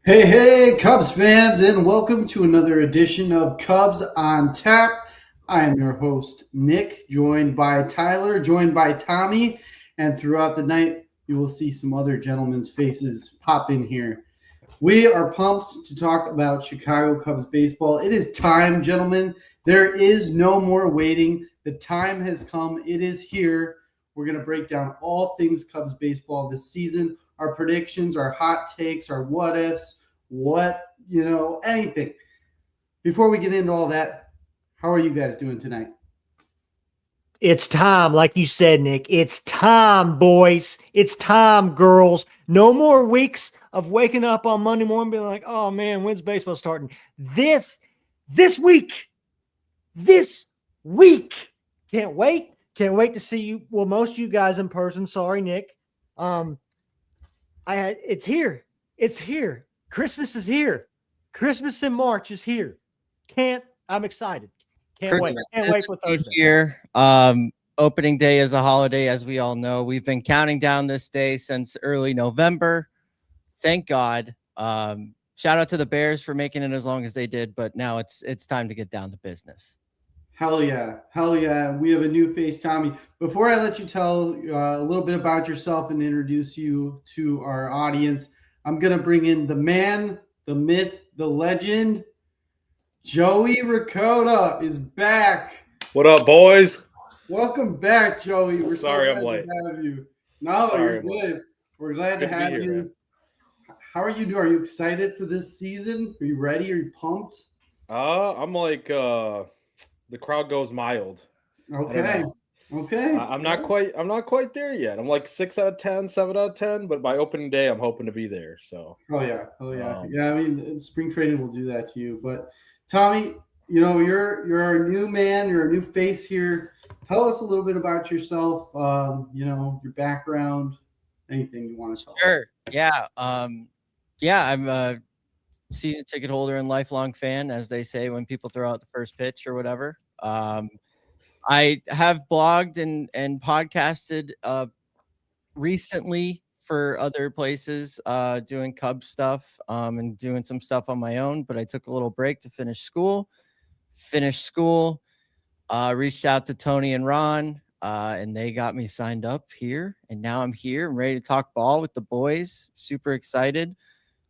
Hey, hey, Cubs fans, and welcome to another edition of Cubs on Tap. I am your host, Nick, joined by Tyler, joined by Tommy, and throughout the night, you will see some other gentlemen's faces pop in here. We are pumped to talk about Chicago Cubs baseball. It is time, gentlemen. There is no more waiting. The time has come. It is here. We're going to break down all things Cubs baseball this season, our predictions, our hot takes, our what ifs, anything. Before we get into all that, how are you guys doing tonight? It's time, like you said, Nick. It's time, boys. It's time, girls. No more weeks of waking up on Monday morning being like, "Oh man, when's baseball starting?" This, this week, this week. Can't wait. Can't wait to see you. Well, most of you guys in person. Sorry, Nick. Um, It's here. It's here. Christmas is here. Christmas in March is here. I'm excited. Can't wait. Christmas Can't is wait for indeed Thursday. here. Opening day is a holiday, as we all know. We've been counting down this day since early November. Thank God. Shout out to the Bears for making it as long as they did, but now it's time to get down to business. Hell yeah. Hell yeah. We have a new face, Tommy. Before I let you tell a little bit about yourself and introduce you to our audience, I'm going to bring in the man, the myth, the legend. Joey Ricotta is back. What up, boys? Welcome back, Joey. We're Sorry so I'm glad late. to have you. No, Sorry you're I'm late. good. We're glad to Good to be have here, you. man. How are you doing? Are you excited for this season? Are you ready? Are you pumped? I'm like the crowd goes mild. I don't Okay. know. Okay. I'm not quite there yet. I'm like 6 out of 10, 7 out of 10, but by opening day I'm hoping to be there. So Oh yeah. Oh yeah. um Yeah, I mean spring training will do that to you. But Tommy, you're our new man, you're a new face here. Tell us a little bit about yourself, your background, anything you want to tell us. Sure. Yeah. I'm a season ticket holder and lifelong fan, as they say when people throw out the first pitch or whatever. I have blogged and podcasted recently for other places, doing Cubs stuff, and doing some stuff on my own, but I took a little break to finished school, reached out to Tony and Ron, and they got me signed up here, and now I'm here. I'm ready to talk ball with the boys. Super excited.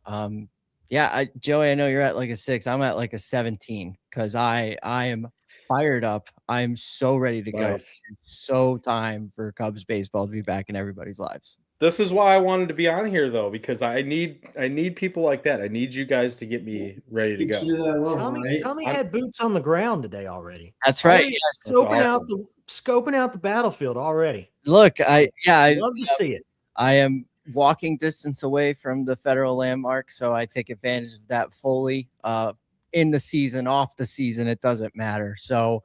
Um, yeah, Joey, I know you're at like a 6. I'm at like a 17 because I am fired up. I'm so ready to go. nice. It's so time for Cubs baseball to be back in everybody's lives. This is why I wanted to be on here though, because I need people like that. I need you guys to get me ready to Get go. you to that level, Tommy right? Tommy I'm had boots on the ground today already. That's right. Already Yes. That's scoping out the battlefield already. Look, I Love to see it. I am walking distance away from the federal landmark, so I take advantage of that fully. In the season, off the season, it doesn't matter. So,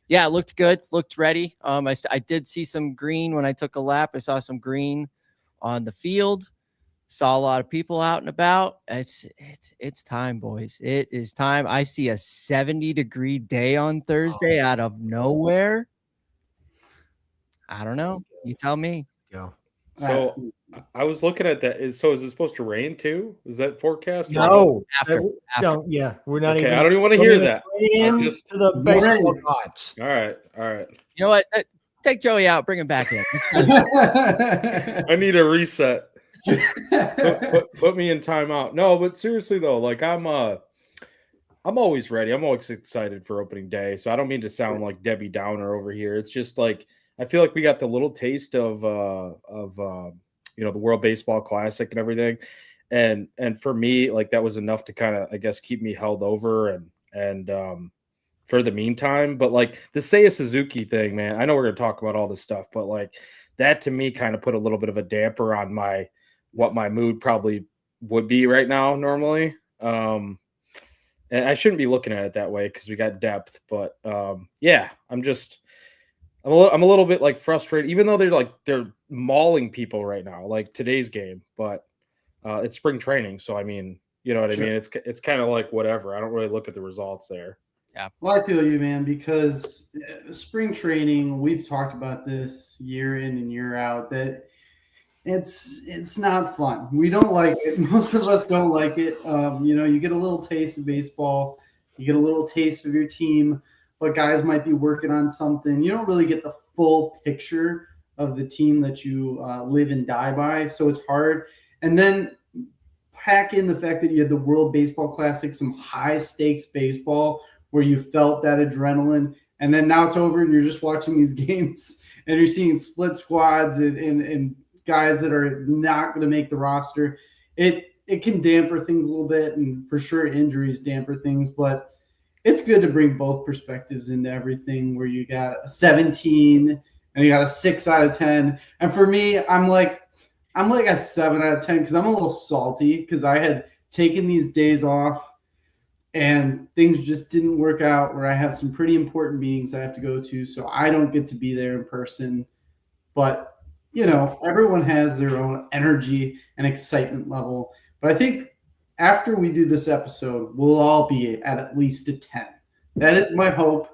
yeah, it looked good, looked ready. I did see some green when I took a lap. I saw some green on the field. Saw a lot of people out and about. It's time, boys. It is time. I see a 70-degree day on Thursday out of nowhere. I don't know. You tell me. Go. So I was looking at that. Is it supposed to rain too? Is that forecast? No, After. don't. Yeah, we're not Okay, even. I don't even want to don't hear even that. In just- to the Go baseball rain. gods. All right. You know what? Take Joey out. Bring him back in. I need a reset. Put me in timeout. No, but seriously though, like I'm always ready. I'm always excited for opening day. So I don't mean to sound like Debbie Downer over here. It's just like I feel like we got the little taste of the World Baseball Classic and everything. And for me, like that was enough to kind of I guess keep me held over and for the meantime. But like the Seiya Suzuki thing, man, I know we're gonna talk about all this stuff, but like that to me kind of put a little bit of a damper on what my mood probably would be right now normally. And I shouldn't be looking at it that way because we got depth, but yeah, I'm a little bit like frustrated, even though they're mauling people right now, like today's game, but it's spring training, so I mean, you know what Sure. I mean? It's kind of like whatever. I don't really look at the results there. Well, I feel you, man, because spring training, we've talked about this year in and year out that it's not fun. We don't like it. Most of us don't like it. You get a little taste of baseball, you get a little taste of your team, but guys might be working on something. You don't really get the full picture of the team that you live and die by, so it's hard. And then pack in the fact that you had the World Baseball Classic, some high stakes baseball where you felt that adrenaline, and then now it's over and you're just watching these games and you're seeing split squads and guys that are not going to make the roster. It can damper things a little bit, and for sure injuries damper things, but it's good to bring both perspectives into everything, where you got a 17 and you got a 6 out of 10. And for me, I'm like a 7 out of 10 because I'm a little salty because I had taken these days off and things just didn't work out, where I have some pretty important meetings I have to go to, so I don't get to be there in person. But everyone has their own energy and excitement level. But I think after we do this episode, we'll all be at least a 10. That is my hope.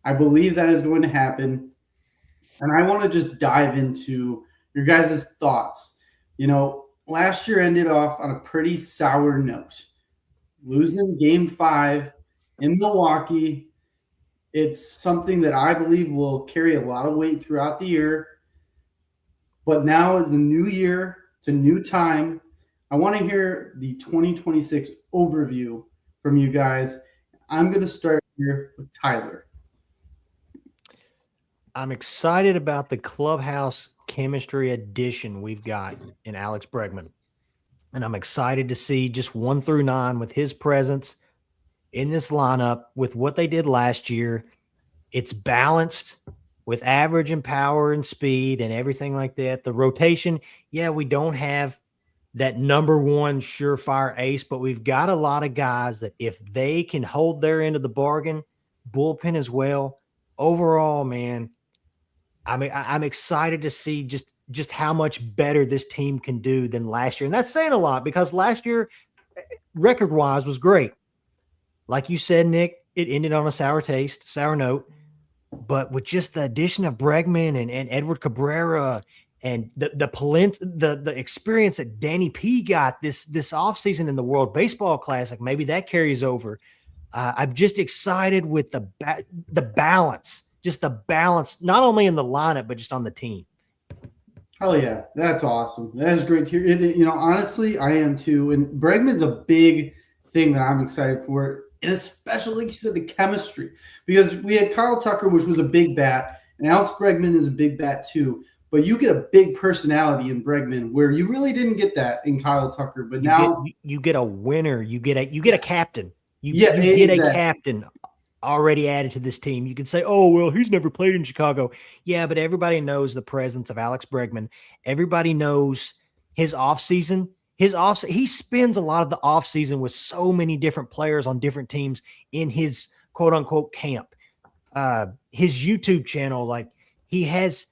I believe that is going to happen. And I want to just dive into your guys' thoughts. Last year ended off on a pretty sour note. Losing Game 5 in Milwaukee. It's something that I believe will carry a lot of weight throughout the year. But now is a new year. It's a new time. I want to hear the 2026 overview from you guys. I'm going to start here with Tyler. I'm excited about the clubhouse chemistry addition we've got in Alex Bregman. And I'm excited to see just 1 through 9 with his presence in this lineup with what they did last year. It's balanced with average and power and speed and everything like that. The rotation, we don't have that number one surefire ace, but we've got a lot of guys that if they can hold their end of the bargain, bullpen as well. Overall, man, I'm excited to see just how much better this team can do than last year. And that's saying a lot because last year, record-wise, was great. Like you said, Nick, it ended on a sour note. But with just the addition of Bregman and Edward Cabrera and the experience that Danny P got this offseason in the World Baseball Classic, maybe that carries over. I'm just excited with the balance, not only in the lineup, but just on the team. Oh, yeah. That's awesome. That is great to hear. Honestly, I am too. And Bregman's a big thing that I'm excited for. And especially, like you said, the chemistry. Because we had Kyle Tucker, which was a big bat, and Alex Bregman is a big bat too. But you get a big personality in Bregman, where you really didn't get that in Kyle Tucker. But you get a winner. You get a captain. You exactly. get a captain already added to this team. You can say, oh, well, he's never played in Chicago. Yeah, but everybody knows the presence of Alex Bregman. Everybody knows his offseason. He spends a lot of the offseason with so many different players on different teams in his quote unquote camp. His YouTube channel, like he's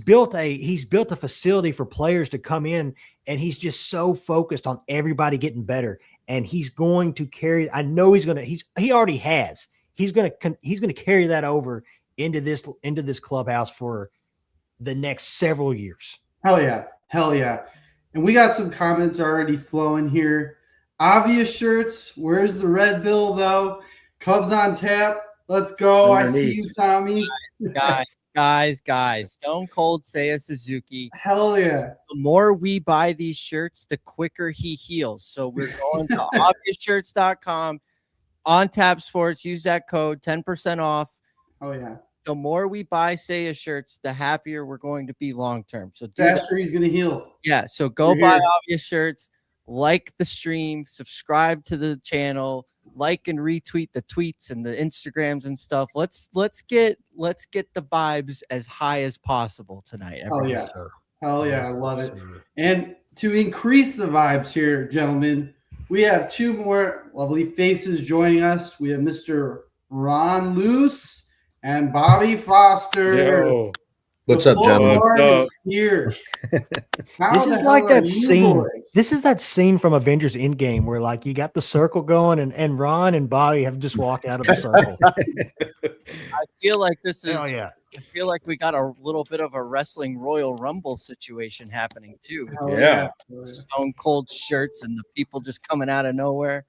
built a facility for players to come in, and he's just so focused on everybody getting better. And he's going to carry, I know he already has. He's going to carry that over into this clubhouse for the next several years. Hell yeah. Hell yeah. And we got some comments already flowing here. Obvious shirts. Where's the red bill, though? Cubs on tap. Let's go. Underneath. I see you, Tommy. Guys. Stone Cold Seiya Suzuki. Hell yeah. The more we buy these shirts, the quicker he heals. So we're going to obviousshirts.com. On Tap Sports. Use that code. 10% off. Oh, yeah. The more we buy Seiya shirts, the happier we're going to be long term. So faster he's going to heal. Yeah. So go buy Obvious Shirts, like the stream, subscribe to the channel, like and retweet the tweets and the Instagrams and stuff. Let's get the vibes as high as possible tonight. Oh yeah. Hell yeah. I love it. And to increase the vibes here, gentlemen, we have 2 more lovely faces joining us. We have Mr. Ron Luce and Bobby Foster. Yo. What's up, gentlemen? What's up? Here. This is like that scene. This is that scene from Avengers Endgame where like you got the circle going and Ron and Bobby have just walked out of the circle. I feel like this is I feel like we got a little bit of a wrestling Royal Rumble situation happening too. Oh, Yeah. Stone Cold shirts and the people just coming out of nowhere.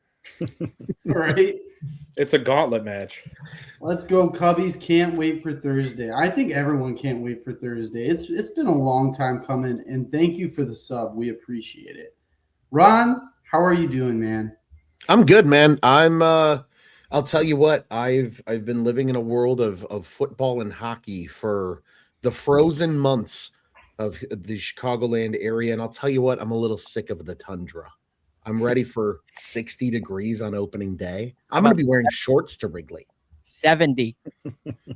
Right. It's a gauntlet match. Let's go, Cubbies. Can't wait for Thursday. I think everyone can't wait for Thursday. It's been a long time coming, and thank you for the sub. We appreciate it. Ron, how are you doing, man? I'm good, man. I'll tell you what, I've been living in a world of football and hockey for the frozen months of the Chicagoland area, and I'll tell you what, I'm a little sick of the tundra. I'm ready for 60 degrees on opening day. I'm going to be wearing shorts to Wrigley. 70.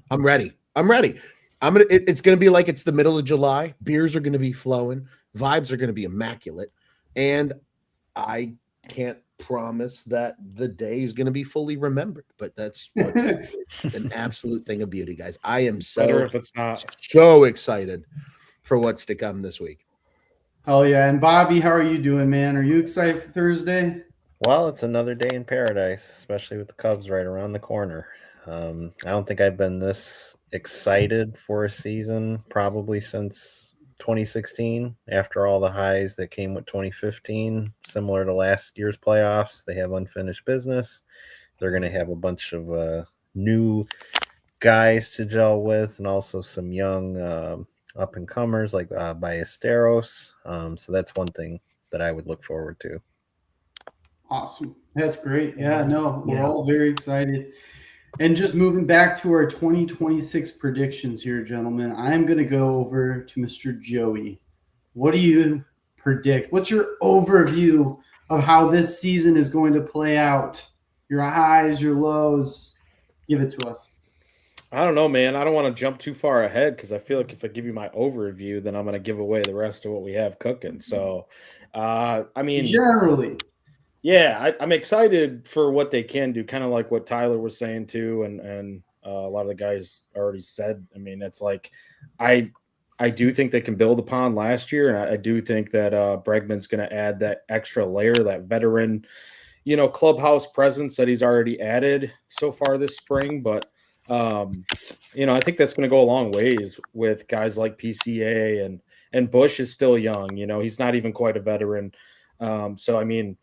I'm ready. It's going to be like it's the middle of July. Beers are going to be flowing. Vibes are going to be immaculate. And I can't promise that the day is going to be fully remembered, but that's an absolute thing of beauty, guys. I am Better if it's not. so excited for what's to come this week. Oh yeah, and Bobby, how are you doing, man? Are you excited for Thursday? Well, it's another day in paradise, especially with the Cubs right around the corner. I don't think I've been this excited for a season probably since 2016, after all the highs that came with 2015. Similar to last year's playoffs, they have unfinished business. They're going to have a bunch of new guys to gel with, and also some young up-and-comers like Ballesteros. So that's one thing that I would look forward to. Awesome. That's great. Yeah, no, we're all very excited. And just moving back to our 2026 predictions here, gentlemen, I'm going to go over to Mr. Joey. What do you predict? What's your overview of how this season is going to play out? Your highs, your lows. Give it to us. I don't know, man. I don't want to jump too far ahead because I feel like if I give you my overview, then I'm going to give away the rest of what we have cooking. So, I mean, generally, yeah, I'm excited for what they can do, kind of like what Tyler was saying too, and a lot of the guys already said. I mean, it's like I do think they can build upon last year, and I do think that Bregman's going to add that extra layer, that veteran, clubhouse presence that he's already added so far this spring. But I think that's going to go a long ways with guys like PCA and Bush is still young. He's not even quite a veteran. So I mean,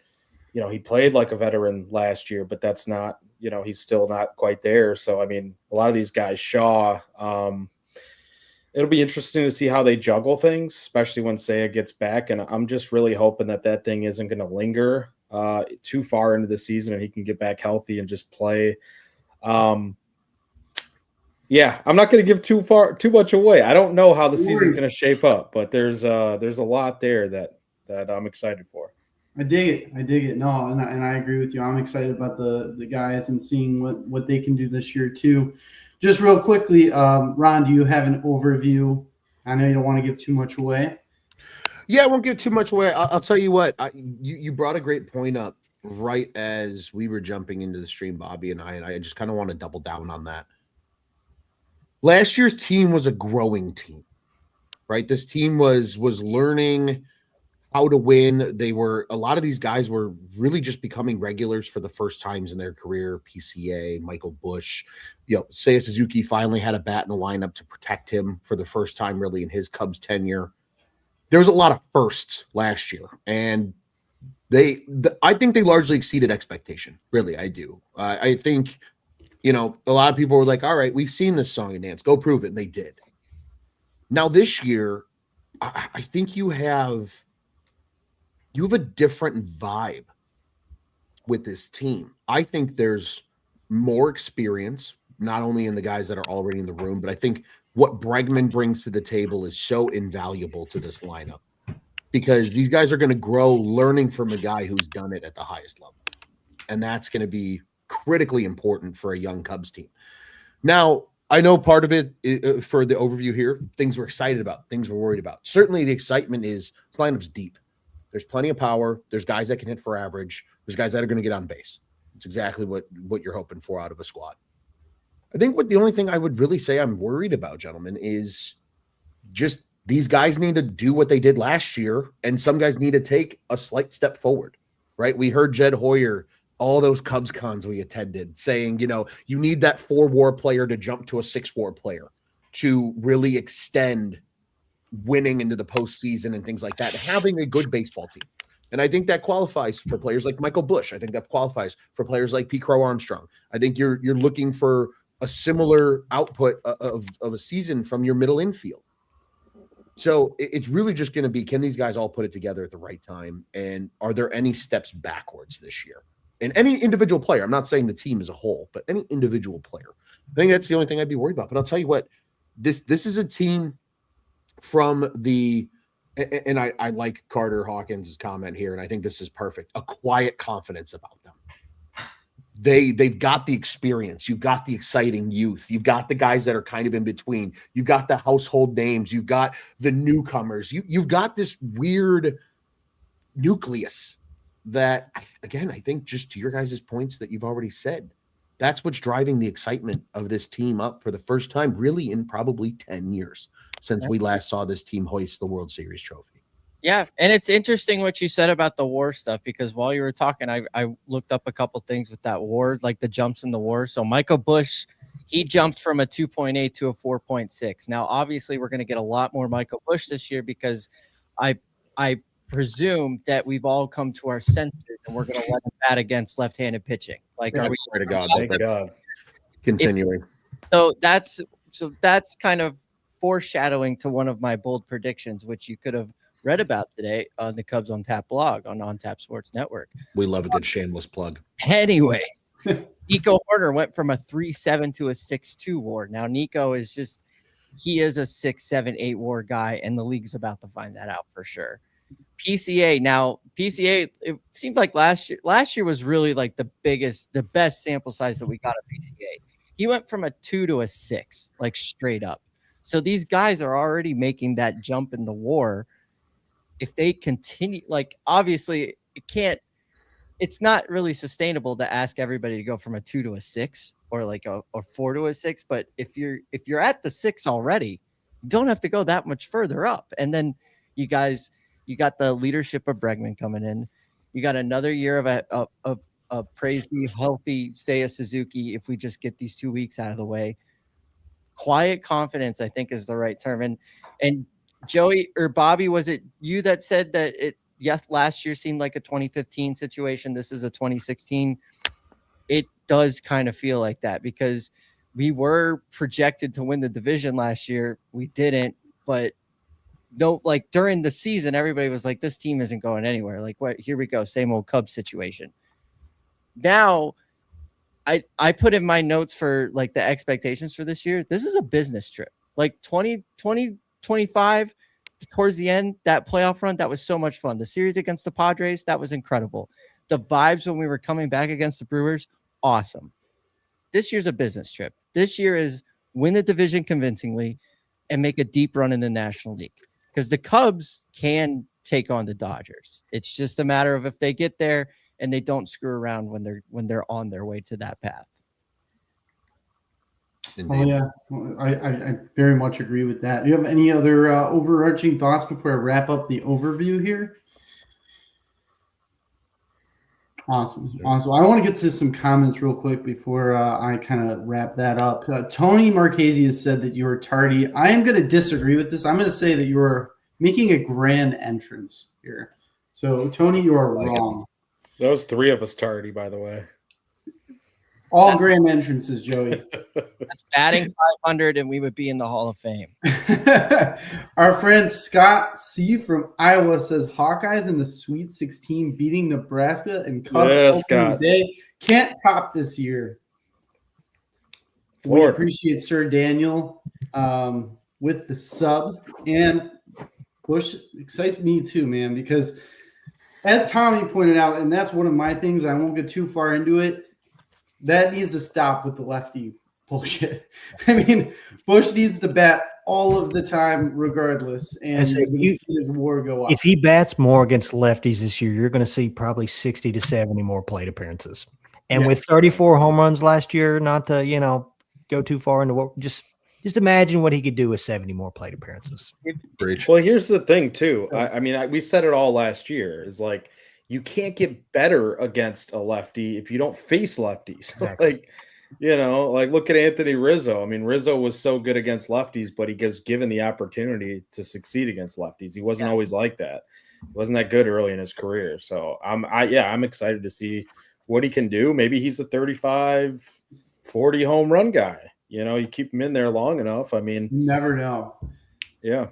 he played like a veteran last year, but that's not, he's still not quite there. So, I mean, a lot of these guys, Shaw, it'll be interesting to see how they juggle things, especially when Saya gets back. And I'm just really hoping that thing isn't going to linger too far into the season and he can get back healthy and just play. Yeah, I'm not going to give too much away. I don't know how the season's going to shape up, but there's a lot there that I'm excited for. I dig it. No, and I agree with you. I'm excited about the guys and seeing what they can do this year too. Just real quickly, Ron, do you have an overview? I know you don't want to give too much away. Yeah, I won't give too much away. I'll tell you what. You brought a great point up right as we were jumping into the stream, Bobby and I just kind of want to double down on that. Last year's team was a growing team, right? This team was learning how to win. A lot of these guys were really just becoming regulars for the first times in their career. PCA, Michael Bush, Seiya Suzuki finally had a bat in the lineup to protect him for the first time really in his Cubs tenure. There was a lot of firsts last year, and I think they largely exceeded expectation. Really, I do. I think, a lot of people were like, all right, we've seen this song and dance, go prove it. And they did. Now this year, I think you have a different vibe with this team. I think there's more experience, not only in the guys that are already in the room, but I think what Bregman brings to the table is so invaluable to this lineup because these guys are going to grow learning from a guy who's done it at the highest level. And that's going to be critically important for a young Cubs team. Now, I know part of it for the overview here, things we're excited about, things we're worried about. Certainly the excitement is this lineup's deep. There's plenty of power. There's guys that can hit for average. There's guys that are going to get on base. It's exactly what you're hoping for out of a squad. I think the only thing I would really say I'm worried about, gentlemen, is just these guys need to do what they did last year, and some guys need to take a slight step forward, right? We heard Jed Hoyer, all those Cubs cons we attended, saying, you need that 4-WAR player to jump to a 6-WAR player. to really extend winning into the postseason and things like that, having a good baseball team. And I think that qualifies for players like Michael Busch. I think that qualifies for players like Pete Crow Armstrong. I think you're looking for a similar output of a season from your middle infield. So it's really just going to be, can these guys all put it together at the right time? And are there any steps backwards this year? And any individual player, I'm not saying the team as a whole, but any individual player. I think that's the only thing I'd be worried about. But I'll tell you what, this is a team from the, and I like Carter Hawkins' comment here, and I think this is perfect, a quiet confidence about them. They've got the experience. You've got the exciting youth. You've got the guys that are kind of in between. You've got the household names. You've got the newcomers. You've got this weird nucleus that, I think just to your guys' points that you've already said, that's what's driving the excitement of this team up for the first time really in probably 10 years since we last saw this team hoist the World Series trophy. Yeah, and it's interesting what you said about the WAR stuff, because while you were talking, I looked up a couple things with that WAR, like the jumps in the WAR. So Michael Busch, he jumped from a 2.8 to a 4.6. Now, obviously, we're going to get a lot more Michael Busch this year because I presume that we've all come to our senses and we're going to let him bat against left-handed pitching. Like, Yeah, are we? pray to God. Thank God. Continuing. So that's kind of foreshadowing to one of my bold predictions, which you could have read about today on the Cubs on Tap blog on OnTap Sports Network. We love a good shameless plug. Anyways, Nico Horner went from a 3.7 to a 6.2 WAR. Now Nico is he is a 6.7, 8 WAR guy, and the league's about to find that out for sure. PCA, it seemed like last year was really like the best sample size that we got at PCA. He went from a 2 to a 6, like straight up. So these guys are already making that jump in the WAR. If they continue, like, obviously it's not really sustainable to ask everybody to go from a 2 to a 6 or like a 4 to a 6. But if you're at the 6 already, you don't have to go that much further up. And then you got the leadership of Bregman coming in. You got another year of praise be healthy Seiya Suzuki. If we just get these 2 weeks out of the way, quiet confidence, I think, is the right term. And Joey or Bobby, was it you that said that last year seemed like a 2015 situation? This is a 2016. It does kind of feel like that because we were projected to win the division last year. We didn't, but no, like during the season, everybody was like, this team isn't going anywhere. Like, what? Here we go. Same old Cubs situation. Now, I put in my notes for like the expectations for this year. This is a business trip. Like 2025 towards the end, that playoff run, that was so much fun. The series against the Padres, that was incredible. The vibes when we were coming back against the Brewers, awesome. This year's a business trip. This year is win the division convincingly and make a deep run in the National League, because the Cubs can take on the Dodgers. It's just a matter of if they get there and they don't screw around when they're on their way to that path. Oh yeah, I very much agree with that. Do you have any other overarching thoughts before I wrap up the overview here? Awesome. I want to get to some comments real quick before I kind of wrap that up. Tony Marchese has said that you are tardy. I am going to disagree with this. I'm going to say that you are making a grand entrance here. So, Tony, you are wrong. That was 3 of us tardy, by the way. All grand entrances, Joey. That's batting 500, and we would be in the Hall of Fame. Our friend Scott C. from Iowa says Hawkeyes in the Sweet 16 beating Nebraska and Cubs opening day can't top this year. We appreciate Sir Daniel with the sub, and Bush excites me too, man, because as Tommy pointed out, and that's one of my things, I won't get too far into it, that needs to stop with the lefty bullshit. I mean, Bush needs to bat all of the time regardless, and his WAR go up. If he bats more against lefties this year, you're going to see probably 60 to 70 more plate appearances. And with 34 home runs last year, not to, go too far into what, just imagine what he could do with 70 more plate appearances. Well, here's the thing too. We said it all last year, is like, you can't get better against a lefty if you don't face lefties. Exactly. You know, like look at Anthony Rizzo. I mean, Rizzo was so good against lefties, but he gets given the opportunity to succeed against lefties. He wasn't always like that. He wasn't that good early in his career. So I'm excited to see what he can do. Maybe he's a 35, 40 home run guy. You know, you keep him in there long enough. I mean, You never know. yeah.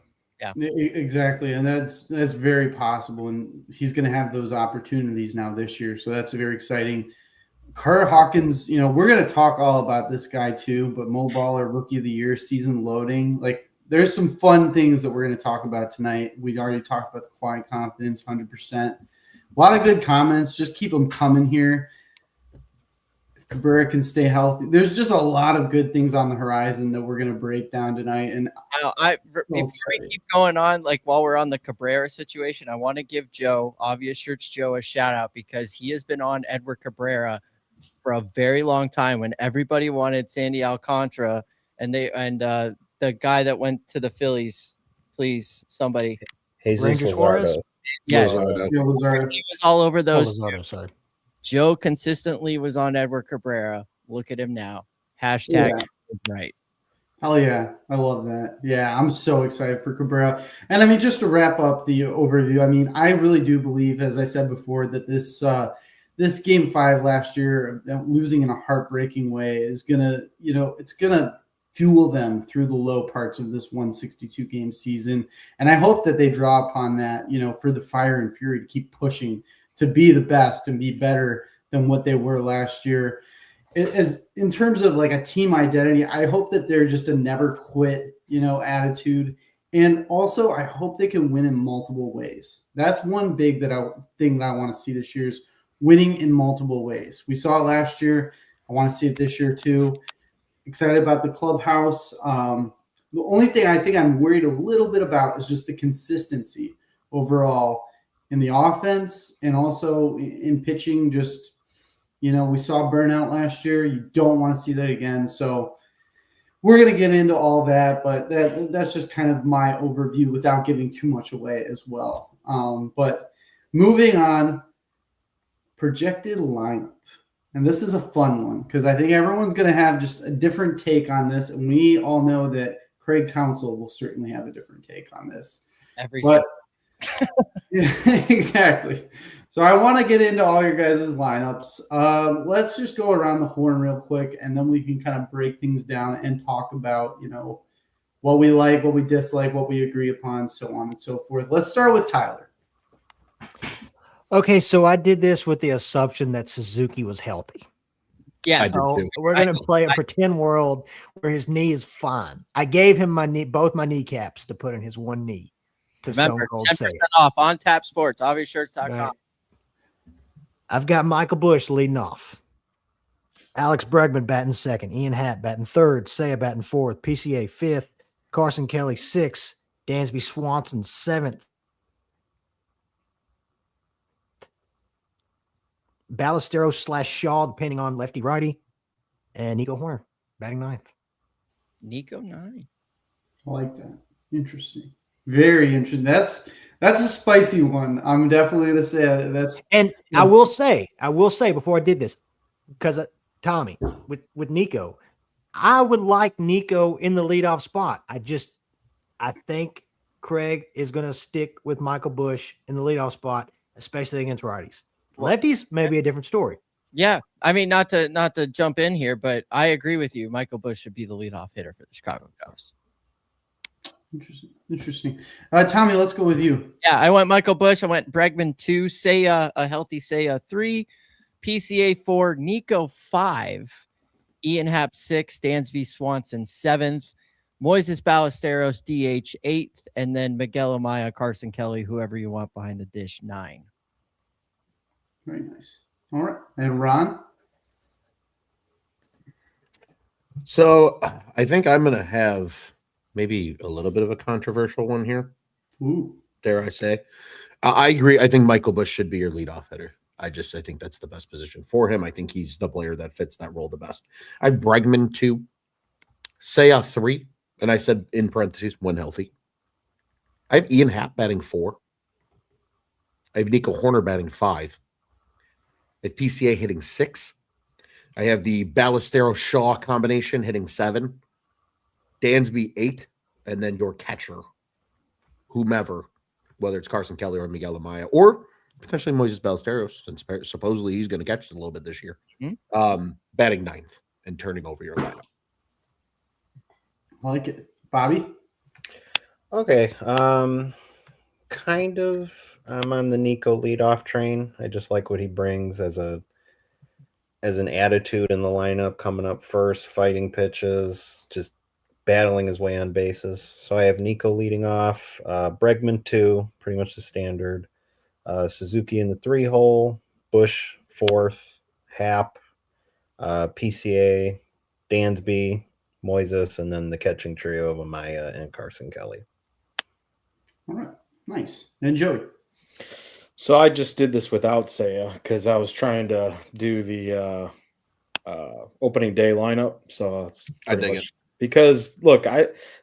Exactly, and that's very possible, and he's going to have those opportunities now this year. So that's very exciting. Carter Hawkins, you know, we're going to talk all about this guy too, but Mo Baller Rookie of the Year, season loading, like there's some fun things that we're going to talk about tonight. We already talked about the quiet confidence, 100%. A lot of good comments. Just keep them coming here. If Cabrera can stay healthy, there's just a lot of good things on the horizon that we're going to break down tonight. And Before we keep going on, like while we're on the Cabrera situation, I want to give Joe, Obvious Shirts Joe, a shout out because he has been on Edward Cabrera for a very long time when everybody wanted Sandy Alcantara and the guy that went to the Phillies, please, somebody. Jesus Ranger Suarez? Luzardo. Yes, Luzardo. Yeah, Luzardo. he was all over those. Luzardo, sorry. Joe consistently was on Edward Cabrera. Look at him now. Hashtag right. Hell yeah. I love that. Yeah, I'm so excited for Cabrera. And I mean, just to wrap up the overview, I mean, I really do believe, as I said before, that this game 5 last year, losing in a heartbreaking way is gonna, you know, it's gonna fuel them through the low parts of this 162 game season. And I hope that they draw upon that, you know, for the fire and fury to keep pushing to be the best and be better than what they were last year. As in terms of like a team identity, I hope that they're just a never quit, you know, attitude. And also I hope they can win in multiple ways. That's one big thing that I want to see this year is winning in multiple ways. We saw it last year. I want to see it this year too. Excited about the clubhouse. The only thing I think I'm worried a little bit about is just the consistency overall in the offense and also in pitching. Just, you know, we saw burnout last year. You don't want to see that again. So we're going to get into all that, but that's just kind of my overview without giving too much away as well. But moving on, projected lineup. And this is a fun one because I think everyone's going to have just a different take on this. And we all know that Craig Counsell will certainly have a different take on this. Yeah, exactly. So I want to get into all your guys' lineups. Let's just go around the horn real quick, and then we can kind of break things down and talk about, you know, what we like, what we dislike, what we agree upon, so on and so forth. Let's start with Tyler. Okay, so I did this with the assumption that Suzuki was healthy. Yeah, so we're going to play a pretend world where his knee is fine. I gave him both my kneecaps to put in his one knee. To remember, Stone Cold 10% say off on Tap Sports, obviousshirts.com. Right. I've got Michael Busch leading off. Alex Bregman batting second. Ian Happ batting third. Seiya batting fourth. PCA fifth. Carson Kelly sixth. Dansby Swanson seventh. Ballesteros / Shaw, depending on lefty righty. And Nico Horner batting ninth. Nico 9. I like that. Interesting. Very interesting. That's a spicy one. I'm definitely going to say that's. And I will say before I did this, because Tommy with Nico, I would like Nico in the leadoff spot. I think Craig is going to stick with Michael Busch in the leadoff spot, especially against righties. Lefties may be a different story. Yeah, I mean, not to jump in here, but I agree with you. Michael Busch should be the leadoff hitter for the Chicago Cubs. Interesting. Tommy, let's go with you. Yeah, I went Michael Busch. I went Bregman 2, Seiya, a healthy Seiya 3, PCA 4, Nico 5, Ian Happ 6, Dansby Swanson 7th, Moises Ballesteros DH 8th, and then Miguel Amaya, Carson Kelly, whoever you want behind the dish 9. Very nice. All right. And Ron? So I think I'm going to have maybe a little bit of a controversial one here. Ooh. Dare I say? I agree. I think Michael Busch should be your leadoff hitter. I think that's the best position for him. I think he's the player that fits that role the best. I have Bregman 2, Seiya 3, and I said in parentheses, when healthy. I have Ian Happ batting 4. I have Nico Horner batting 5. I have PCA hitting 6. I have the Ballesteros-Shaw combination hitting 7, Dansby 8, and then your catcher, whomever, whether it's Carson Kelly or Miguel Amaya, or potentially Moises Ballesteros, since supposedly he's going to catch it a little bit this year. Batting 9th and turning over your lineup. I like it. Bobby? Okay. Kind of. I'm on the Nico leadoff train. I just like what he brings as an attitude in the lineup, coming up first, fighting pitches, just battling his way on bases. So I have Nico leading off, Bregman 2, pretty much the standard, Suzuki in the 3-hole, Bush 4th, Happ, PCA, Dansby, Moises, and then the catching trio of Amaya and Carson Kelly. All right. Nice. And Joey? So I just did this without Saya because I was trying to do the opening day lineup. So it's pretty much because look,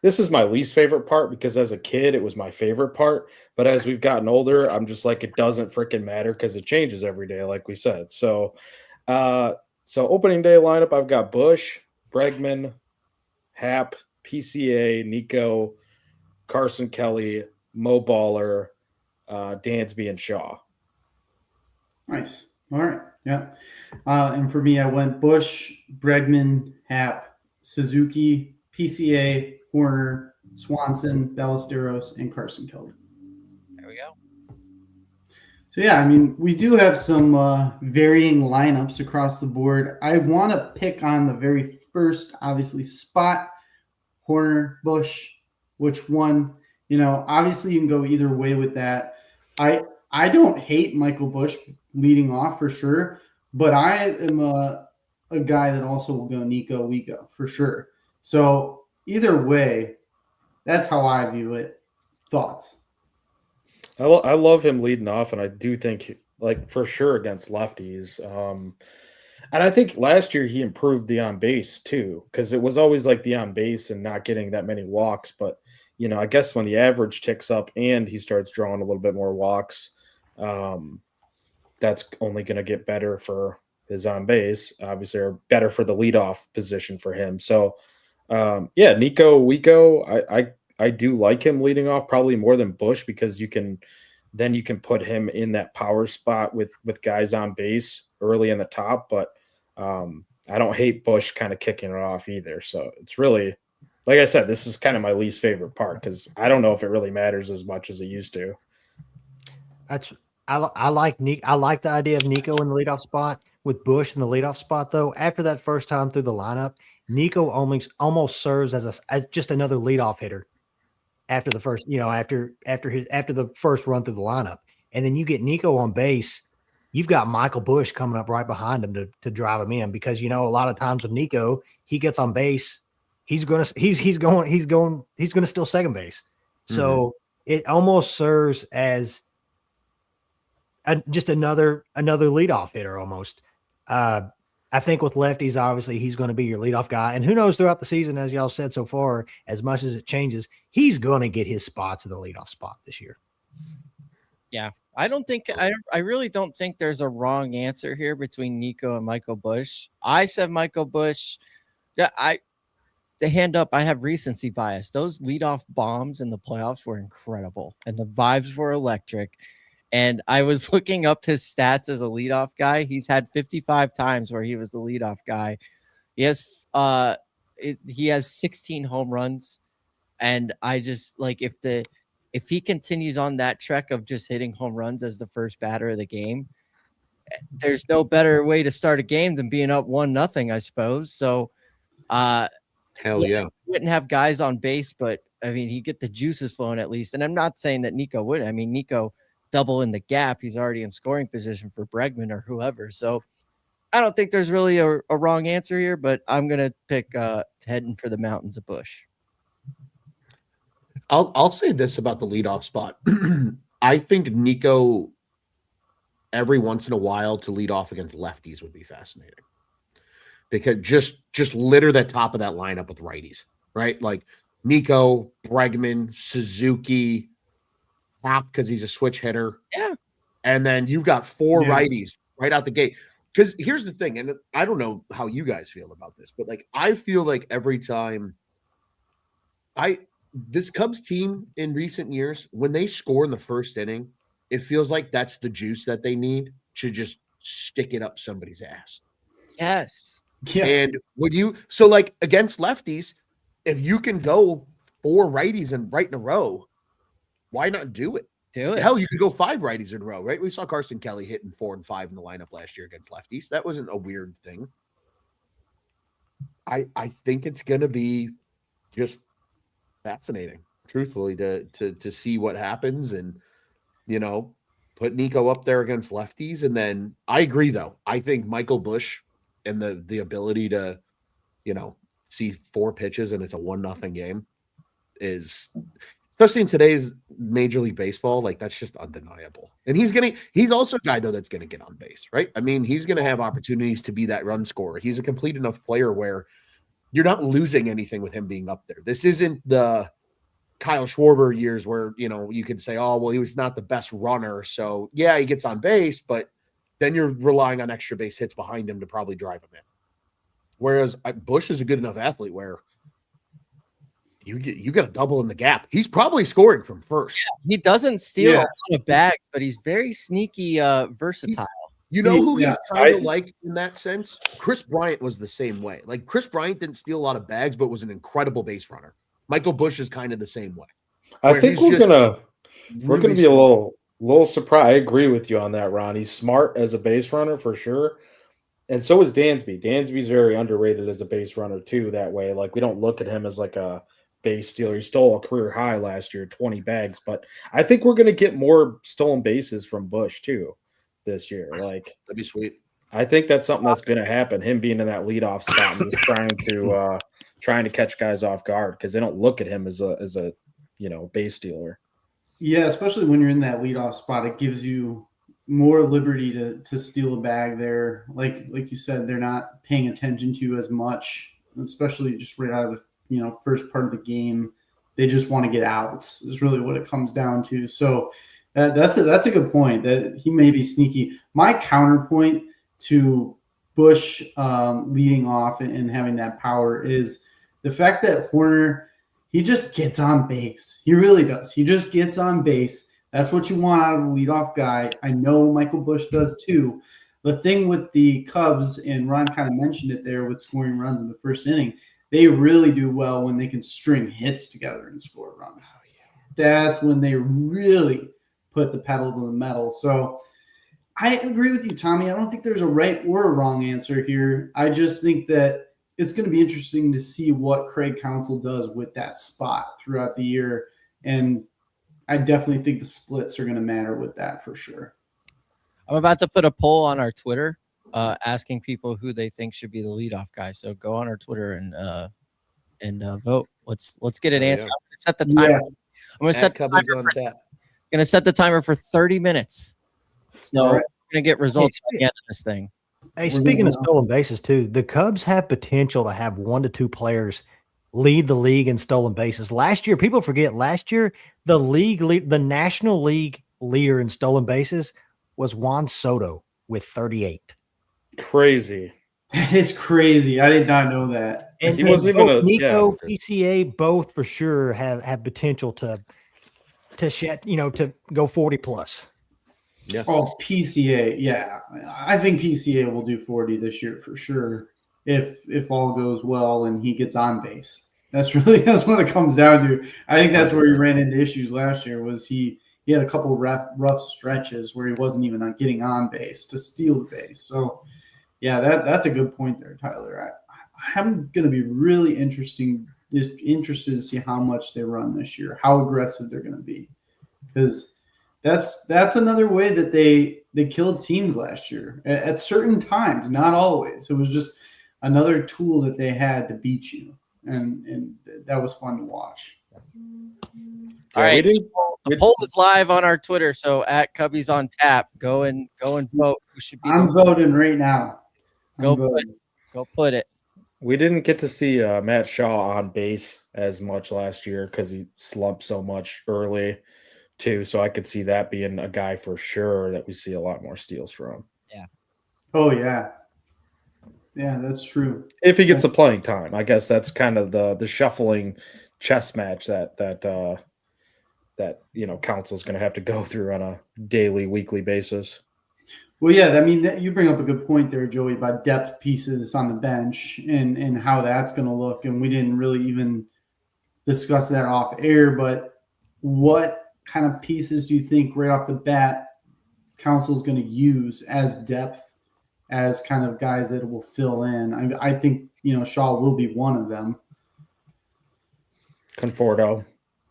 this is my least favorite part because as a kid it was my favorite part, but as we've gotten older, I'm just like it doesn't freaking matter because it changes every day, like we said. So opening day lineup, I've got Bush, Bregman, Happ, PCA, Nico, Carson Kelly, Mo Baller, Dansby, and Shaw. Nice. All right. Yeah. And for me, I went Bush, Bregman, Happ, Suzuki, PCA, Horner, Swanson, Ballesteros, and Carson Kelly. There we go. So, yeah, I mean, we do have some varying lineups across the board. I want to pick on the very first, obviously, spot, Horner, Bush, which one, obviously you can go either way with that. I don't hate Michael Bush leading off for sure, but I am a guy that also will go Nico Wico for sure. So either way, that's how I view it. Thoughts? I love him leading off, and I do think, like, for sure against lefties. And I think last year he improved the on base too, because it was always like the on base and not getting that many walks. But I guess when the average ticks up and he starts drawing a little bit more walks, that's only going to get better for his on base, obviously, or better for the leadoff position for him. So, Nico Wico, I do like him leading off probably more than Bush because you can put him in that power spot with guys on base early in the top. But I don't hate Bush kind of kicking it off either. So it's really, like I said, this is kind of my least favorite part because I don't know if it really matters as much as it used to. I like the idea of Nico in the leadoff spot with Bush in the leadoff spot, though. After that first time through the lineup, Nico almost serves as just another leadoff hitter after the first, after the first run through the lineup. And then you get Nico on base, you've got Michael Bush coming up right behind him to drive him in because a lot of times with Nico, he gets on base, he's going to steal second base. So it almost serves as just another leadoff hitter almost. I think with lefties, obviously, he's going to be your leadoff guy. And who knows throughout the season, as y'all said so far, as much as it changes, he's going to get his spots in the leadoff spot this year. Yeah. I really don't think there's a wrong answer here between Nico and Michael Bush. I said Michael Bush. The hand up, I have recency bias. Those leadoff bombs in the playoffs were incredible, and the vibes were electric. And I was looking up his stats as a leadoff guy. He's had 55 times where he was the leadoff guy. He has 16 home runs. And I just like if he continues on that trek of just hitting home runs as the first batter of the game, there's no better way to start a game than being up 1-0, I suppose. So hell yeah. Wouldn't have guys on base, but I mean, he'd get the juices flowing at least. And I'm not saying that Nico would. I mean, Nico double in the gap. He's already in scoring position for Bregman or whoever. So I don't think there's really a wrong answer here, but I'm going to pick heading for the mountains of Bush. I'll say this about the leadoff spot. I think Nico every once in a while to lead off against lefties would be fascinating. Because just litter that top of that lineup with righties, right? Like Nico, Bregman, Suzuki, Happ because he's a switch hitter. Yeah. And then you've got 4 righties right out the gate. because here's the thing, and I don't know how you guys feel about this, but like I feel like every time this Cubs team in recent years, when they score in the first inning, it feels like that's the juice that they need to just stick it up somebody's ass. Yes. Yeah. And when you like against lefties, if you can go 4 righties and right in a row, why not do it? Do it. Hell, you could go 5 righties in a row, right? We saw Carson Kelly hitting 4 and 5 in the lineup last year against lefties. That wasn't a weird thing. I think it's gonna be just fascinating, truthfully, to see what happens and put Nico up there against lefties. And then I agree though. I think Michael Busch and the ability to, see 4 pitches and it's a 1-0 game is, especially in today's Major League Baseball, like that's just undeniable. And he's also a guy though that's gonna get on base, right? I mean, he's gonna have opportunities to be that run scorer. He's a complete enough player where you're not losing anything with him being up there. This isn't the Kyle Schwarber years where, you could say, oh, well, he was not the best runner. So yeah, he gets on base, but then you're relying on extra base hits behind him to probably drive him in. Whereas Busch is a good enough athlete where you got a double in the gap. He's probably scoring from first. Yeah, he doesn't steal a lot of bags, but he's very sneaky, versatile. Who he's kind of like in that sense? Chris Bryant was the same way. Like Chris Bryant didn't steal a lot of bags, but was an incredible base runner. Michael Busch is kind of the same way. I think we're gonna be a little surprised. I agree with you on that, Ron. He's smart as a base runner for sure. And so is Dansby. Dansby's very underrated as a base runner too, that way. Like we don't look at him as like a base stealer. He stole a career high last year, 20 bags. But I think we're gonna get more stolen bases from Busch too this year. Like that'd be sweet. I think that's something that's gonna happen. Him being in that leadoff spot and just trying to catch guys off guard because they don't look at him as a base stealer. Yeah, especially when you're in that leadoff spot, it gives you more liberty to steal a bag there. Like you said, they're not paying attention to you as much, especially just right out of the first part of the game. They just want to get outs is really what it comes down to. So that's a good point that he may be sneaky. My counterpoint to Busch leading off and having that power is the fact that Hoerner, he just gets on base. He really does. He just gets on base. That's what you want out of a leadoff guy. I know Michael Busch does too. The thing with the Cubs, and Ron kind of mentioned it there with scoring runs in the first inning, they really do well when they can string hits together and score runs. Oh, yeah. That's when they really put the pedal to the metal. So I agree with you, Tommy. I don't think there's a right or a wrong answer here. I just think that it's going to be interesting to see what Craig Counsell does with that spot throughout the year. And I definitely think the splits are going to matter with that for sure. I'm about to put a poll on our Twitter asking people who they think should be the leadoff guy. So go on our Twitter and vote. Let's get an answer. I'm going to set the timer. Yeah. I'm going to set the timer. Going to set the timer for 30 minutes. So we're going to get results at the end of this thing. Hey, speaking of stolen bases too, the Cubs have potential to have 1 to 2 players lead the league in stolen bases. Last year, people forget, the National League leader in stolen bases was Juan Soto with 38. Crazy. That is crazy. I did not know that. And he wasn't even Nico, PCA, both for sure have potential to go 40 plus. Yeah. Oh, PCA. Yeah. I think PCA will do 40 this year for sure. If all goes well and he gets on base. That's what it comes down to. I think that's where he ran into issues last year was he had a couple rough stretches where he wasn't even getting on base to steal the base. So yeah, that's a good point there, Tyler. I'm going to be really interested to see how much they run this year, how aggressive they're going to be, because that's another way that they killed teams last year at certain times, not always. It was just another tool that they had to beat you, and that was fun to watch. All right, the poll is live on our Twitter, so at Cubbies on Tap, go and vote. Who should be? I'm voting right now. Go put it. We didn't get to see Matt Shaw on base as much last year because he slumped so much early, too. So I could see that being a guy for sure that we see a lot more steals from. Yeah. Oh yeah, yeah, that's true. If he gets the playing time, I guess that's kind of the shuffling chess match that council's going to have to go through on a daily, weekly basis. Well, yeah, I mean, you bring up a good point there, Joey, about depth pieces on the bench and how that's going to look. And we didn't really even discuss that off air, but what kind of pieces do you think right off the bat Council's going to use as depth, as kind of guys that will fill in? I think, Shaw will be one of them. Conforto.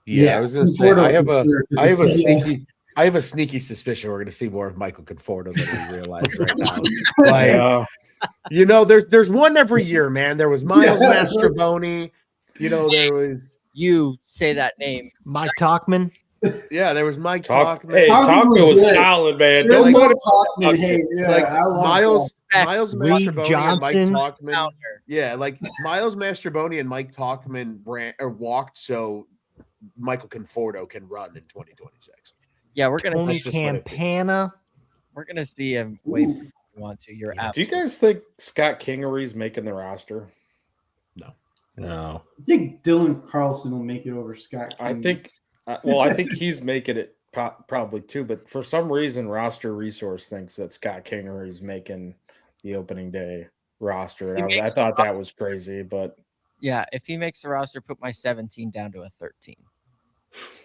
Yeah, I was going to say, I have a sneaky suspicion we're going to see more of Michael Conforto than we realize right now. There's one every year, man. There was Miles Mastrobuoni. There was. You say that name, Mike Talkman. Yeah, there was Mike Talkman. Hey, Talkman was solid, man. Don't let him Talkman. Hey, Miles Mastrobuoni Johnson. and Mike Talkman. Yeah, like Miles Mastrobuoni and Mike Talkman walked so Michael Conforto can run in 2026. Yeah, we're gonna Tony see Campana. We're gonna see him. Wait, if you want to? You're out. Do you guys think Scott Kingery's making the roster? No. I think Dylan Carlson will make it over Scott Kingery. I think he's making it probably too, but for some reason, Roster Resource thinks that Scott Kingery's making the opening day roster. And I thought that was crazy, but yeah, if he makes the roster, put my 17 down to a 13.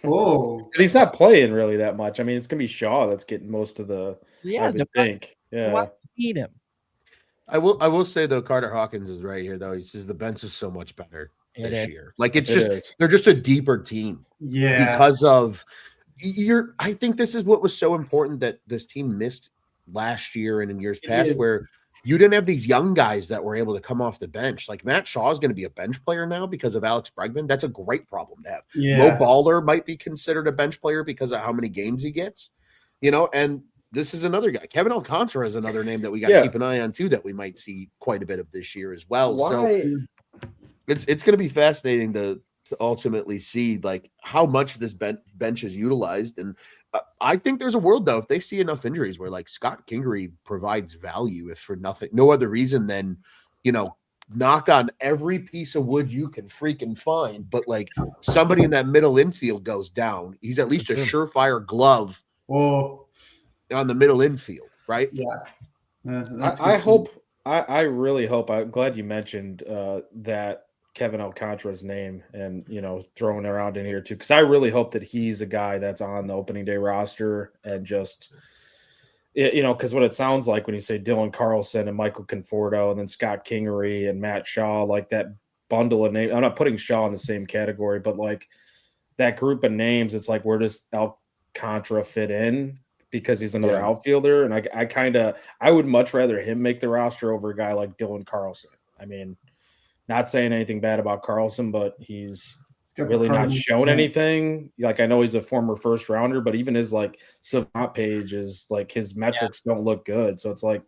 Oh, but he's not playing really that much. I mean, it's gonna be Shaw that's getting most of the. Yeah, I would think. Yeah, why need him? I will say though, Carter Hawkins is right here though. He says the bench is so much better this year. Like they're just a deeper team. Yeah, because of I think this is what was so important that this team missed last year and in years past, where you didn't have these young guys that were able to come off the bench. Like Matt Shaw is going to be a bench player now because of Alex Bregman. That's a great problem to have. Yeah. Mo Baller might be considered a bench player because of how many games he gets, and this is another guy. Kevin Alcantara is another name that we got to keep an eye on too, that we might see quite a bit of this year as well. So it's going to be fascinating to ultimately see like how much this bench is utilized. And I think there's a world though, if they see enough injuries where like Scott Kingery provides value, if for no other reason than, knock on every piece of wood you can freaking find. But like somebody in that middle infield goes down, he's at least a surefire glove on the middle infield, right? Yeah. I really hope. I'm glad you mentioned that Kevin Alcantara's name and throwing around in here too, because I really hope that he's a guy that's on the opening day roster and just because what it sounds like when you say Dylan Carlson and Michael Conforto and then Scott Kingery and Matt Shaw, like that bundle of names. I'm not putting Shaw in the same category, but like that group of names, it's like where does Alcantara fit in? Because he's another outfielder, and I would much rather him make the roster over a guy like Dylan Carlson. I mean, not saying anything bad about Carlson, but he's really not shown anything. Like I know he's a former first rounder, but even his like Savant page is like his metrics don't look good. So it's like,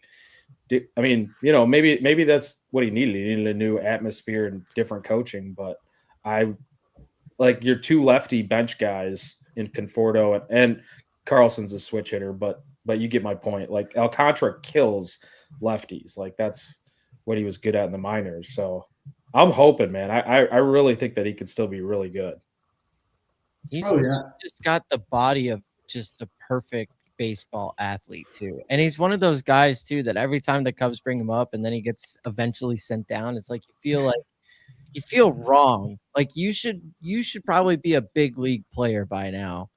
I mean, maybe that's what he needed. He needed a new atmosphere and different coaching. But I like your two lefty bench guys in Conforto and Carlson's a switch hitter, but you get my point. Like Alcantara kills lefties. Like that's what he was good at in the minors. So I'm hoping, man. I really think that he could still be really good. He's just got the body of just the perfect baseball athlete too. And he's one of those guys too that every time the Cubs bring him up and then he gets eventually sent down, it's like you feel wrong. Like you should probably be a big league player by now.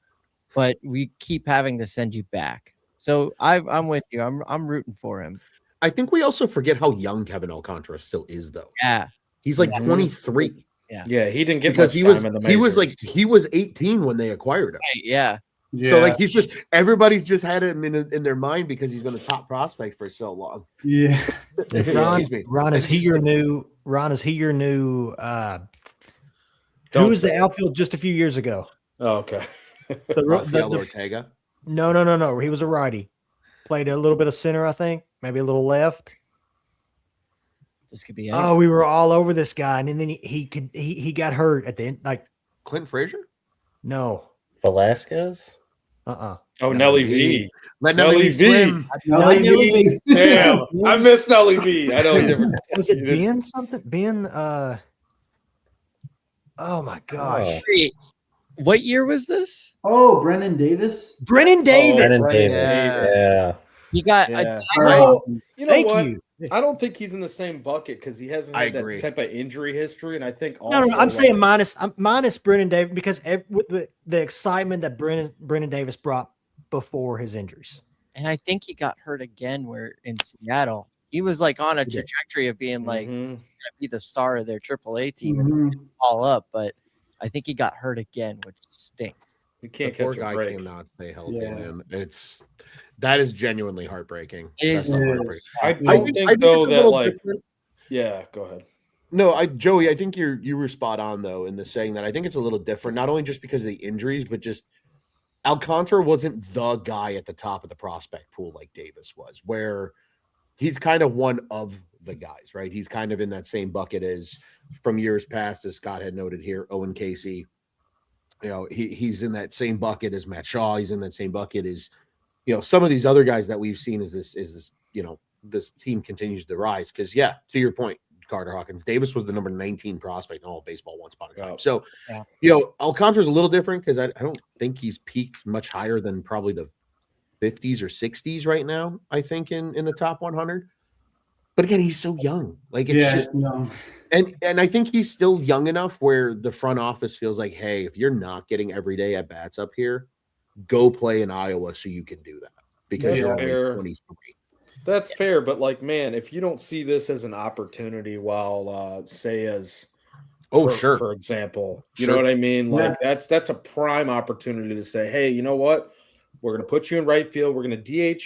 But we keep having to send you back. So I'm with you. I'm rooting for him. I think we also forget how young Kevin Alcantara still is, though. Yeah, he's like 23. Yeah, he didn't get because much time in the majors. he was 18 when they acquired him. Right, yeah. So like everybody's just had him in their mind because he's been a top prospect for so long. Yeah. Excuse me. Ron, is he your new? Who was the outfield just a few years ago? Oh, okay. Rafael Ortega? No. He was a righty. Played a little bit of center, I think. Maybe a little left. This could be. Oh, we were all over this guy, and then he got hurt at the end. Like Clint Frazier? No. Velasquez? Oh, Nelly V. Let Nelly V swim. Nelly V. Damn, I miss Nelly V. I know he never. Was it Ben something? Ben, oh my gosh. Wait, what year was this? Oh, Brennan Davis. Brennan Davis. Brennan Davis. Yeah. He got Yeah. a So, you know Thank what? you. I don't think he's in the same bucket because he hasn't I had that agree. type of injury history, and I think also No, I'm like, saying minus Brennan Davis because with the excitement that Brennan Davis brought before his injuries. And I think he got hurt again where in Seattle. He was like on a trajectory of being like Mhm. he's gonna be the star of their AAA team Mhm. and all up, but I think he got hurt again, which stinks. you The can't poor catch a guy break. cannot stay healthy, Yeah. man. That is genuinely heartbreaking. It That's is. so It heartbreaking. is. I I don't think think though it's a that little like different. yeah. Go ahead. No, Joey, I think you were spot on though in the saying that I think it's a little different, not only just because of the injuries, but just Alcantara wasn't the guy at the top of the prospect pool like Davis was, where he's kind of one of the guys, right? He's kind of in that same bucket as from years past, as Scott had noted here, Owen Casey. You know, he's in that same bucket as Matt Shaw. He's in that same bucket as, some of these other guys that we've seen as this, this team continues to rise. Because, yeah, to your point, Carter Hawkins, Davis was the number 19 prospect in all of baseball once upon a time. Oh, So, yeah. Alcantara's a little different because I don't think he's peaked much higher than probably the 50s or 60s right now, I think, in the top 100. But again, he's so young. Like, it's just no. and I think he's still young enough where the front office feels like, hey, if you're not getting everyday at bats up here, go play in Iowa so you can do that because That's you're only fair. 23. That's fair, but like, man, if you don't see this as an opportunity, while say as for example, you know Sure. what I mean? Yeah. Like that's a prime opportunity to say, hey, you know what? We're gonna put you in right field. We're gonna DH,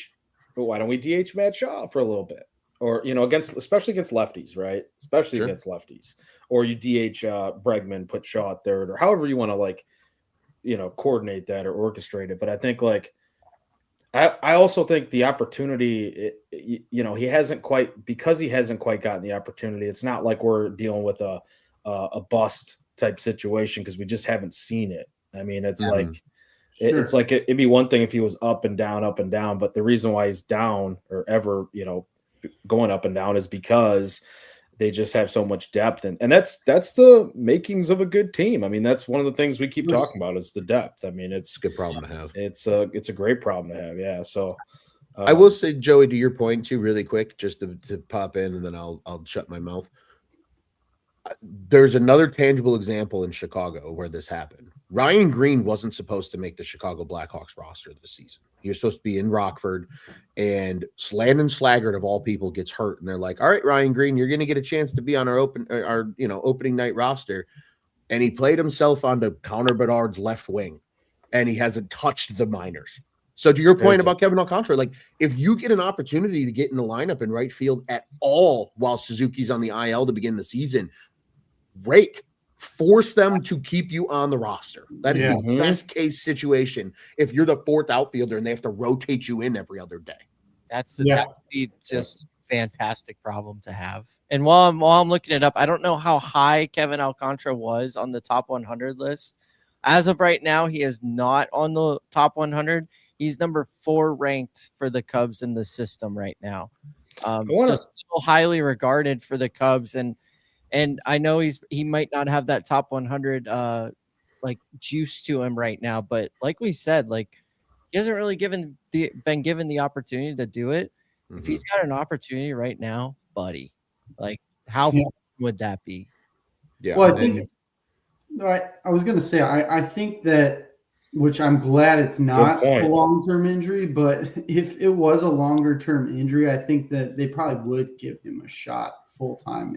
but why don't we DH Matt Shaw for a little bit? Or especially against lefties, right? Especially Sure. against lefties. Or you DH Bregman, put Shaw at third, or however you want to coordinate that or orchestrate it. But I think I also think the opportunity, he hasn't quite gotten the opportunity. It's not like we're dealing with a bust type situation because we just haven't seen it. I mean, it's like it's like it'd be one thing if he was up and down, but the reason why he's down or ever going up and down is because they just have so much depth, and that's the makings of a good team. I mean, that's one of the things we keep talking about is the depth. I mean, it's a good problem to have. It's a great problem to have. Yeah. So I will say, Joey, to your point too, really quick, just to pop in, and then I'll shut my mouth. There's another tangible example in Chicago where this happened. Ryan Green wasn't supposed to make the Chicago Blackhawks roster this season. He was supposed to be in Rockford, and Landon Slaggert of all people gets hurt, and they're like, "All right, Ryan Green, you're going to get a chance to be on our opening night roster." And he played himself onto Connor Bedard's left wing, and he hasn't touched the minors. So to your point about Kevin Alcantara, like if you get an opportunity to get in the lineup in right field at all while Suzuki's on the IL to begin the season, force them to keep you on the roster. That is the best case situation if you're the fourth outfielder and they have to rotate you in every other day. That would be just a fantastic problem to have. And while I'm looking it up, I don't know how high Kevin Alcantara was on the top 100 list. As of right now, he is not on the top 100. He's number 4 ranked for the Cubs in the system right now. So still highly regarded for the Cubs, and I know he might not have that top 100 juice to him right now, but like we said, he hasn't really been given the opportunity to do it. Mm-hmm. If he's got an opportunity right now, buddy, how would that be? Yeah. Well, I was going to say, I think that, which I'm glad it's not a long-term injury, but if it was a longer-term injury, I think that they probably would give him a shot full-time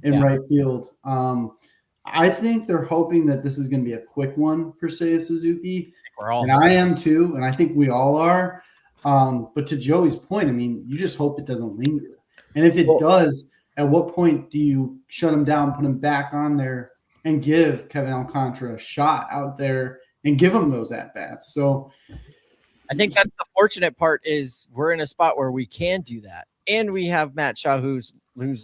in right field. I think they're hoping that this is going to be a quick one for Seiya Suzuki. And I am too, and I think we all are. But to Joey's point, I mean, you just hope it doesn't linger. And if it does, at what point do you shut him down, put him back on there, and give Kevin Alcantara a shot out there and give him those at-bats? So I think that's the fortunate part is we're in a spot where we can do that. And we have Matt Shaw who's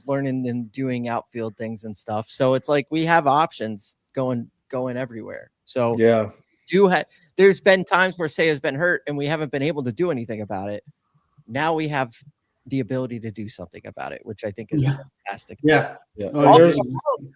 learning and doing outfield things and stuff. So it's like we have options going everywhere. So do have. There's been times where Say has been hurt and we haven't been able to do anything about it. Now we have the ability to do something about it, which I think is fantastic. Yeah. Yeah. Oh, Also,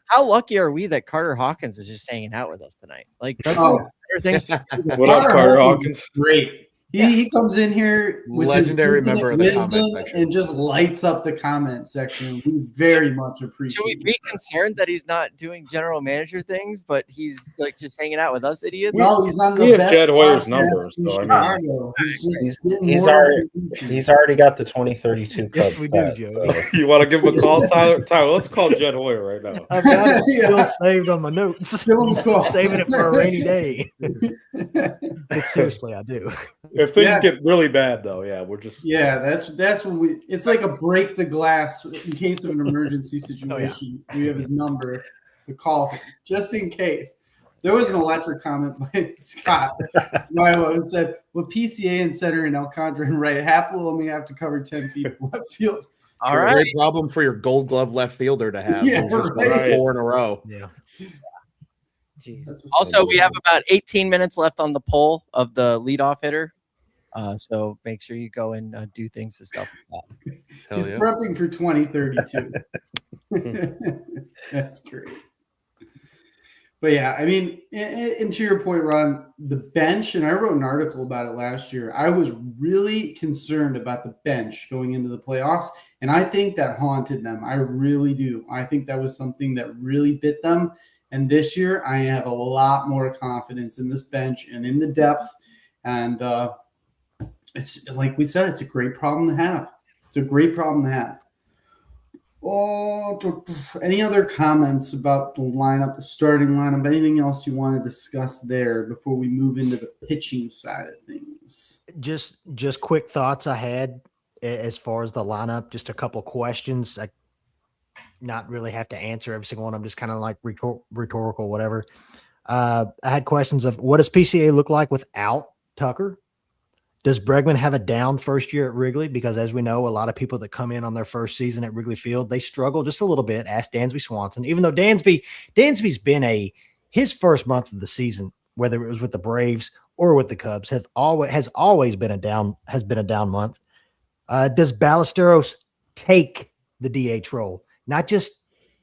how lucky are we that Carter Hawkins is just hanging out with us tonight? Like, Oh. better things to do than- What up, Carter Hawkins? is great. He comes in here with Legendary his member of the comment wisdom section. and just lights up the comment section. We very much appreciate. Should we be concerned that he's not doing general manager things, but he's like just hanging out with us idiots? No, he's on the We have best Jed Hoyer's podcast number, in so I mean, Chicago. He's getting He's more already attention. he's already got the 2032 Yes, Cubs we do, bet, Joe. so. you want to give him a call, Tyler? Tyler, let's call Jed Hoyer right now. I've got it Yeah. still saved on my notes. Give him a call. Saving it for a rainy day. But seriously, I do. If things Yeah. get really bad, though, yeah, we're just Yeah, that's when we. It's like a break the glass in case of an emergency Oh, situation. We have his number to call him, just in case. There was an electric comment by Scott Milo who said, "With PCA and center and Alcantara and right, Happ will only have to cover 10 feet of left field." All right. Great problem for your Gold Glove left fielder to have. Yeah, He's just got right. 4 in a row. Yeah. Jeez. That's just Also, we have about 18 minutes left on the poll of the leadoff hitter. So make sure you go and do things and stuff like that. Hell He's yeah. prepping for 2032. That's great. But yeah, I mean, and to your point, Ron, the bench, and I wrote an article about it last year. I was really concerned about the bench going into the playoffs, and I think that haunted them. I really do. I think that was something that really bit them. And this year, I have a lot more confidence in this bench and in the depth. And it's like we said, it's a great problem to have. It's a great problem to have. Oh, any other comments about the lineup, the starting lineup? Anything else you want to discuss there before we move into the pitching side of things? Just quick thoughts I had as far as the lineup. Just a couple questions. I not really have to answer every single one. I'm just kind of like rhetorical, whatever. I had questions of what does PCA look like without Tucker? Does Bregman have a down first year at Wrigley? Because as we know, a lot of people that come in on their first season at Wrigley Field, they struggle just a little bit. Ask Dansby Swanson, even though Dansby's been his first month of the season, whether it was with the Braves or with the Cubs, has always been a down month. Does Ballesteros take the DH role? Not just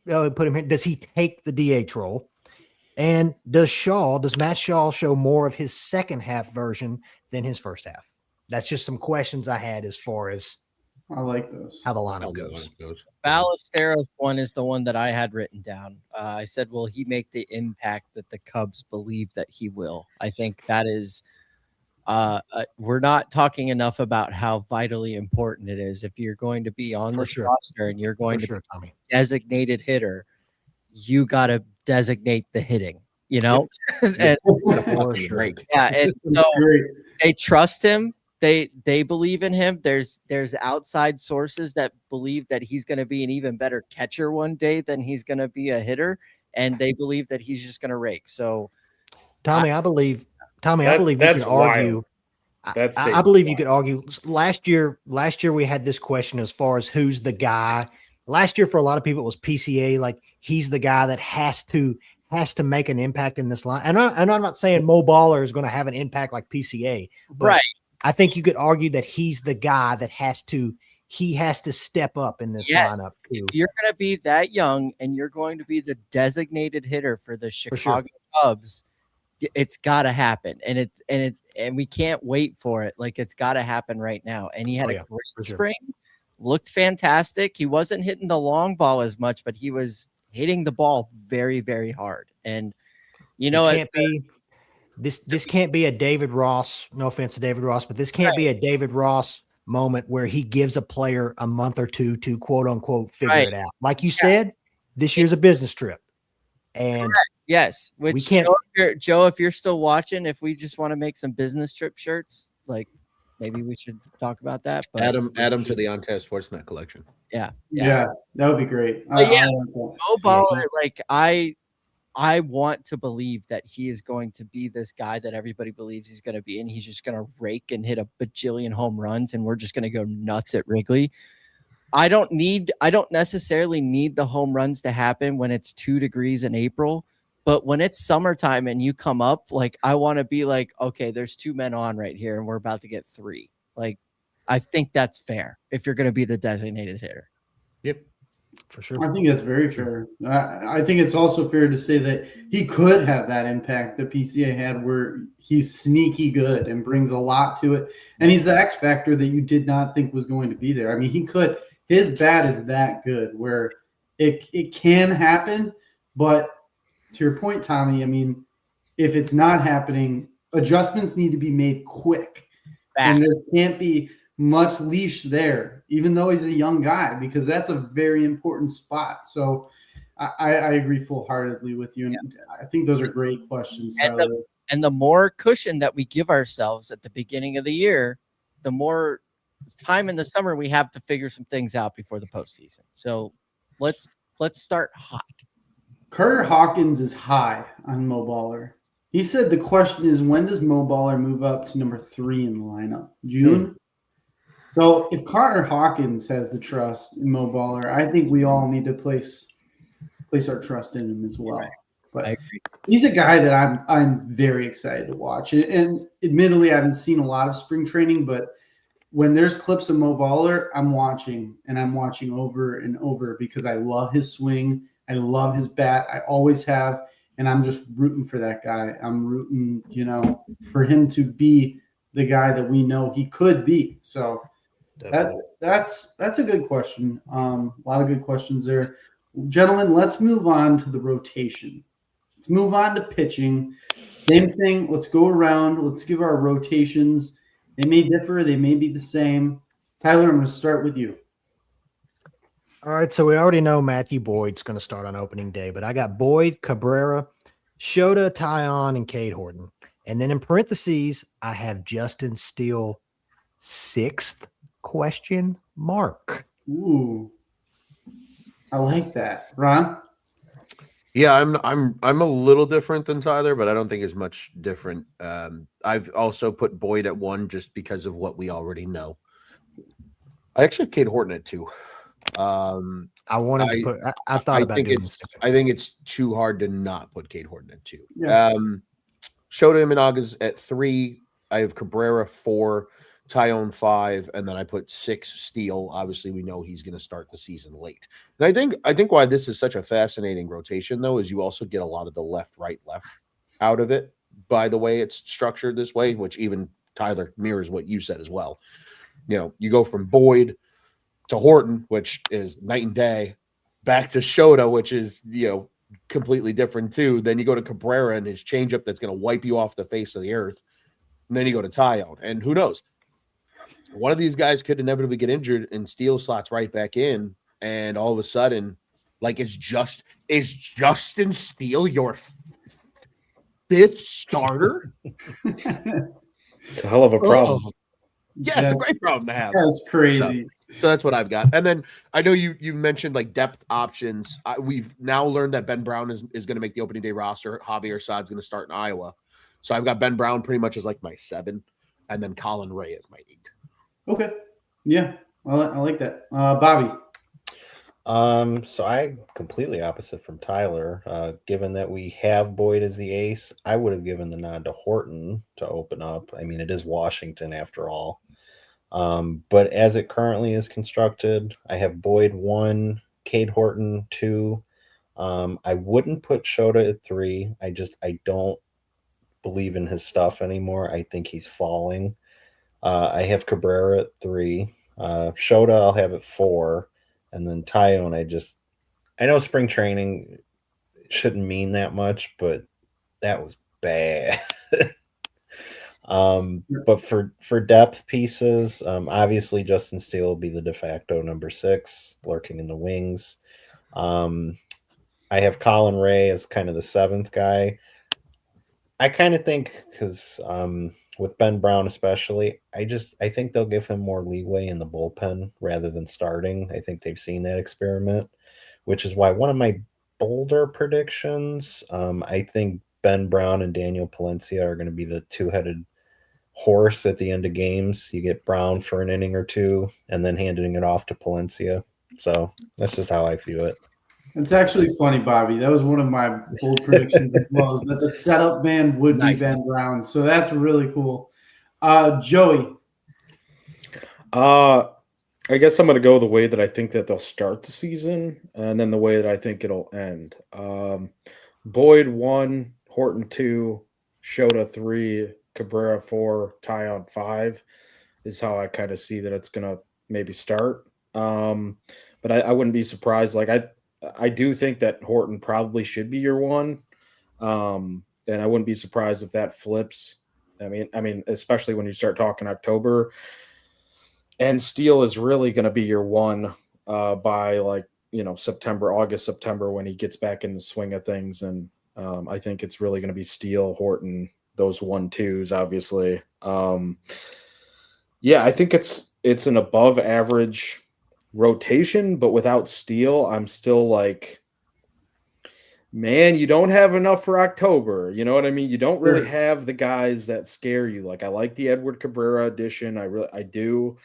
put him here. Does he take the DH role? And does Matt Shaw show more of his second half version than his first half? That's just some questions I had as far as I like those. how the lineup goes. Ballesteros one is the one that I had written down. I said, will he make the impact that the Cubs believe that he will? I think that is we're not talking enough about how vitally important it is. If you're going to be on this roster and you're going to be a designated hitter, you got to designate the hitting, you know? And, yeah, and so they trust him. They believe in him. There's outside sources that believe that he's going to be an even better catcher one day than he's going to be a hitter, and they believe that he's just going to rake. So, Tommy, I believe you could argue. I believe you could argue. Last year we had this question as far as who's the guy. Last year for a lot of people it was PCA, like he's the guy that has to make an impact in this line. And I'm not saying Mo Baller is going to have an impact like PCA, right? I think you could argue that he's the guy that has to step up in this lineup too. If you're going to be that young and you're going to be the designated hitter for the Chicago Cubs, it's got to happen. And we can't wait for it. Like it's got to happen right now. And he had a great spring, looked fantastic. He wasn't hitting the long ball as much, but he was hitting the ball very, very hard. And you know, this can't be a David Ross. No offense to David Ross, but this can't be a David Ross moment where he gives a player a month or two to quote unquote figure it out. Like you said, this year's a business trip. And yes, which we can't. Joe, if you're still watching, if we just want to make some business trip shirts, like maybe we should talk about that. But add them to the On-Tap Sportsnet collection. Yeah, that would be great. Mo Baller, like I want to believe that he is going to be this guy that everybody believes he's going to be, and he's just going to rake and hit a bajillion home runs, and we're just going to go nuts at Wrigley. I don't necessarily need the home runs to happen when it's 2 degrees in April, But when it's summertime and you come up, like, I want to be like, okay, there's 2 men on right here and we're about to get 3. Like, I think that's fair if you're going to be the designated hitter. Yep. For sure. I think that's very fair. I think it's also fair to say that he could have that impact that PCA had where he's sneaky good and brings a lot to it. And he's the X factor that you did not think was going to be there. I mean, his bat is that good where it can happen. But to your point, Tommy, I mean, if it's not happening, adjustments need to be made quick. And there can't be much leash there, even though he's a young guy, because that's a very important spot. So I agree full-heartedly with you. And I think those are great questions. And the more cushion that we give ourselves at the beginning of the year, the more time in the summer we have to figure some things out before the postseason. So let's start hot. Carter Hawkins is high on Mo Baller. He said the question is, when does Mo Baller move up to number 3 in the lineup? June? So if Carter Hawkins has the trust in Mo Baller, I think we all need to place our trust in him as well. Right. But he's a guy that I'm very excited to watch. And admittedly, I haven't seen a lot of spring training, but when there's clips of Mo Baller, I'm watching over and over because I love his swing. I love his bat. I always have. And I'm just rooting for that guy. I'm rooting, for him to be the guy that we know he could be. So that's a good question. A lot of good questions there. Gentlemen, let's move on to the rotation. Let's move on to pitching. Same thing. Let's go around. Let's give our rotations. They may differ. They may be the same. Tyler, I'm going to start with you. All right, so we already know Matthew Boyd's going to start on opening day, but I got Boyd, Cabrera, Shota, Tyon, and Cade Horton. And then in parentheses, I have Justin Steele, 6th question mark. Ooh, I like that. Ron? Yeah, I'm a little different than Tyler, but I don't think it's much different. I've also put Boyd at 1 just because of what we already know. I actually have Cade Horton at 2. I wanted to put. I thought about doing this. I think it's too hard to not put Cade Horton at 2. Yeah. Shota Imanaga's at 3. I have Cabrera 4, Tyon 5, and then I put 6 Steele. Obviously, we know he's going to start the season late. And I think why this is such a fascinating rotation, though, is you also get a lot of the left out of it. By the way, it's structured this way, which even Tyler mirrors what you said as well. You go from Boyd to Horton, which is night and day, back to Shota, which is, completely different too. Then you go to Cabrera and his changeup that's going to wipe you off the face of the earth. And then you go to Tyon. And who knows? One of these guys could inevitably get injured and Steele slots right back in. And all of a sudden, is Justin Steele your 5th starter? It's a hell of a problem. Yeah, it's a great problem to have. That's crazy. So that's what I've got. And then I know you mentioned depth options. We've now learned that Ben Brown is going to make the opening day roster. Javier Saad's going to start in Iowa. So I've got Ben Brown pretty much as my 7, and then Colin Ray as my 8. Okay. Yeah. I like that. Bobby. So I completely opposite from Tyler. Given that we have Boyd as the ace, I would have given the nod to Horton to open up. I mean, it is Washington after all. But as it currently is constructed, I have Boyd 1, Cade Horton 2. I wouldn't put Shota at 3. I don't believe in his stuff anymore. I think he's falling. I have Cabrera at 3. Shota I'll have at 4. And then Tyon, I know spring training shouldn't mean that much, but that was bad. But for depth pieces, obviously Justin Steele will be the de facto number 6, lurking in the wings. I have Colin Ray as kind of the 7th guy. I kind of think because with Ben Brown especially, I think they'll give him more leeway in the bullpen rather than starting. I think they've seen that experiment, which is why one of my bolder predictions, I think Ben Brown and Daniel Palencia are going to be the 2-headed horse at the end of games. You get Brown for an inning or 2 and then handing it off to Palencia. So that's just how I view it. It's actually funny, Bobby. That was one of my bold predictions as well, is that the setup man would Nice. be Ben Brown. So that's really cool. Joey. I guess I'm going to go the way that I think that they'll start the season, and then the way that I think it'll end. Boyd 1, Horton 2, Shota 3, Cabrera 4, Tyon 5 is how I kind of see that it's going to maybe start. But I wouldn't be surprised. Like I do think that Horton probably should be your 1, and I wouldn't be surprised if that flips. I mean, especially when you start talking October. And Steele is really going to be your 1 by August, September when he gets back in the swing of things. And I think it's really going to be Steele, Horton, those 1-2s, obviously. Yeah, I think it's an above average rotation, but without Steele, I'm still like, man, you don't have enough for October. You know what I mean? You don't really have the guys that scare you. Like I like the Edward Cabrera addition. I do.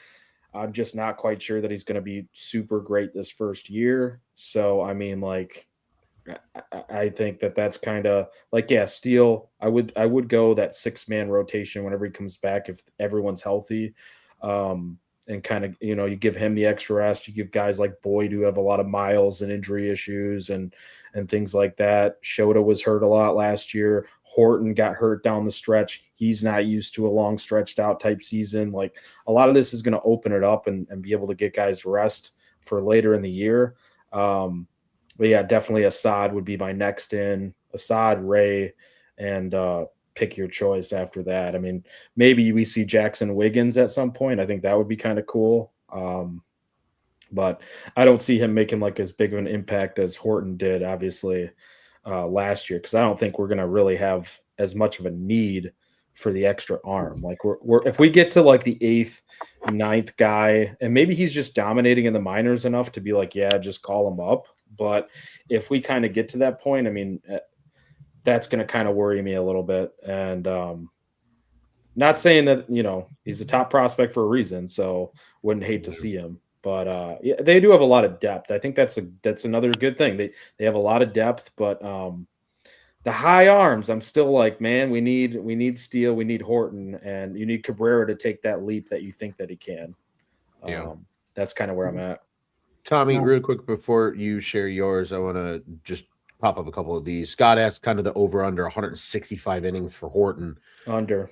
I'm just not quite sure that he's going to be super great this first year. So, I mean, like, I think that's kind of like, yeah, Steele. I would go that 6-man rotation whenever he comes back if everyone's healthy, and kind of you give him the extra rest. You give guys like Boyd who have a lot of miles and injury issues and things like that. Shota was hurt a lot last year. Horton got hurt down the stretch. He's not used to a long stretched out type season. Like a lot of this is going to open it up and be able to get guys rest for later in the year. But yeah, definitely Assad would be my next in. Assad, Ray, and pick your choice after that. I mean, maybe we see Jackson Wiggins at some point. I think that would be kind of cool. But I don't see him making like as big of an impact as Horton did, obviously, last year, because I don't think we're going to really have as much of a need for the extra arm. Like we're if we get to like the 8th, 9th guy, and maybe he's just dominating in the minors enough to be like, yeah, just call him up. But if we kind of get to that point, I mean, that's going to kind of worry me a little bit. And not saying that, he's a top prospect for a reason, so wouldn't hate to see him. But yeah, they do have a lot of depth. I think that's another good thing. They have a lot of depth, but the high arms, I'm still like, man, we need Steele, we need Horton, and you need Cabrera to take that leap that you think that he can. Yeah. That's kind of where I'm at. Tommy, real quick before you share yours, I want to just pop up a couple of these. Scott asked kind of the over-under 165 innings for Horton. Under.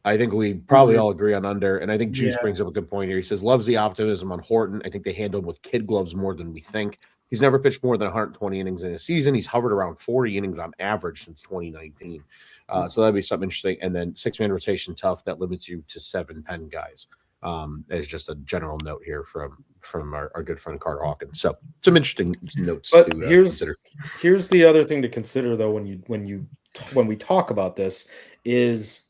I think we probably all agree on under, and I think Juice brings up a good point here. He says, loves the optimism on Horton. I think they handle him with kid gloves more than we think. He's never pitched more than 120 innings in a season. He's hovered around 40 innings on average since 2019. So that'd be something interesting. And then 6-man rotation tough, that limits you to 7 pen guys. As just a general note here from our good friend Carter Hawkins. So some interesting notes. But to consider. Here's the other thing to consider though when we talk about this is,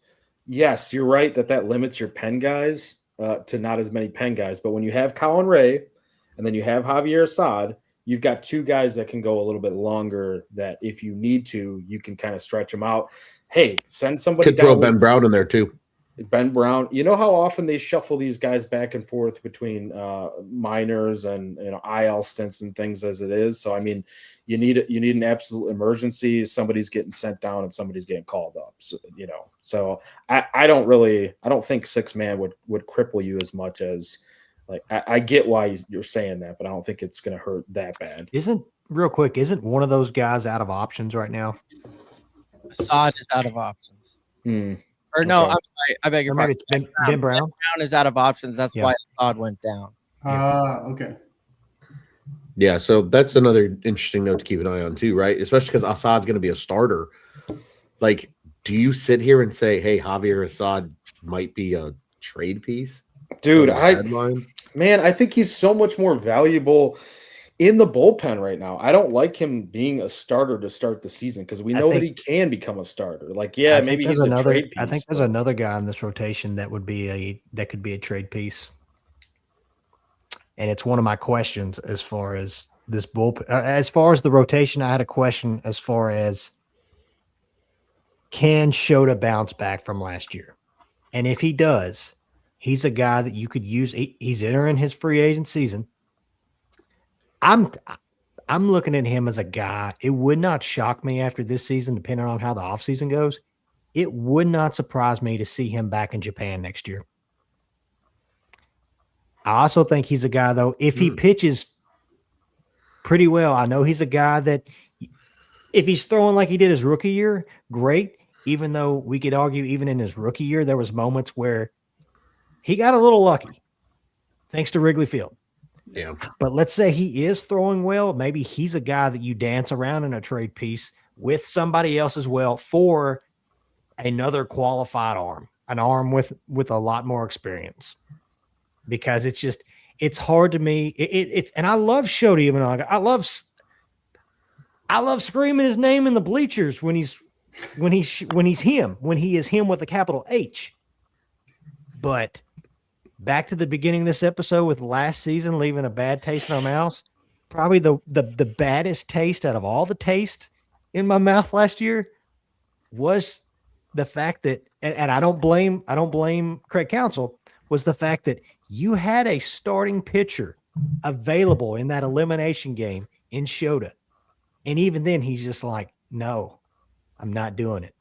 yes, you're right that limits your pen guys to not as many pen guys. But when you have Colin Ray and then you have Javier Assad, you've got 2 guys that can go a little bit longer that if you need to, you can kind of stretch them out. Hey, send somebody Could throw Ben Brown in there too. Ben Brown, you know how often they shuffle these guys back and forth between minors and IL stints and things as it is. So I mean, you need an absolute emergency. Somebody's getting sent down and somebody's getting called up. So, so I don't think 6-man would cripple you as much as like I get why you're saying that, but I don't think it's going to hurt that bad. Isn't one of those guys out of options right now? Assad is out of options. Or no, Okay. I'm sorry. I beg your pardon. It's Ben Brown. Brown is out of options. That's why Assad went down. Okay. Yeah, so that's another interesting note to keep an eye on too, right? Especially because Assad's going to be a starter. Like, do you sit here and say, hey, Javier Assad might be a trade piece? Dude, I think he's so much more valuable in the bullpen right now. I don't like him being a starter to start the season because we know that he can become a starter. Like, yeah, maybe he's a trade piece. I think there's another guy in this rotation that could be a trade piece. And it's one of my questions as far as this bullpen. As far as the rotation, I had a question as far as can Shota bounce back from last year? And if he does, he's a guy that you could use. He's entering his free agent season. I'm I'm looking at him as a guy. It would not shock me after this season, depending on how the offseason goes. It would not surprise me to see him back in Japan next year. I also think he's a guy, though, if he pitches pretty well, I know he's a guy that if he's throwing like he did his rookie year, great. Even though we could argue even in his rookie year, there was moments where he got a little lucky thanks to Wrigley Field. Yeah. But let's say he is throwing well. Maybe he's a guy that you dance around in a trade piece with somebody else as well for another qualified arm, an arm with a lot more experience. Because it's hard to me. It's and I love Shota Imanaga. I love screaming his name in the bleachers when he is him with a capital H. But back to the beginning of this episode with last season leaving a bad taste in our mouths. Probably the baddest taste out of all the taste in my mouth last year was the fact that, and I don't blame Craig Counsell, was the fact that you had a starting pitcher available in that elimination game in Shota. And even then he's just like, no, I'm not doing it.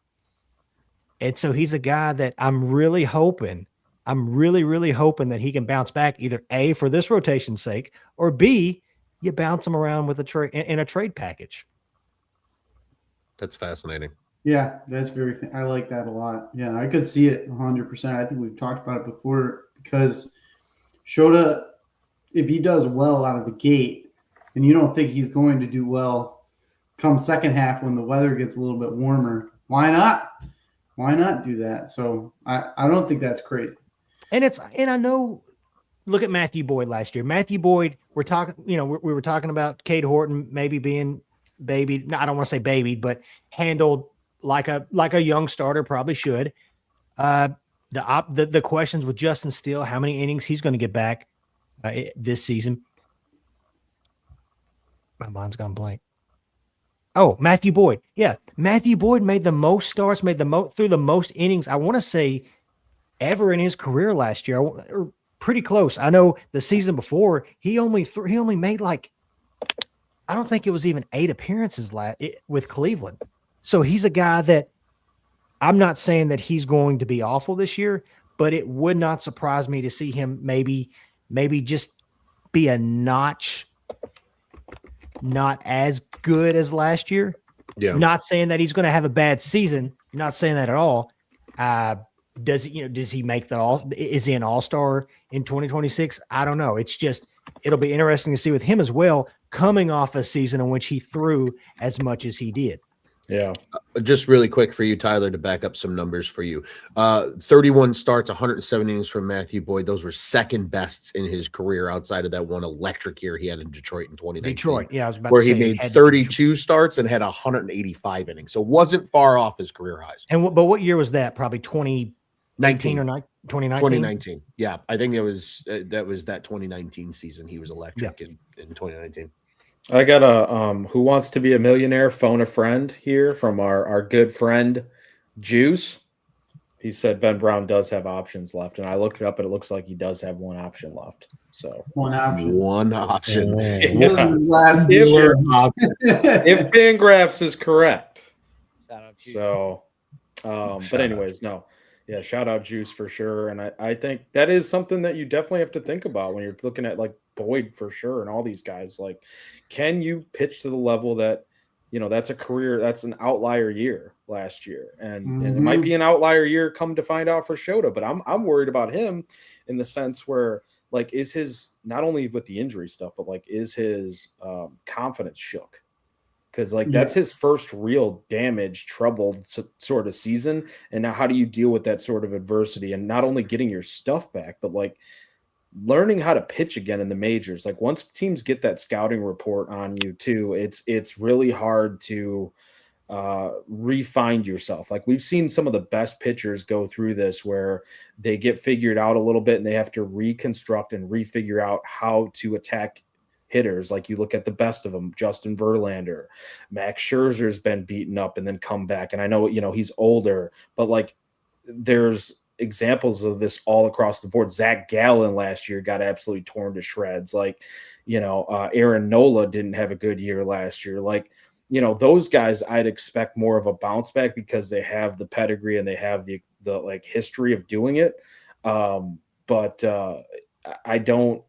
And so he's a guy that I'm really hoping that he can bounce back, either A, for this rotation's sake, or B, you bounce him around with in a trade package. That's fascinating. Yeah, that's I like that a lot. Yeah, I could see it 100%. I think we've talked about it before because Shota, if he does well out of the gate, and you don't think he's going to do well come second half when the weather gets a little bit warmer, why not? Why not do that? So I don't think that's crazy. And I know, look at Matthew Boyd last year. Matthew Boyd, we were talking about Cade Horton maybe being babied. No, I don't want to say babied, but handled like a young starter probably should. The questions with Justin Steele, how many innings he's going to get back this season. My mind's gone blank. Oh, Matthew Boyd. Yeah, Matthew Boyd made the most starts, through the most innings, I want to say, ever in his career last year. Or pretty close. I know the season before, he only made I don't think it was even 8 appearances with Cleveland. So he's a guy that I'm not saying that he's going to be awful this year, but it would not surprise me to see him maybe just be a notch not as good as last year. Yeah. Not saying that he's going to have a bad season. Not saying that at all. Does he make is he an all-star in 2026? I don't know. It'll be interesting to see with him as well, coming off a season in which he threw as much as he did. Yeah. Just really quick for you, Tyler, to back up some numbers for you. 31 starts, 107 innings from Matthew Boyd. Those were second bests in his career outside of that one electric year he had in Detroit in 2019. Detroit, yeah, I was about where to say he made 32 starts and had 185 innings. So wasn't far off his career highs. But what year was that? Probably 2019 or 2019? 2019. Yeah, I think it was that 2019 season he was electric in 2019. I got a Who Wants to Be a Millionaire phone a friend here from our good friend Juice. He said Ben Brown does have options left, and I looked it up, and it looks like he does have one option left. So one option. Yeah. If Fangraphs is correct. Shout out Juice. So, but anyways, no. Yeah, shout out Juice for sure. And I think that is something that you definitely have to think about when you're looking at like Boyd for sure and all these guys. Like, can you pitch to the level that, that's a career, that's an outlier year last year. And it might be an outlier year come to find out for Shota, but I'm worried about him in the sense where, like, is his, not only with the injury stuff, but like, is his confidence shook? Because that's his first real damaged, troubled sort of season. And now how do you deal with that sort of adversity and not only getting your stuff back, but like learning how to pitch again in the majors? Like once teams get that scouting report on you too, it's really hard to refine yourself. Like we've seen some of the best pitchers go through this where they get figured out a little bit and they have to reconstruct and refigure out how to attack hitters. Like you look at the best of them, Justin Verlander, Max Scherzer's been beaten up and then come back. And I know, he's older, but like there's examples of this all across the board. Zach Gallen last year got absolutely torn to shreds. Like, Aaron Nola didn't have a good year last year. Like, those guys I'd expect more of a bounce back because they have the pedigree and they have the like history of doing it. But I don't,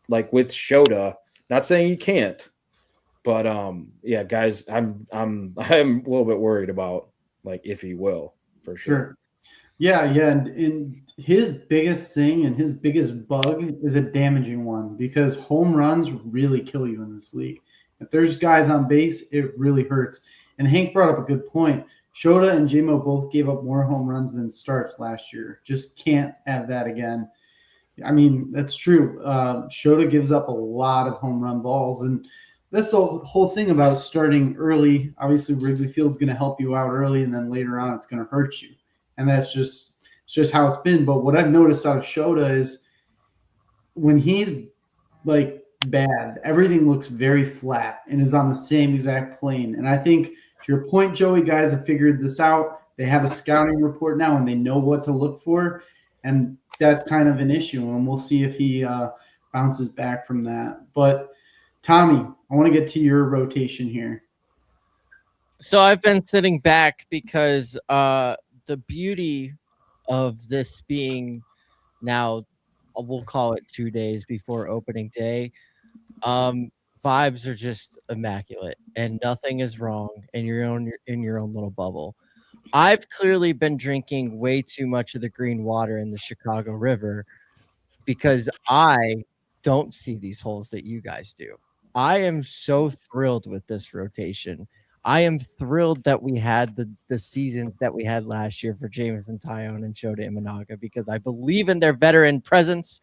like with Shota, not saying you can't, but yeah, guys, I'm a little bit worried about like if he will, for sure. Yeah, and his biggest thing and his biggest bug is a damaging one because home runs really kill you in this league. If there's guys on base, it really hurts. And Hank brought up a good point. Shota and JMO both gave up more home runs than starts last year. Just can't have that again. I mean, that's true. Shota gives up a lot of home run balls, and that's the whole thing about starting early. Obviously, Wrigley Field's going to help you out early, and then later on, it's going to hurt you. And that's just how it's been. But what I've noticed out of Shota is when he's like bad, everything looks very flat and is on the same exact plane. And I think to your point, Joey, guys have figured this out. They have a scouting report now and they know what to look for. And that's kind of an issue. And we'll see if he bounces back from that. But Tommy, I want to get to your rotation here. So I've been sitting back because the beauty of this being now, we'll call it 2 days before opening day, vibes are just immaculate and nothing is wrong in your own little bubble. I've clearly been drinking way too much of the green water in the Chicago River because I don't see these holes that you guys do. I am so thrilled with this rotation. I am thrilled that we had the seasons that we had last year for Jameson Taillon and Shota Imanaga because I believe in their veteran presence.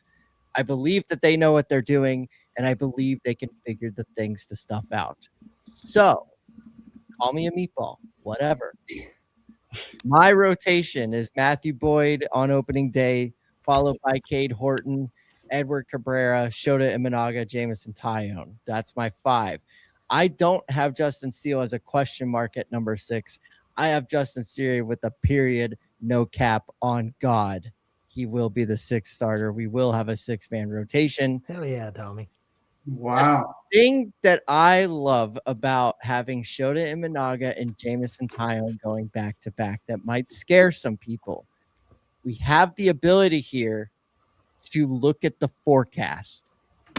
I believe that they know what they're doing, and I believe they can figure the things to stuff out. So, call me a meatball, whatever. My rotation is Matthew Boyd on opening day, followed by Cade Horton, Edward Cabrera, Shota Imanaga, Jameson Taillon. That's my 5. I don't have Justin Steele as a question mark at number 6. I have Justin Steele with a period, no cap on God. He will be the 6th starter. We will have a 6-man rotation. Hell yeah, Tommy. Wow. The thing that I love about having Shota Imanaga and Jameson Taillon going back to back that might scare some people. We have the ability here to look at the forecast,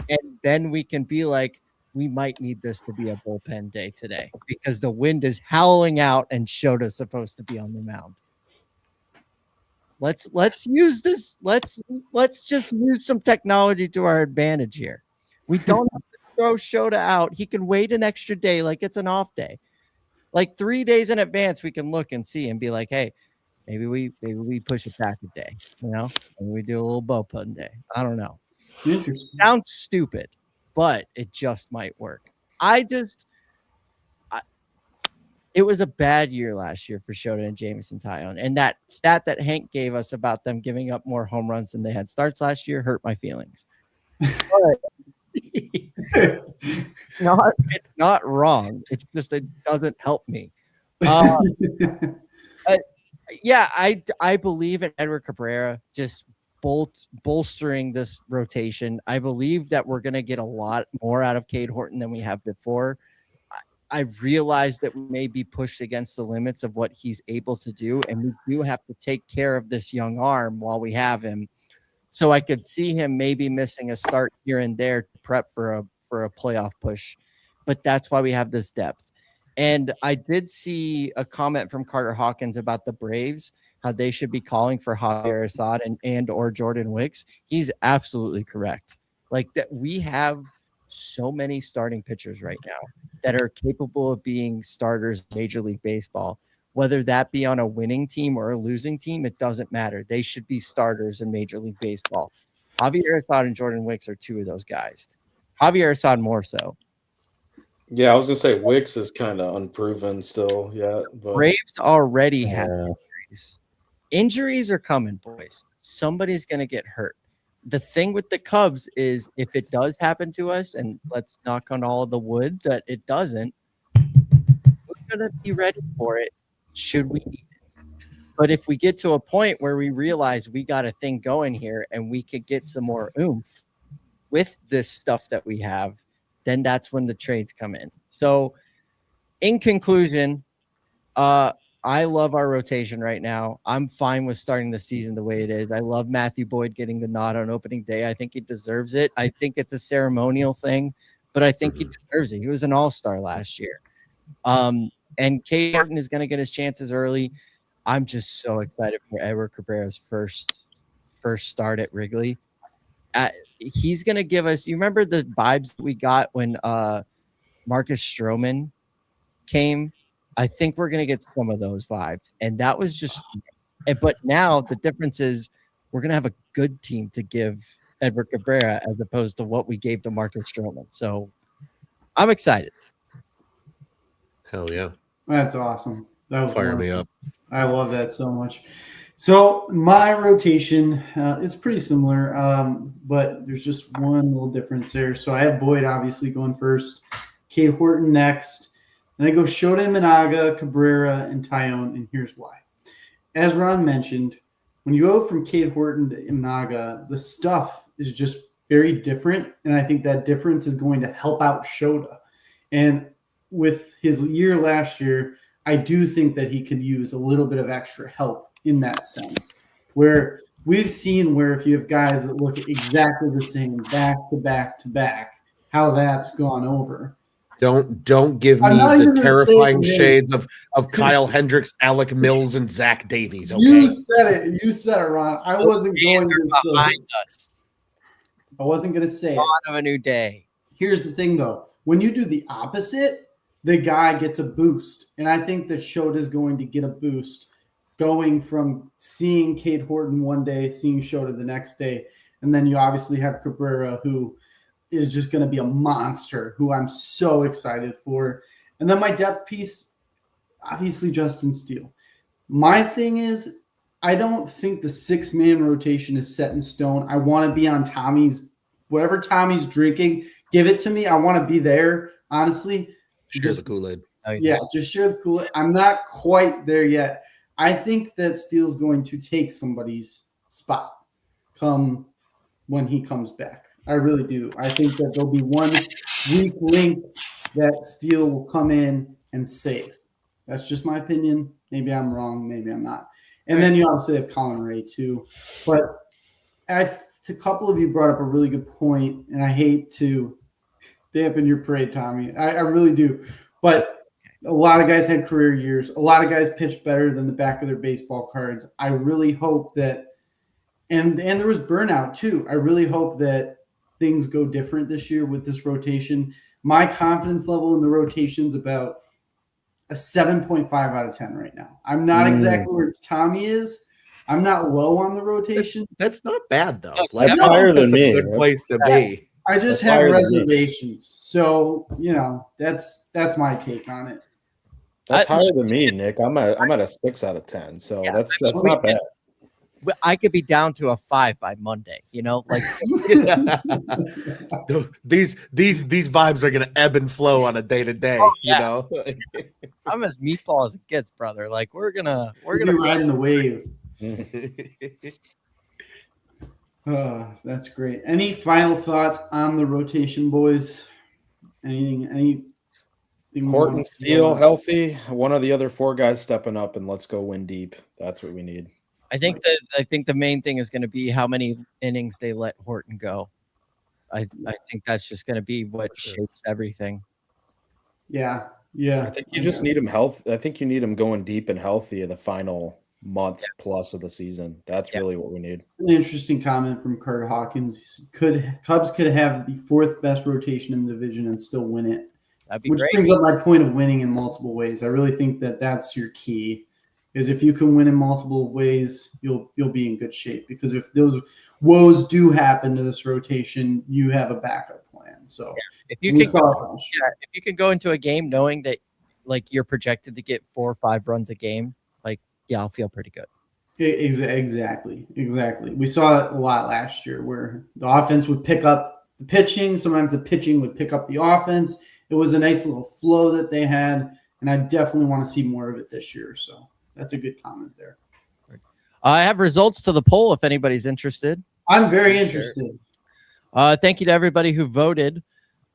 and then we can be like, we might need this to be a bullpen day today because the wind is howling out and Shota's supposed to be on the mound. Let's use this. Let's just use some technology to our advantage here. We don't have to throw Shota out. He can wait an extra day like it's an off day. Like 3 days in advance, we can look and see and be like, hey, maybe we push it back a day, maybe we do a little bullpen day. I don't know. Interesting. Sounds stupid, but it just might work. It was a bad year last year for Shota and Jameson Taillon. And that stat that Hank gave us about them giving up more home runs than they had starts last year hurt my feelings. But it's not wrong. It's just it doesn't help me. Yeah, I believe in Edward Cabrera just bolstering this rotation. I believe that we're going to get a lot more out of Cade Horton than we have before. I realize that we may be pushed against the limits of what he's able to do, and we do have to take care of this young arm while we have him. So I could see him maybe missing a start here and there to prep for a playoff push, but that's why we have this depth. And I did see a comment from Carter Hawkins about the Braves, how they should be calling for Javier Assad and or Jordan Wicks. He's absolutely correct. Like that, we have so many starting pitchers right now that are capable of being starters in Major League Baseball. Whether that be on a winning team or a losing team, it doesn't matter. They should be starters in Major League Baseball. Javier Assad and Jordan Wicks are 2 of those guys. Javier Assad more so. Yeah, I was gonna say Wicks is kind of unproven still yet. But Braves already have injuries. Injuries are coming, boys. Somebody's gonna get hurt. The thing with the Cubs is if it does happen to us, and let's knock on all the wood that it doesn't, we're gonna be ready for it should we need it. But if we get to a point where we realize we got a thing going here and we could get some more oomph with this stuff that we have, then that's when the trades come in. So in conclusion, I love our rotation right now. I'm fine with starting the season the way it is. I love Matthew Boyd getting the nod on opening day. I think he deserves it. I think it's a ceremonial thing, but I think he deserves it. He was an all-star last year. And Cade Horton is going to get his chances early. I'm just so excited for Edward Cabrera's first start at Wrigley. He's going to give us – you remember the vibes that we got when Marcus Stroman came? I think we're going to get some of those vibes. And that was just – but now the difference is we're going to have a good team to give Edward Cabrera as opposed to what we gave to Marcus Stroman. So I'm excited. Hell yeah. That's awesome. That was Fire me up. I love that so much. So my rotation, it's pretty similar, but there's just one little difference there. So I have Boyd obviously going first, Cade Horton next, and I go Shota Imanaga, Cabrera, and Tyone, and here's why. As Ron mentioned, when you go from Cade Horton to Imanaga, the stuff is just very different, and I think that difference is going to help out Shota. And with his year last year, I do think that he could use a little bit of extra help in that sense, where we've seen where if you have guys that look exactly the same back to back to back, how that's gone over. Don't give me the terrifying shades of Kyle Hendricks, Alec Mills, and Zach Davies. Okay? You said it, Ron. I wasn't going to behind us. I wasn't going to say Dawn of a new day. Here's the thing, though. When you do the opposite, the guy gets a boost. And I think that Shota is going to get a boost going from seeing Cade Horton one day, seeing Shota the next day. And then you obviously have Cabrera, who is just going to be a monster, who I'm so excited for. And then my depth piece, obviously Justin Steele. My thing is, I don't think the 6-man rotation is set in stone. I want to be on Tommy's, whatever Tommy's drinking, give it to me. I want to be there, honestly. Share the Kool-Aid. Yeah, just share the Kool-Aid. I'm not quite there yet. I think that Steele's going to take somebody's spot come when he comes back. I really do. I think that there'll be one weak link that Steele will come in and save. That's just my opinion. Maybe I'm wrong. Maybe I'm not. And then you obviously have Colin Ray too. But a couple of you brought up a really good point, and I hate to dampen your parade, Tommy. I really do. But a lot of guys had career years. A lot of guys pitched better than the back of their baseball cards. I really hope that and there was burnout too. I really hope that things go different this year with this rotation. My confidence level in the rotation is about a 7.5 out of 10 right now. I'm not exactly where Tommy is. I'm not low on the rotation. That's not bad though. That's higher than me. Good place to be. I just have reservations. So, that's my take on it. That's higher than me, Nick. I'm at a 6 out of 10. So that's not bad. I could be down to a 5 by Monday, like these vibes are gonna ebb and flow on a day to day, I'm as meatball as it gets, brother. Like we're gonna ride the wave. That's great. Any final thoughts on the rotation, boys? Anything Horton, Steele, healthy. One of the other 4 guys stepping up, and let's go win deep. That's what we need. I think the main thing is going to be how many innings they let Horton go. I think that's just going to be what shapes everything. Yeah. I think you just need him I think you need him going deep and healthy in the final month plus of the season. That's really what we need. An interesting comment from Kurt Hawkins. Cubs could have the 4th best rotation in the division and still win it. That'd be Which great. brings up my point of winning in multiple ways. I really think that that's your key. Is if you can win in multiple ways, you'll be in good shape. Because if those woes do happen to this rotation, you have a backup plan. So if you can go into a game knowing that like you're projected to get 4 or 5 runs a game, I'll feel pretty good. Exactly. We saw it a lot last year where the offense would pick up the pitching. Sometimes the pitching would pick up the offense. It was a nice little flow that they had, and I definitely want to see more of it this year. So that's a good comment there. I have results to the poll if anybody's interested. I'm very interested. Thank you to everybody who voted.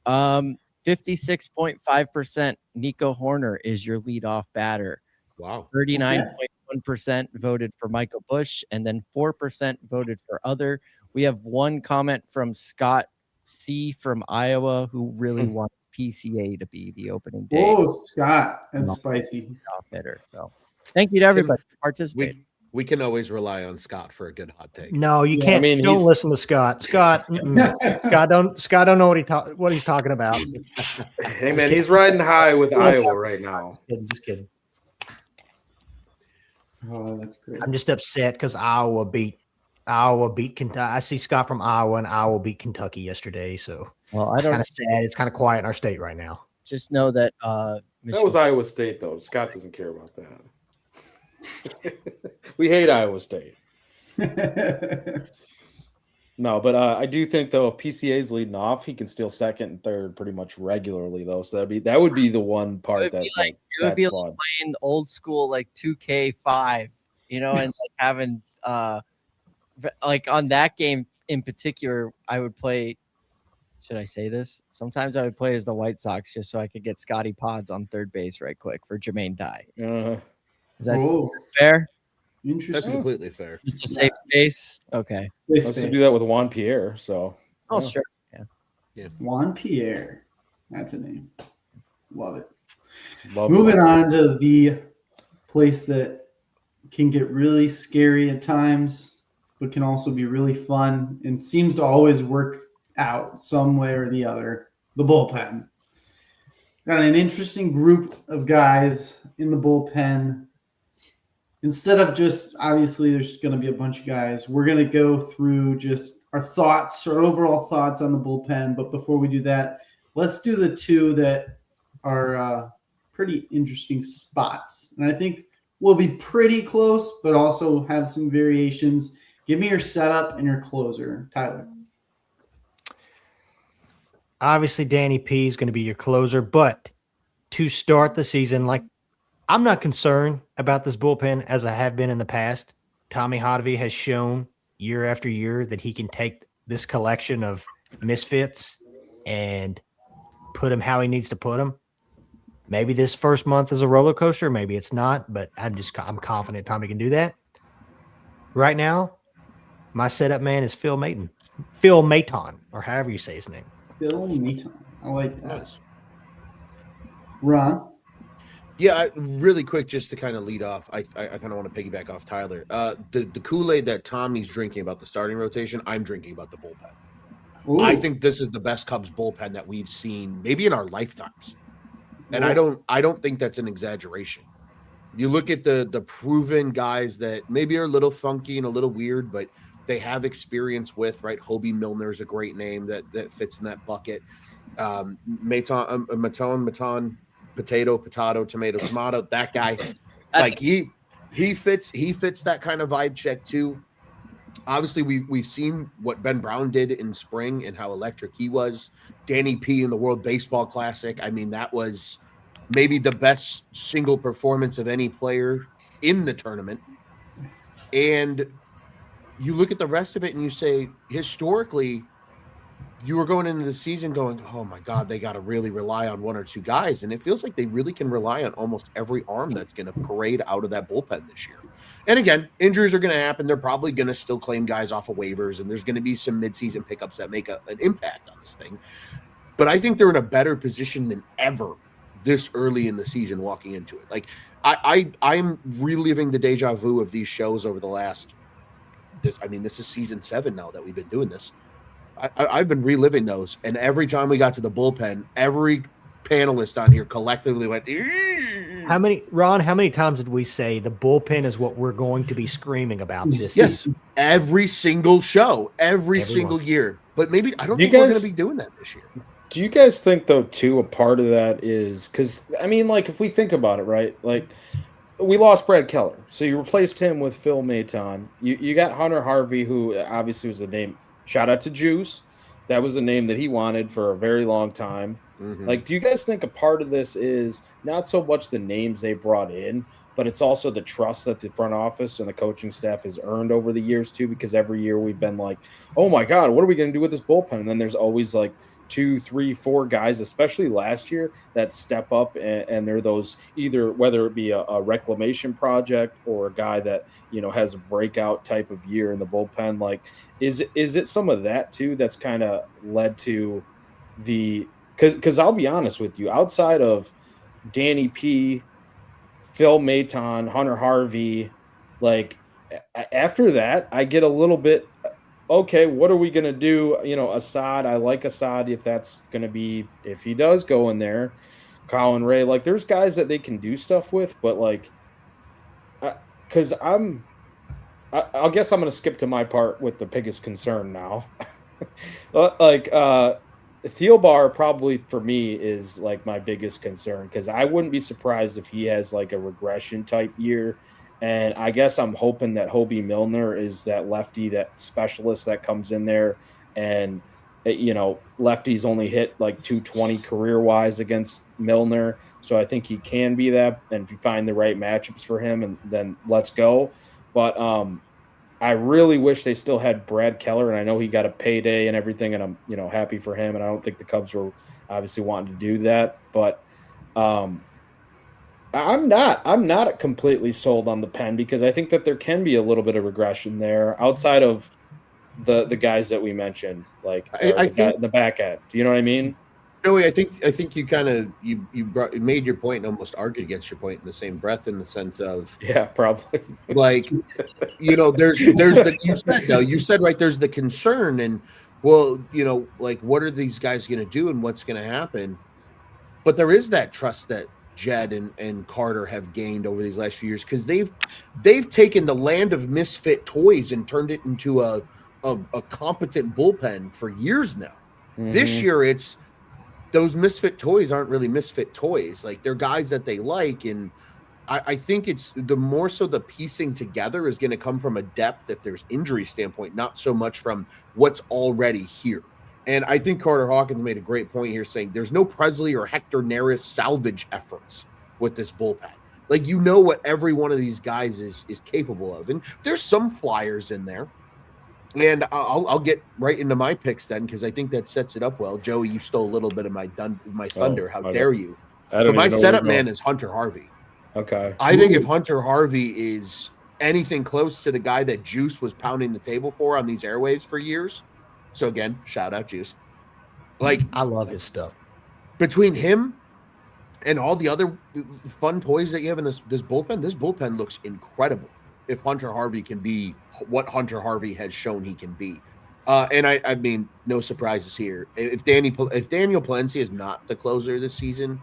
56.5% Nico Horner is your leadoff batter. Wow. 39.1% voted for Michael Busch, and then 4% voted for other. We have one comment from Scott C. from Iowa who really wants PCA to be the opening day Oh, Scott, that's spicy. off hitter. So thank you to everybody for participating. We can always rely on Scott for a good hot take. No, you Yeah, can't. I mean, don't he's- listen to Scott. Scott don't know what he's talking about. Hey man, he's riding high with Iowa right now. Just kidding. Oh, that's great. I'm just upset because Iowa beat Kentucky. I see Scott from Iowa, and Iowa beat Kentucky yesterday. So Well, I it's don't kind of sad. It's kind of quiet in our state right now. just know that That Michigan was Iowa State though. Scott doesn't care about that. We hate Iowa State. No, but I do think though if PCA's leading off, he can steal second and third pretty much regularly though. So that would be the one part It would be that's like- like it would that's be like fun. playing old school like 2K5, and like having like on that game in particular, I would play. Should I say this? Sometimes I would play as the White Sox just so I could get Scotty Pods on third base right quick for Jermaine Dye. Is that Oh, fair? That's interesting. completely fair. Just a safe space? Okay. Safe Let's space. do that with Juan Pierre. So Oh, Yeah. sure. Juan Pierre. That's a name. Love it. love Moving it. on to the place that can get really scary at times, but can also be really fun and seems to always work out some way or the other. The bullpen. Got an interesting group of guys in the bullpen. Instead of just, obviously, there's going to be a bunch of guys. We're going to go through just our thoughts, our overall thoughts on the bullpen. But before we do that, let's do the two that are pretty interesting spots. And I think we'll be pretty close, but also have some variations. Give me your setup and your closer, Tyler. Obviously, Danny P is going to be your closer, but to start the season, like I'm not concerned about this bullpen as I have been in the past. Tommy Hotovy has shown year after year that he can take this collection of misfits and put them how he needs to put them. Maybe this first month is a roller coaster, maybe it's not, but I'm confident Tommy can do that. Right now, my setup man is Phil Maton, or however you say his name. Phil Maton. I like that. Nice. Ron. Yeah, really quick, just to kind of lead off, I kind of want to piggyback off Tyler. The Kool-Aid that Tommy's drinking about the starting rotation, I'm drinking about the bullpen. Ooh. I think this is the best Cubs bullpen that we've seen, maybe in our lifetimes. And Ooh. I don't think that's an exaggeration. You look at the proven guys that maybe are a little funky and a little weird, but they have experience with, right? Hobie Milner is a great name that fits in that bucket. Maton, potato, tomato, that guy. Like he fits that kind of vibe check too. Obviously, we've seen what Ben Brown did in spring and how electric he was. Danny P in the World Baseball Classic. I mean, that was maybe the best single performance of any player in the tournament. And you look at the rest of it and you say, historically, you were going into the season going, oh my God, they got to really rely on one or two guys. And it feels like they really can rely on almost every arm that's going to parade out of that bullpen this year. And again, injuries are going to happen. They're probably going to still claim guys off of waivers, and there's going to be some midseason pickups that make an impact on this thing. But I think they're in a better position than ever this early in the season walking into it. Like I'm reliving the deja vu of these shows over the last, this is season 7 now that we've been doing this. I've been reliving those, and every time we got to the bullpen, every panelist on here collectively went, How many times did we say the bullpen is what we're going to be screaming about this yes, season? every single show, every single year. But maybe I don't You think we're guys- going to be doing that this year. Do you guys think though too a part of that is because like if we think about it, right? Like we lost Brad Keller, so you replaced him with Phil Maton. You got Hunter Harvey, who obviously was a name. Shout out to Juice, that was a name that he wanted for a very long time. Mhm. Like, do you guys think a part of this is not so much the names they brought in, but it's also the trust that the front office and the coaching staff has earned over the years too? Because every year we've been like, oh my God, what are we going to do with this bullpen? And then there's always like 2, 3, 4 guys, especially last year, that step up and they're those either whether it be a reclamation project or a guy that has a breakout type of year in the bullpen. Like, is it some of that too that's kind of led to the because I'll be honest with you, outside of Danny P, Phil Maton, Hunter Harvey, like after that, I get a little bit okay. What are we gonna do? Assad. I like Assad if that's gonna be if he does go in there. Colin Ray, like there's guys that they can do stuff with, but like, because I guess I'm gonna skip to my part with the biggest concern now. Like Thielbar probably for me is like my biggest concern because I wouldn't be surprised if he has like a regression type year. And I guess I'm hoping that Hobie Milner is that lefty, that specialist that comes in there and lefties only hit like 220 career wise against Milner. So I think he can be that. And if you find the right matchups for him, and then let's go. But I really wish they still had Brad Keller, and I know he got a payday and everything, and I'm happy for him. And I don't think the Cubs were obviously wanting to do that, but I'm not completely sold on the pen because I think that there can be a little bit of regression there outside of the guys that we mentioned, like I think the back end. Do you know what I mean? Joey, I think you kind of you made your point and almost argued against your point in the same breath in the sense of Yeah, probably. like there's the you said right there's the concern and well like what are these guys going to do and what's going to happen, but there is that trust that Jed and Carter have gained over these last few years because they've taken the land of misfit toys and turned it into a competent bullpen for years now. This year it's those misfit toys aren't really misfit toys. Like they're guys that they like. And I think it's the more so the piecing together is going to come from a depth if there's injury standpoint, not so much from what's already here. And I think Carter Hawkins made a great point here saying there's no Presley or Hector Neris salvage efforts with this bullpen. Like, what every one of these guys is capable of. And there's some flyers in there. And I'll get right into my picks then because I think that sets it up well. Joey, you stole a little bit of my thunder. How dare you? But my setup man is Hunter Harvey. Okay. I think if Hunter Harvey is anything close to the guy that Juice was pounding the table for on these airwaves for years, so again, shout out Juice. Like I love his stuff. Between him and all the other fun toys that you have in this bullpen looks incredible. If Hunter Harvey can be what Hunter Harvey has shown he can be. And I mean, no surprises here. If Daniel Palencia is not the closer this season,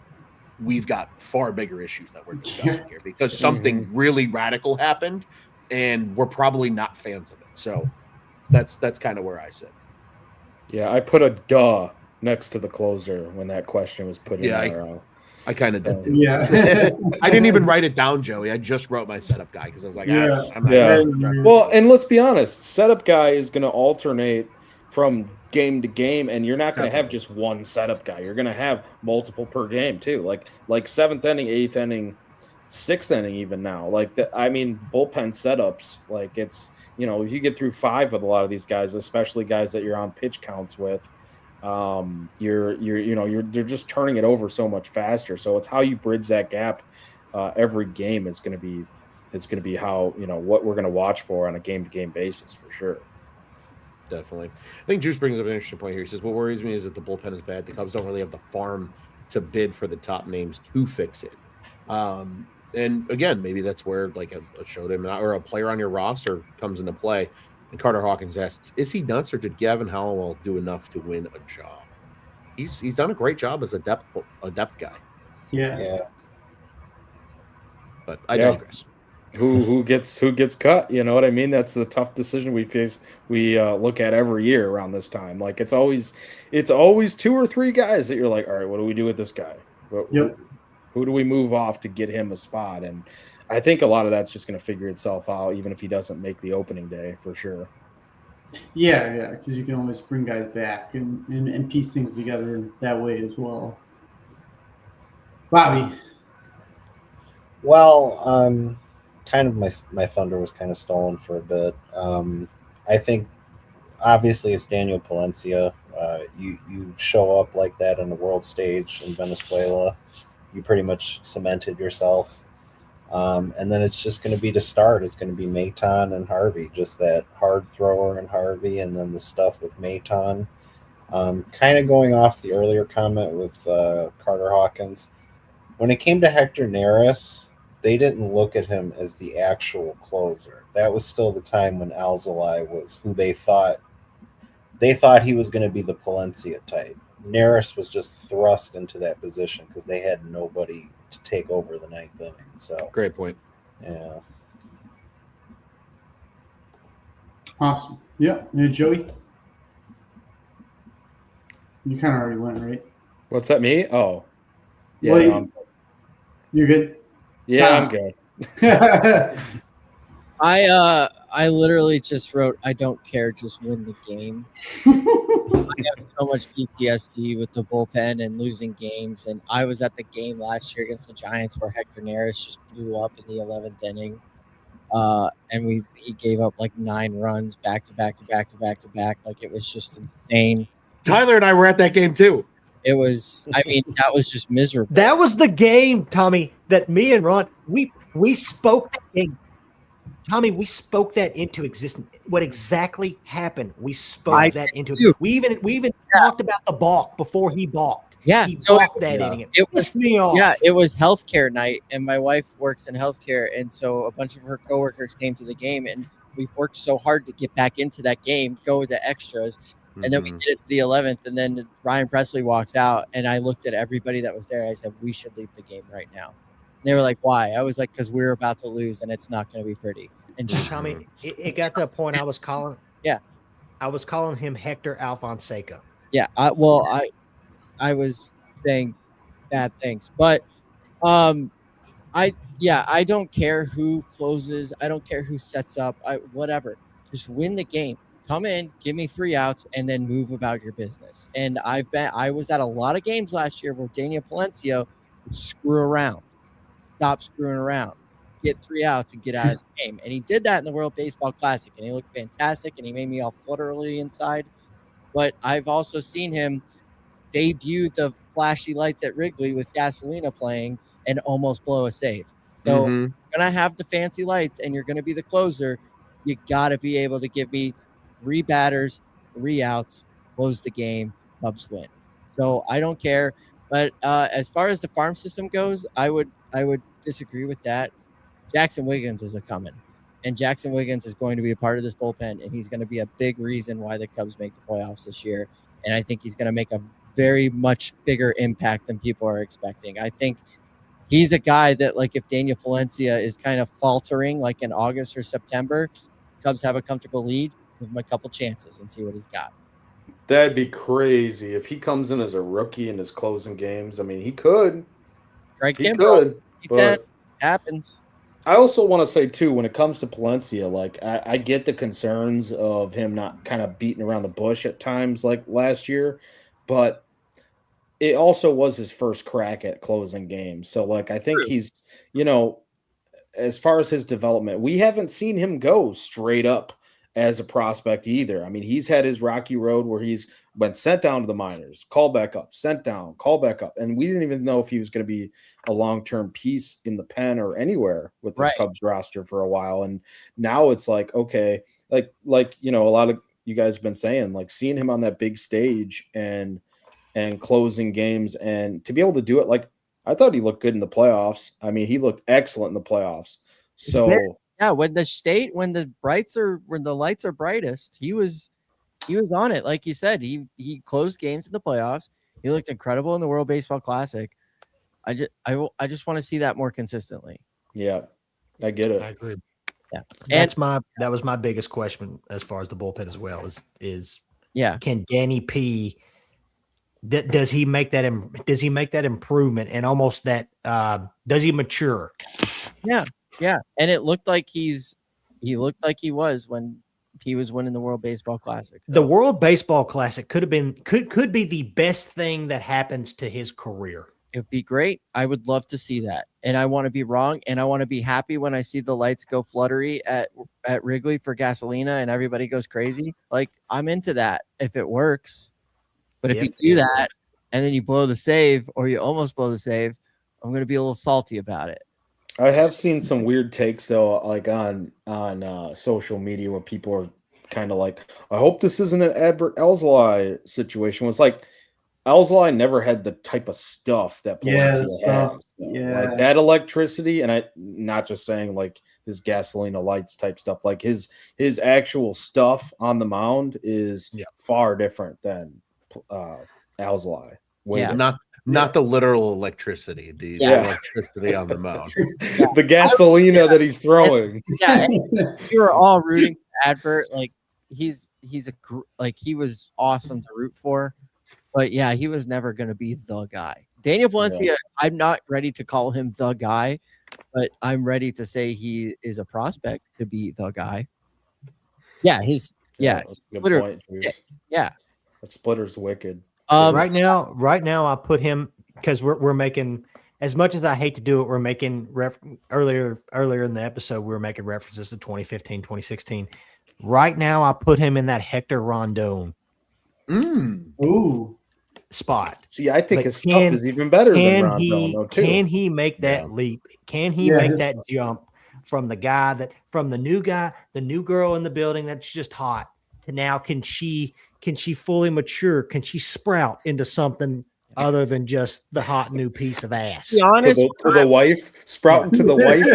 we've got far bigger issues that we're discussing here because something really radical happened and we're probably not fans of it. So that's kind of where I sit. Yeah, I put a duh next to the closer when that question was put in there. I kind of did too. Yeah. I didn't even write it down, Joey. I just wrote my setup guy because I was like, I'm not. Well, and let's be honest, setup guy is going to alternate from game to game, and you're not going to have just one setup guy. You're going to have multiple per game too, like seventh inning, eighth inning, sixth inning, even now. Like bullpen setups. Like it's if you get through 5 with a lot of these guys, especially guys that you're on pitch counts with. They're just turning it over so much faster. So it's how you bridge that gap. Every game is going to be how what we're going to watch for on a game to game basis for sure. Definitely. I think Juice brings up an interesting point here. He says, what worries me is that the bullpen is bad. The Cubs don't really have the farm to bid for the top names to fix it. And again, maybe that's where like a showdown or a player on your roster comes into play. And Carter Hawkins asks, is he nuts or did Gavin Howell do enough to win a job? He's done a great job as a depth guy. Yeah. But I digress. Who gets cut? You know what I mean? That's the tough decision we face. We look at every year around this time. Like it's always 2 or 3 guys that you're like, all right, what do we do with this guy? Who do we move off to get him a spot? And I think a lot of that's just going to figure itself out, even if he doesn't make the opening day for sure. Yeah, because you can always bring guys back and piece things together that way as well. Bobby. Well, kind of my thunder was kind of stolen for a bit. I think obviously it's Daniel Palencia. You show up like that on the world stage in Venezuela, you pretty much cemented yourself. And then it's just going to be to start. It's going to be Maton and Harvey, just that hard thrower and Harvey, and then the stuff with Maton. Kind of going off the earlier comment with Carter Hawkins. When it came to Hector Neris, they didn't look at him as the actual closer. That was still the time when Alzolay was who they thought he was going to be the Palencia type. Neris was just thrust into that position because they had nobody to take over the ninth inning. So Great point. yeah. Awesome. Yeah. Hey, Joey. You kind of already went, right? What's that, me? Oh. Yeah, Well, no, you're good. yeah, Tom. I'm good. I literally just wrote, I don't care, just win the game. I have so much PTSD with the bullpen and losing games. And I was at the game last year against the Giants where Hector Neris just blew up in the 11th inning. And he gave up like 9 runs back to back to back to back to back. Like, it was just insane. Tyler and I were at that game too. It was, I mean, that was just miserable. That was the game, Tommy, that me and Ron, we spoke that game. Tommy, we spoke that into existence. What exactly happened? We spoke that into it. We even talked about the balk before he balked. Yeah, He so balked that inning. it was pissed me off. Yeah, it was healthcare night, and my wife works in healthcare, and so a bunch of her coworkers came to the game, and we worked so hard to get back into that game, go to extras, and then we did it to the 11th, and then Ryan Presley walks out, and I looked at everybody that was there. I said, we should leave the game right now. And they were like, why? I was like, because we're about to lose, and it's not going to be pretty. And Tommy, it got to a point I was calling. Yeah, I was calling him Hector Alfonseca. Yeah, I was saying bad things, but I don't care who closes. I don't care who sets up. Whatever. Just win the game. Come in, give me 3 outs, and then move about your business. And I was at a lot of games last year where Daniel Palencia would screw around. Stop screwing around. Get 3 outs and get out of the game. And he did that in the World Baseball Classic, and he looked fantastic, and he made me all fluttery inside. But I've also seen him debut the flashy lights at Wrigley with Gasolina playing and almost blow a save. So you're going to have the fancy lights and you're going to be the closer. You got to be able to give me 3 batters, 3 outs, close the game, Cubs win. So I don't care. But as far as the farm system goes, I would disagree with that. Jackson Wiggins is a coming. And Jackson Wiggins is going to be a part of this bullpen, and he's going to be a big reason why the Cubs make the playoffs this year. And I think he's going to make a very much bigger impact than people are expecting. I think he's a guy that, like, if Daniel Palencia is kind of faltering, like in August or September, Cubs have a comfortable lead, give him a couple chances and see what he's got. That'd be crazy if he comes in as a rookie and is closing games. I mean, he could. Greg He Kimbrell, could. But happens. I also want to say, too, when it comes to Palencia, like, I get the concerns of him not kind of beating around the bush at times like last year, but it also was his first crack at closing games. So, like, I think he's, as far as his development, we haven't seen him go straight up as a prospect either. I mean, he's had his rocky road where he's been sent down to the minors, called back up, sent down, called back up. And we didn't even know if he was going to be a long-term piece in the pen or anywhere with this Cubs roster for a while. And now it's like, okay, like, a lot of you guys have been saying, like, seeing him on that big stage and closing games, and to be able to do it, like, I thought he looked good in the playoffs. I mean, he looked excellent in the playoffs. So yeah, when the lights are brightest, he was on it. Like you said, he closed games in the playoffs. He looked incredible in the World Baseball Classic. I just want to see that more consistently. Yeah, I get it. I agree. Yeah, that was my biggest question as far as the bullpen as well. Is yeah, can Danny P does he make that improvement and almost that does he mature? Yeah, and it looked like he was when he was winning the World Baseball Classic. So. The World Baseball Classic could be the best thing that happens to his career. It'd be great. I would love to see that. And I want to be wrong. And I want to be happy when I see the lights go fluttery at Wrigley for Gasolina and everybody goes crazy. Like, I'm into that if it works. But if you do that and then you blow the save or you almost blow the save, I'm going to be a little salty about it. I have seen some weird takes though, like on social media where people are kind of like, I hope this isn't an Albert Alzolay situation. It's like Alzolay never had the type of stuff that Palencia has. Like that electricity, and I not just saying like his Gasolina lights type stuff, like his actual stuff on the mound is far different than Alzolay. Not the literal electricity, the electricity on the mound. The Gasolina that he's throwing. Yeah, we were all rooting for Advert. Like he was awesome to root for, but yeah, he was never going to be the guy. Daniel Palencia, I'm not ready to call him the guy, but I'm ready to say he is a prospect to be the guy. Yeah, that's a good point. Yeah, that splitter's wicked. Right now, I put him because we're making, as much as I hate to do it, we're making earlier in the episode we were making references to 2015, 2016. Right now, I put him in that Hector Rondon spot. See, I think his stuff is even better than Rondon, though, too. Can he make that leap? Can he make that jump from the new girl in the building that's just hot, to now can she fully mature? Can she sprout into something other than just the hot new piece of ass? To be honest, to the wife, sprouting to the wife.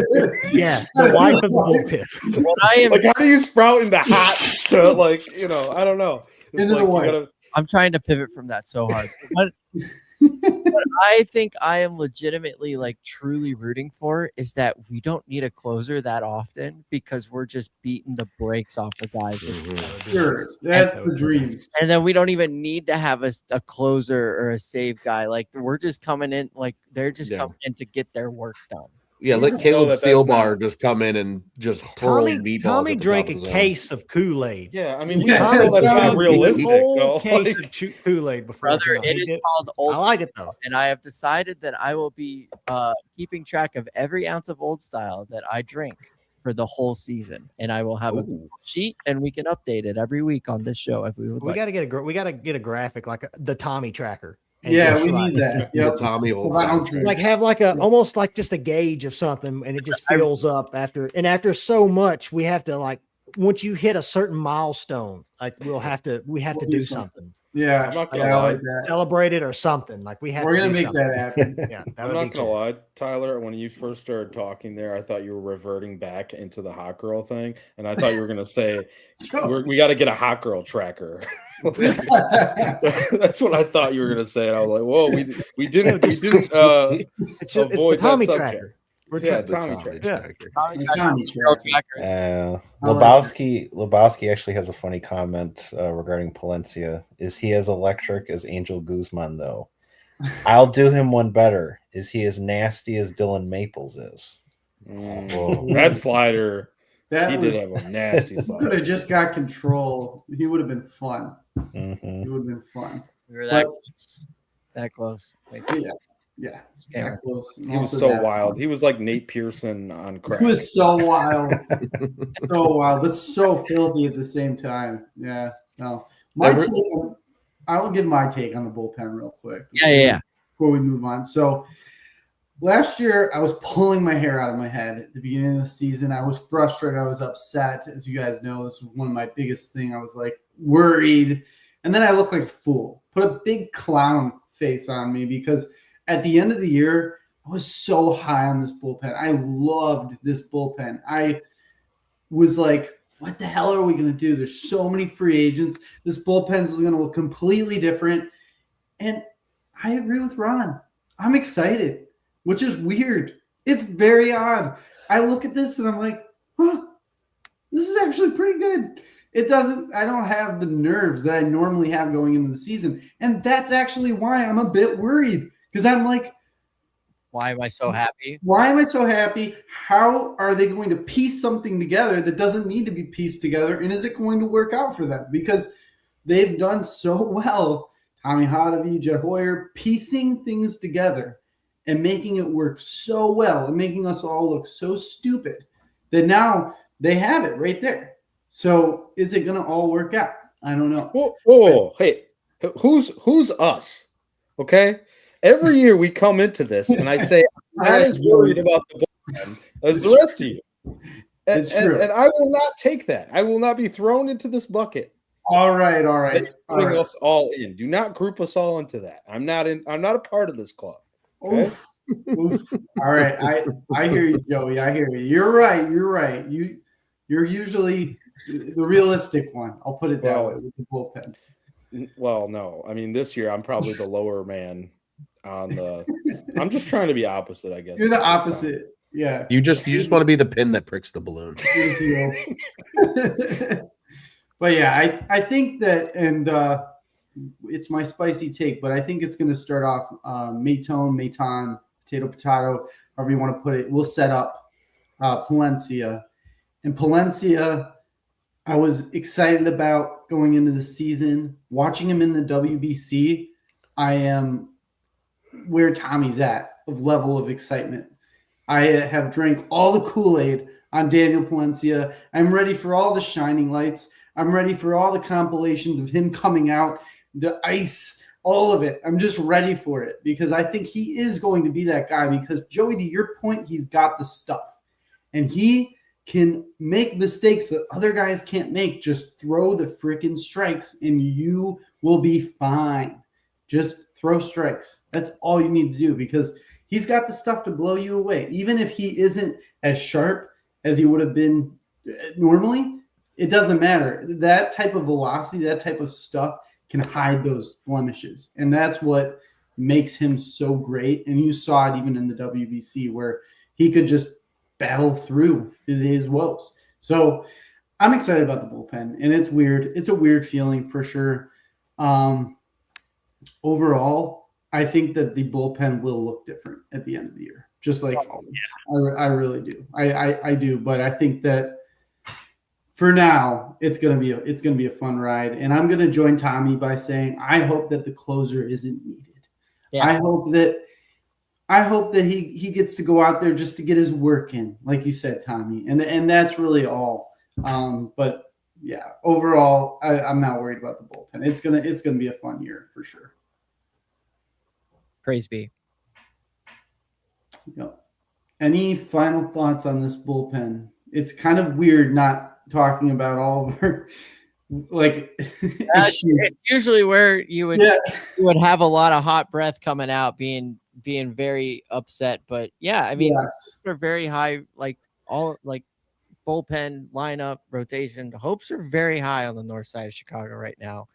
Yeah, the wife of the bullpen. Like, how do you sprout into hot to, like, I don't know. Into the wife. I'm trying to pivot from that so hard. But I think I am legitimately, like, truly rooting for is that we don't need a closer that often because we're just beating the brakes off the guys. Sure, that's the dream. And then we don't even need to have a closer or a save guy. Like, we're just coming in, like, they're just coming in to get their work done. Yeah, let Caleb Thielbar just come in and just hurl meatballs. Tommy drank a case of Kool-Aid. Yeah, I mean, that's not realistic. Whole case of Kool-Aid before. Brother, it is called Old. I like it though, and I have decided that I will be keeping track of every ounce of Old Style that I drink for the whole season, and I will have a sheet, and we can update it every week on this show if we would. We got to get a graphic like the Tommy tracker. Yeah, we need that. Yeah, Tommy Old like have like almost like just a gauge of something, and it just fills up after so much. We have to, like, once you hit a certain milestone, like we have to do something. Yeah, I'm not gonna lie. Celebrate it or something. Like we're gonna make that happen. Yeah, I'm not gonna lie, Tyler. When you first started talking there, I thought you were reverting back into the hot girl thing, and I thought you were gonna say we got to get a hot girl tracker. That's what I thought you were gonna say, and I was like, "Whoa, we didn't it's avoid the Tommy that tracker." Tommy tracker. Lebowski actually has a funny comment regarding Palencia. Is he as electric as Angel Guzman, though? I'll do him one better. Is he as nasty as Dylan Maples is? That slider. He did have a nasty slider. Could have just got control. He would have been fun. Mm-hmm. He would have been fun. We were that close. Yeah. Close. He was so wild. Fun. He was like Nate Pearson on crack. He was so wild. But so filthy at the same time. Yeah. No. I will give my take on the bullpen real quick. Before we move on. So last year, I was pulling my hair out of my head at the beginning of the season. I was frustrated. I was upset. As you guys know, this was one of my biggest things. I was like worried. And then I looked like a fool. Put a big clown face on me because at the end of the year, I was so high on this bullpen. I loved this bullpen. I was like, what the hell are we going to do? There's so many free agents. This bullpen is going to look completely different. And I agree with Ron. I'm excited, which is weird. It's very odd. I look at this and I'm like, this is actually pretty good. I don't have the nerves that I normally have going into the season. And that's actually why I'm a bit worried. Because I'm like, why am I so happy? Why am I so happy? How are they going to piece something together that doesn't need to be pieced together? And is it going to work out for them? Because they've done so well, Tommy Hotovy, Jeff Hoyer, piecing things together. and making it work so well and making us all look so stupid that now they have it right there. So is it going to all work out? I don't know. Whoa, hey, who's us? Okay, every year we come into this and I say I'm not as worried about the bullpen as the rest of you. It's true. And I will not take that. I will not be thrown into this bucket. All right. Putting us all in. Do not group us all into that. I'm not a part of this club. Okay? Oof. All right. I hear you, Joey. I hear you. You're right. You're usually the realistic one. I'll put it that way with the bullpen. Well, no. I mean, this year I'm probably the lower man on the. I'm just trying to be opposite, I guess. You're the opposite. Yeah. You just want to be the pin that pricks the balloon. But yeah, I think that, and it's my spicy take, but I think it's going to start off Maton, potato, however you want to put it. We'll set up Palencia. And Palencia, I was excited about going into the season. Watching him in the WBC, I am where Tommy's at of level of excitement. I have drank all the Kool-Aid on Daniel Palencia. I'm ready for all the shining lights. I'm ready for all the compilations of him coming out, the ice, all of it. I'm just ready for it because I think he is going to be that guy because, Joey, to your point, he's got the stuff. And he can make mistakes that other guys can't make. Just throw the freaking strikes and you will be fine. Just throw strikes. That's all you need to do because he's got the stuff to blow you away. Even if he isn't as sharp as he would have been normally, it doesn't matter. That type of velocity, that type of stuff can hide those blemishes. And that's what makes him so great. And you saw it even in the WBC where he could just battle through his woes. So I'm excited about the bullpen. And it's weird. It's a weird feeling for sure. Overall, I think that the bullpen will look different at the end of the year, just like always. Yeah. I really do. I do, but I think that for now, it's gonna be a fun ride, and I'm gonna join Tommy by saying I hope that the closer isn't needed. Yeah. I hope that he gets to go out there just to get his work in, like you said, Tommy, and that's really all. But yeah, overall, I'm not worried about the bullpen. It's gonna be a fun year for sure. Praise be. Yep. Any final thoughts on this bullpen? It's kind of weird not talking about all of our it's usually where you would have a lot of hot breath coming out, being very upset. But yeah, I mean, they're very high, bullpen lineup rotation. The hopes are very high on the north side of Chicago right now,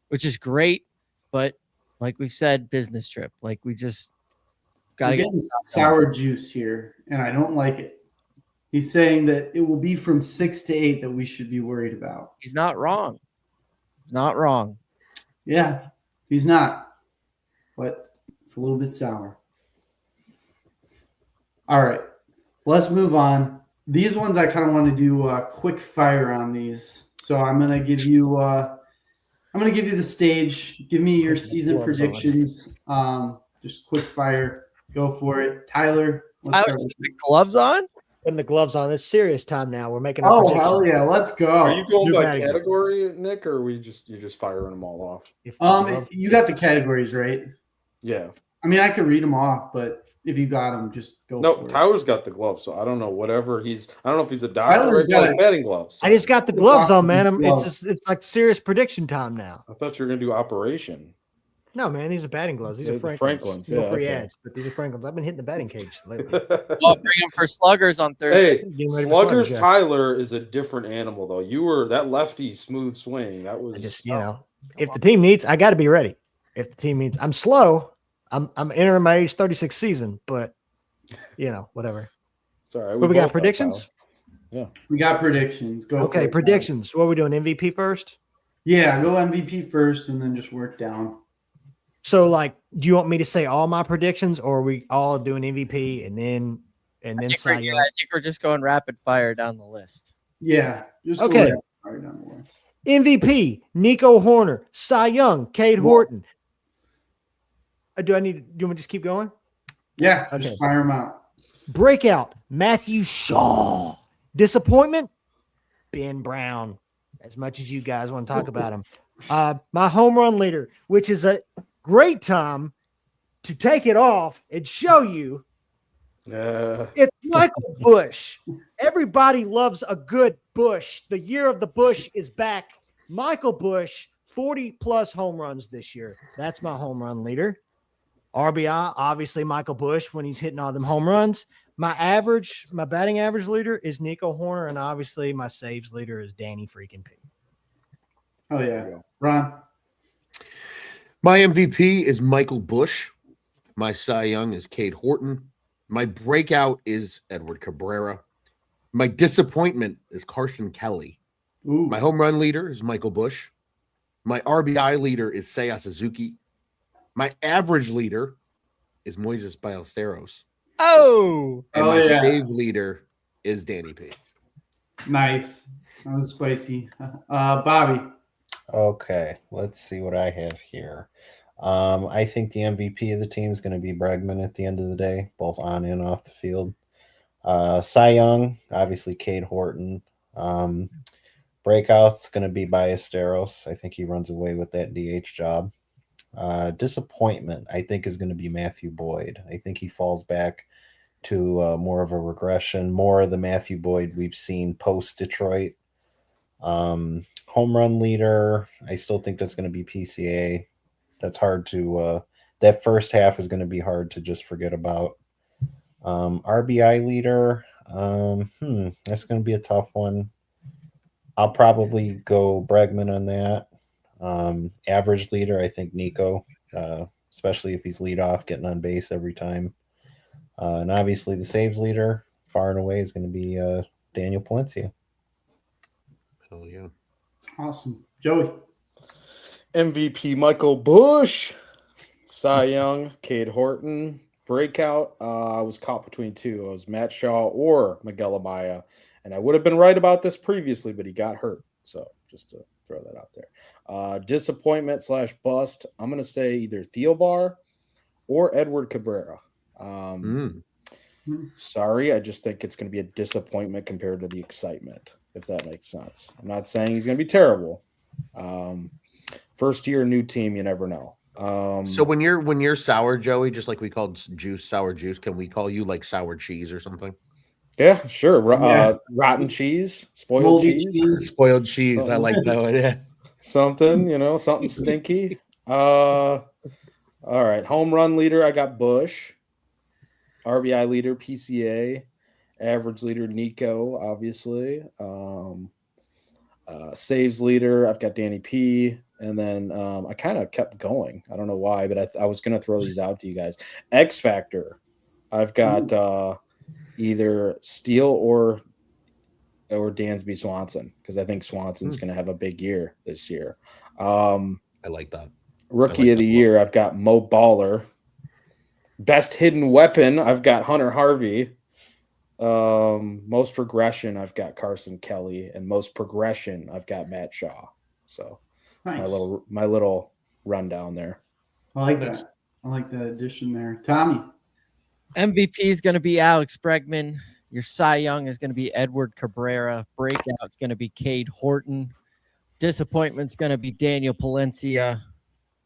which is great. But like we've said, business trip. Like we just got to get sour juice here, and I don't like it. He's saying that it will be from 6 to 8 that we should be worried about. He's not wrong. He's not wrong. Yeah, he's not. But it's a little bit sour. All right, let's move on. These ones I kind of want to do quick fire on these. So I'm gonna give you the stage. Give me your season predictions. Just quick fire. Go for it, Tyler. Let's start with the gloves on. Putting the gloves on. It's serious time now. We're making. Hell yeah, let's go. Are you going by category, Nick, or are you're just firing them all off? You got the categories right. Yeah. I mean, I could read them off, but if you got them, just go. No, Tyler's got the gloves, so I don't know. Whatever I don't know if he's a doctor or got batting gloves. So. I just got the gloves on, man. It's like serious prediction time now. I thought you were gonna do operation. No, man, these are batting gloves. These are Franklin's. Yeah, free ads, but these are Franklin's. I've been hitting the batting cage lately. I'll bring them for sluggers on Thursday. Hey, sluggers, Tyler is a different animal, though. You were that lefty smooth swing. That was just if the team needs, I got to be ready. If the team needs, I'm slow. I'm entering my age 36 season, but whatever. It's all right. But we got predictions. Yeah, we got predictions. Go. Okay, predictions. What are we doing? MVP first? Yeah, go MVP first, and then just work down. So, do you want me to say all my predictions, or are we all doing MVP and then Cy Young? I think we're just going rapid fire down the list. Yeah. Just okay. Rapid fire down the list. MVP: Nico Horner, Cy Young, Cade Horton. Do you want me to just keep going? Yeah, Okay. just fire them out. Breakout, Matthew Shaw. Disappointment, Ben Brown. As much as you guys want to talk about him. My home run leader, which is a great time to take it off and show you it's Michael Bush. Everybody loves a good Bush. The year of the Bush is back. Michael Bush, 40-plus home runs this year. That's my home run leader. RBI, obviously Michael Bush when he's hitting all them home runs. My batting average leader is Nico Horner, and obviously my saves leader is Danny freaking P. Oh, yeah. Ron? My MVP is Michael Bush. My Cy Young is Cade Horton. My breakout is Edward Cabrera. My disappointment is Carson Kelly. Ooh. My home run leader is Michael Bush. My RBI leader is Seiya Suzuki. My average leader is Moises Ballesteros. Oh, And my save leader is Danny P. Nice. That was spicy. Bobby? Okay, let's see what I have here. I think the MVP of the team is going to be Bregman at the end of the day, both on and off the field. Cy Young, obviously Cade Horton. Breakout's going to be Ballesteros. I think he runs away with that DH job. Disappointment, I think, is going to be Matthew Boyd. I think he falls back to more of a regression, more of the Matthew Boyd we've seen post-Detroit. Home run leader, I still think that's going to be PCA. That's hard to that first half is going to be hard to just forget about. RBI leader, that's going to be a tough one. I'll probably go Bregman on that. Average leader, I think Nico, especially if he's leadoff, getting on base every time. And obviously the saves leader, far and away, is going to be Daniel Palencia. Hell yeah. Awesome. Joey? MVP Michael Bush. Cy Young, Cade Horton. Breakout, I was caught between two. It was Matt Shaw or Miguel Amaya. And I would have been right about this previously, but he got hurt. So just to throw that out there. Disappointment / bust. I'm going to say either Theobar or Edward Cabrera. Sorry, I just think it's going to be a disappointment compared to the excitement, if that makes sense. I'm not saying he's going to be terrible. First year, new team, you never know. So when you're sour, Joey, just like we called juice sour juice, can we call you like sour cheese or something? Yeah, sure. Rotten cheese, spoiled cheese. Spoiled cheese. I like that one. Yeah. Something, something stinky. All right. Home run leader, I got Bush. RBI leader, PCA. Average leader, Nico, obviously. Saves leader, I've got Danny P. And then I kind of kept going. I don't know why, but I was going to throw these out to you guys. X Factor, I've got either Steele or Dansby Swanson, because I think Swanson's going to have a big year this year. I like that. Rookie of the year, I've got Mo Baller. Best hidden weapon, I've got Hunter Harvey. Most regression, I've got Carson Kelly, and most progression, I've got Matt Shaw. So Nice. my little rundown there. I like that. I like that addition there. Tommy? MVP is going to be Alex Bregman. Your Cy Young is going to be Edward Cabrera. Breakout's going to be Cade Horton. Disappointment's going to be Daniel Palencia.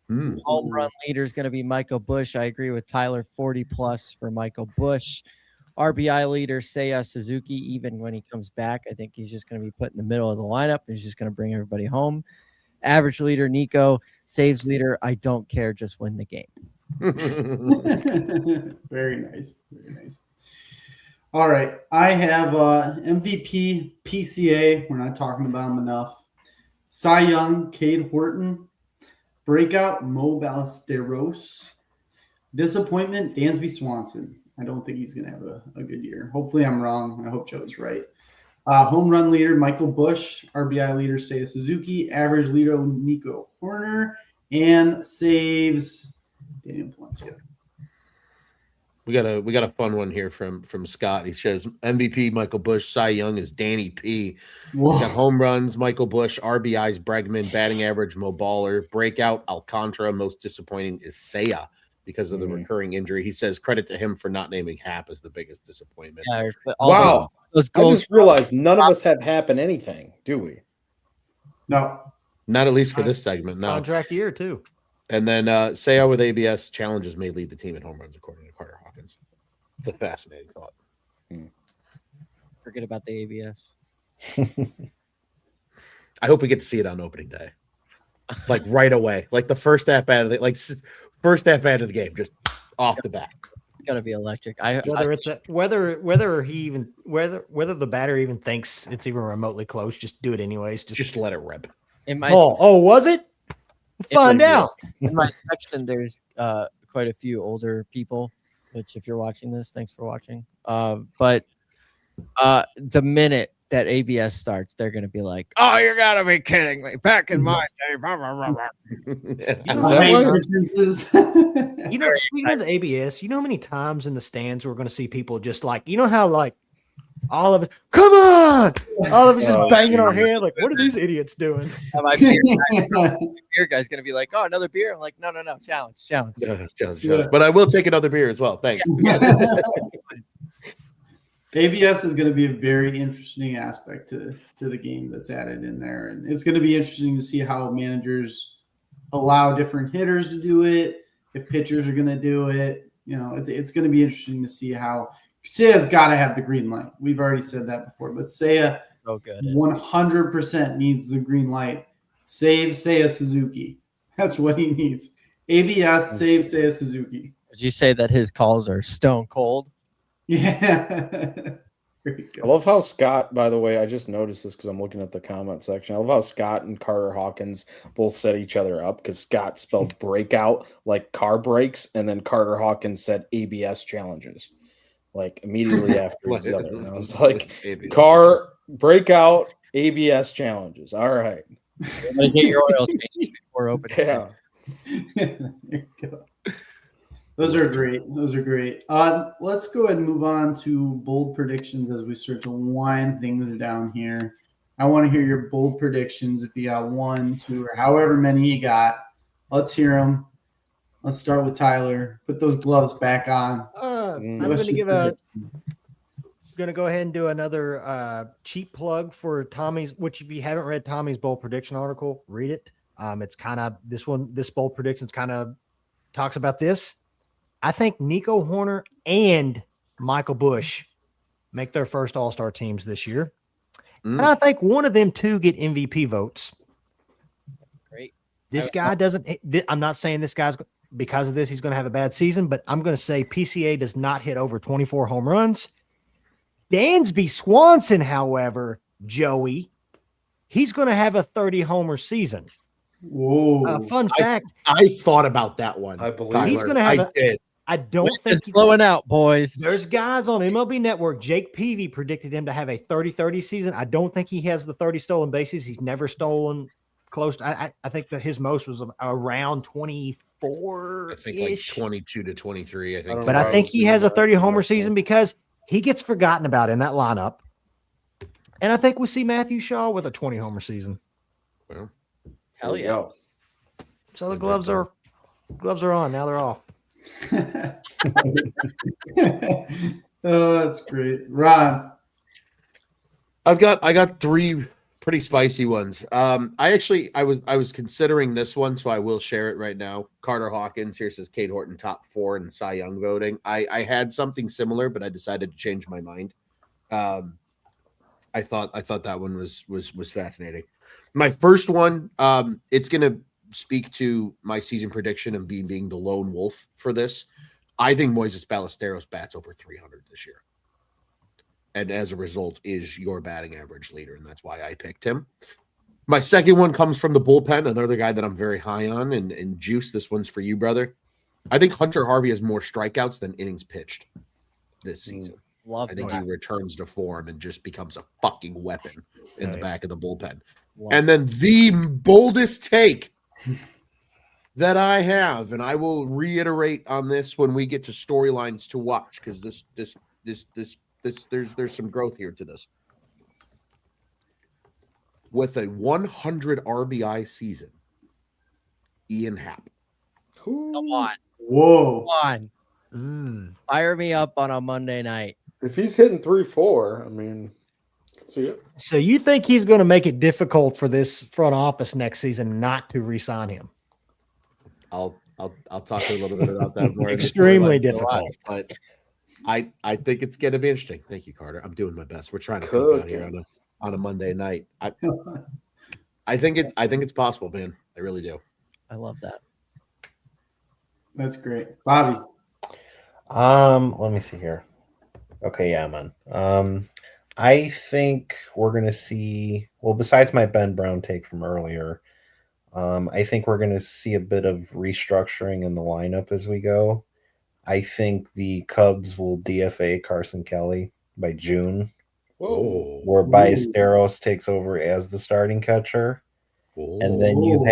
Home run leader is going to be Michael Bush. I agree with Tyler, 40+ for Michael Bush. RBI leader, Seiya Suzuki, even when he comes back. I think he's just going to be put in the middle of the lineup. He's just going to bring everybody home. Average leader, Nico. Saves leader, I don't care. Just win the game. Very nice. Very nice. All right. I have MVP, PCA. We're not talking about him enough. Cy Young, Cade Horton. Breakout, Mo Ballesteros. Disappointment, Dansby Swanson. I don't think he's going to have a good year. Hopefully I'm wrong. I hope Joey's right. Home run leader, Michael Bush. RBI leader, Seiya Suzuki. Average leader, Nico Horner. And saves, Daniel Palencia. We got a fun one here from Scott. He says MVP Michael Bush, Cy Young is Danny P. Whoa. He's got home runs, Michael Bush, RBIs, Bregman, batting average, Mo Baller, breakout, Alcantara. Most disappointing is Seiya. because of the recurring injury. He says credit to him for not naming Hap as the biggest disappointment. Yeah, Wow. those I goals. just realized none of us have happen anything, do we? No. Not at least for this segment, no. Contract year too. And then Seiya with ABS challenges may lead the team in home runs, according to Carter Hawkins. It's a fascinating thought. Forget about the ABS. I hope we get to see it on opening day, like right away, like the first at bat of the the game, just off the bat. Gotta be electric. Whether the batter even thinks it's even remotely close, just do it anyways. Just let it rip. In my was it? Find out. In my section, there's quite a few older people. Which, if you're watching this, thanks for watching. But the minute that ABS starts, they're gonna be like, "Oh, you gotta be kidding me!" Back in my day, blah, blah, blah, blah. You know, speaking of the ABS, you know how many times in the stands we're going to see people just like, you know how like all of us, come on, all of us just banging our head like, what are these idiots doing? My beer guy's gonna be like, "Oh, another beer." I'm like, "No, challenge." Challenge. But I will take another beer as well. Thanks. ABS is going to be a very interesting aspect to the game that's added in there. And it's going to be interesting to see how managers allow different hitters to do it, if pitchers are going to do it. You know, it's going to be interesting to see how Seiya's got to have the green light. We've already said that before, but Seiya 100% needs the green light. Save Seiya Suzuki. That's what he needs. ABS, save Seiya Suzuki. Would you say that his calls are stone cold? Yeah. I love how Scott, by the way, I just noticed this because I'm looking at the comment section. I love how Scott and Carter Hawkins both set each other up because Scott spelled breakout like car brakes, and then Carter Hawkins said ABS challenges like immediately after the other. And I was like, car breakout ABS challenges. All right. I'm gonna get your oil changed before opening. Yeah. There you go. Those are great. Let's go ahead and move on to bold predictions as we start to wind things down here. I want to hear your bold predictions. If you got 1, 2, or however many you got, let's hear them. Let's start with Tyler. Put those gloves back on. I'm going to go ahead and do another cheap plug for Tommy's, which if you haven't read Tommy's bold prediction article, read it. It's kind of this bold predictions kind of talks about this. I think Nico Horner and Michael Busch make their first All-Star teams this year. And I think one of them two get MVP votes. Great. This guy doesn't – I'm not saying this guy's – because of this he's going to have a bad season, but I'm going to say PCA does not hit over 24 home runs. Dansby Swanson, however, Joey, he's going to have a 30-homer season. Whoa. Fun fact. I thought about that one. I believe he's going to have I don't think he's blowing out, boys. There's guys on MLB Network. Jake Peavy predicted him to have a 30-30 season. I don't think he has the 30 stolen bases. He's never stolen close. I think that his most was around 24. I think like 22 to 23. I think. But I think he has a 30-homer season because he gets forgotten about in that lineup. And I think we see Matthew Shaw with a 20-homer season. Well, hell yeah. So the gloves are on. Now they're off. Oh, that's great. Ron. I got 3 pretty spicy ones. I was considering this one, so I will share it right now. Carter Hawkins here says Cade Horton top 4 in Cy Young voting. I had something similar, but I decided to change my mind. I thought that one was fascinating. My first one, it's gonna speak to my season prediction and being the lone wolf for this. I think Moises Ballesteros bats over 300 this year. And as a result is your batting average leader, and that's why I picked him. My second one comes from the bullpen, another guy that I'm very high on, and Juice, this one's for you, brother. I think Hunter Harvey has more strikeouts than innings pitched this season. I think he returns to form and just becomes a fucking weapon in the back of the bullpen. And then the boldest take that I have, and I will reiterate on this when we get to storylines to watch, because there's some growth here to this. With a 100 RBI season, Ian Happ. Come on. Whoa. Come on. Fire me up on a Monday night. If he's hitting 3-4, I mean, let's see it. So you think he's going to make it difficult for this front office next season not to re-sign him? I'll talk a little bit about that more. Extremely difficult. But I think it's going to be interesting. Thank you, Carter. I'm doing my best. We're trying to cook out here on a Monday night. I think it's possible, man. I really do. I love that. That's great. Bobby. Let me see here. Okay, yeah, man. I think we're gonna see. Well, besides my Ben Brown take from earlier, I think we're gonna see a bit of restructuring in the lineup as we go. I think the Cubs will DFA Carson Kelly by June, Whoa. where Ballesteros takes over as the starting catcher. And then you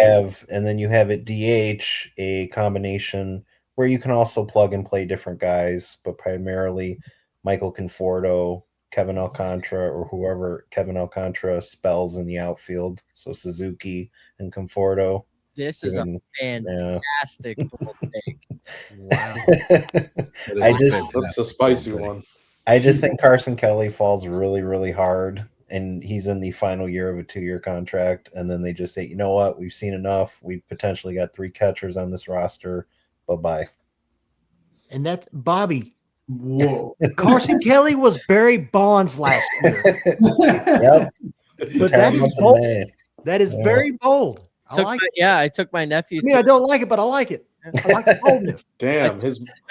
have at DH a combination where you can also plug and play different guys, but primarily Michael Conforto, Kevin Alcantara, or whoever Kevin Alcantara spells in the outfield. So Suzuki and Conforto. This is a fantastic bold take. Wow. That's a spicy one. I just think Carson Kelly falls really, really hard. And he's in the final year of a 2-year contract. And then they just say, you know what? We've seen enough. We've potentially got 3 catchers on this roster. Bye-bye. And that's Bobby. Whoa. Carson Kelly was Barry Bonds last year. Yep. But that's bold. That is very bold. I took my nephew. I don't like it, but I like it. I like the boldness. Damn,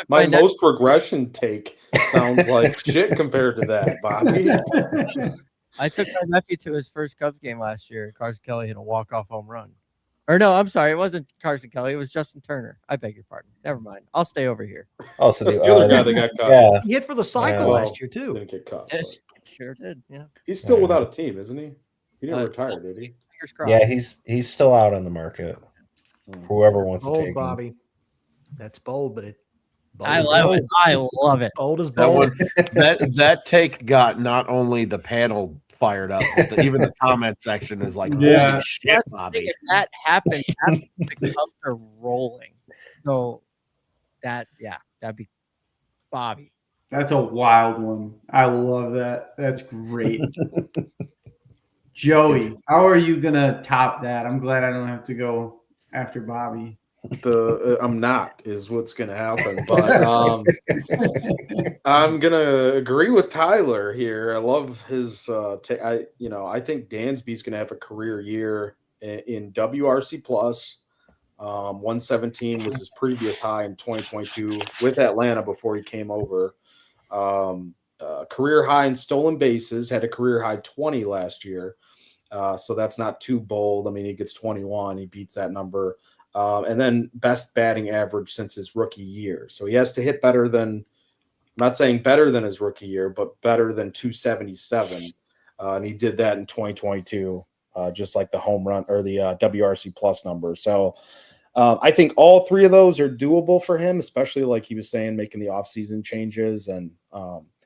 my most regression take sounds like shit compared to that, Bobby. I took my nephew to his first Cubs game last year. Carson Kelly hit a walk-off home run. Or no, I'm sorry. It wasn't Carson Kelly. It was Justin Turner. I beg your pardon. Never mind. I'll stay over here. Oh, so that's the other guy that got cut. Yeah. He hit for the cycle last year, too. Didn't get cut. Sure did, yeah. He's still without a team, isn't he? He didn't retire, did he? Fingers crossed. Yeah, he's still out on the market. Whoever wants to Bold, take Bobby. him. That's bold, but I love it. I love it. Bold as bold. That take got not only the panel fired up, but even the comment section is like, holy shit, Bobby. If that happened, the Cubs are rolling. So that'd be Bobby. That's a wild one. I love that. That's great. Joey, how are you going to top that? I'm glad I don't have to go after Bobby. I'm not is what's gonna happen, but I'm gonna agree with Tyler here. I love his I think Dansby's gonna have a career year in WRC plus. 117 was his previous high in 2022 with Atlanta before he came over. Career high in stolen bases, had a career high 20 last year. So that's not too bold. I mean, he gets 21, he beats that number. And then best batting average since his rookie year. So he has to hit better than, I'm not saying better than his rookie year, but better than 277. And he did that in 2022, just like the home run or the WRC plus number. So I think all 3 of those are doable for him, especially like he was saying, making the offseason changes. And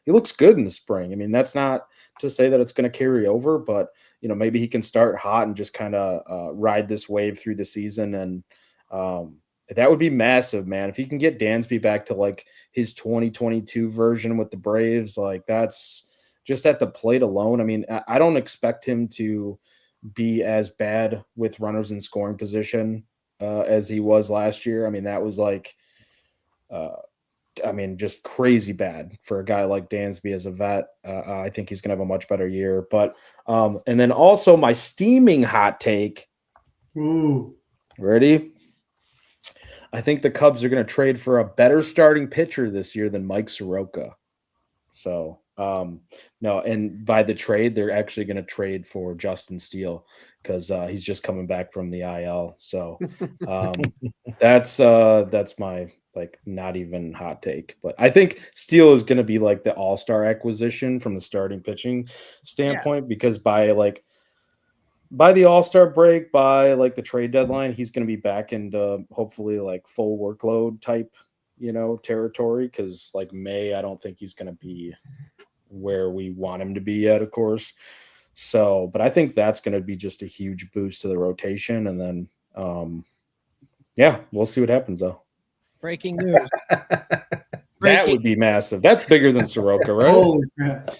he looks good in the spring. I mean, that's not to say that it's going to carry over, but maybe he can start hot and just kind of ride this wave through the season. And that would be massive, man. If he can get Dansby back to like his 2022 version with the Braves, like that's just at the plate alone. I mean, I don't expect him to be as bad with runners in scoring position as he was last year. I mean, that was like, just crazy bad for a guy like Dansby as a vet. I think he's going to have a much better year. But and then also my steaming hot take. Ooh. Ready? I think the Cubs are going to trade for a better starting pitcher this year than Mike Soroka. So, no, and by the trade, they're actually going to trade for Justin Steele because he's just coming back from the IL. So that's my not even hot take. But I think Steele is going to be like the all-star acquisition from the starting pitching standpoint because by the all-star break, by the trade deadline, he's going to be back into hopefully full workload type, territory. Because May, I don't think he's going to be where we want him to be yet, of course. So, but I think that's going to be just a huge boost to the rotation. And then, Yeah, we'll see what happens though. Breaking news. That would be massive. That's bigger than Soroka, right? Holy crap.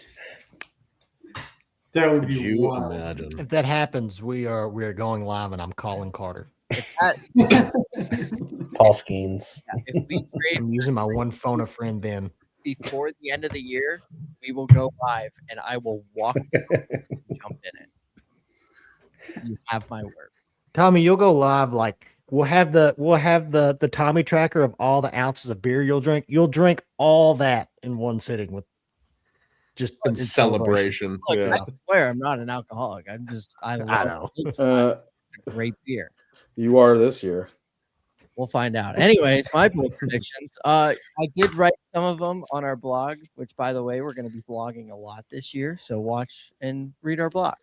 That would Could be you wild. imagine? If that happens, we are going live, and I'm calling Carter. Paul Skeens. If we trade I'm using my one phone a friend. Then before the end of the year, we will go live, and I will walk and jump in it. You have my word. Tommy, you'll go live. Like we'll have the Tommy tracker of all the ounces of beer you'll drink. You'll drink all that in one sitting with just A in celebration. celebration. Look, Yeah. I swear I'm not an alcoholic. I love know. it. It's Uh, a great beer. you are this year. We'll find out. Anyways, my bold predictions. I did write some of them on our blog, which, by the way, we're going to be blogging a lot this year. So watch and read our blogs.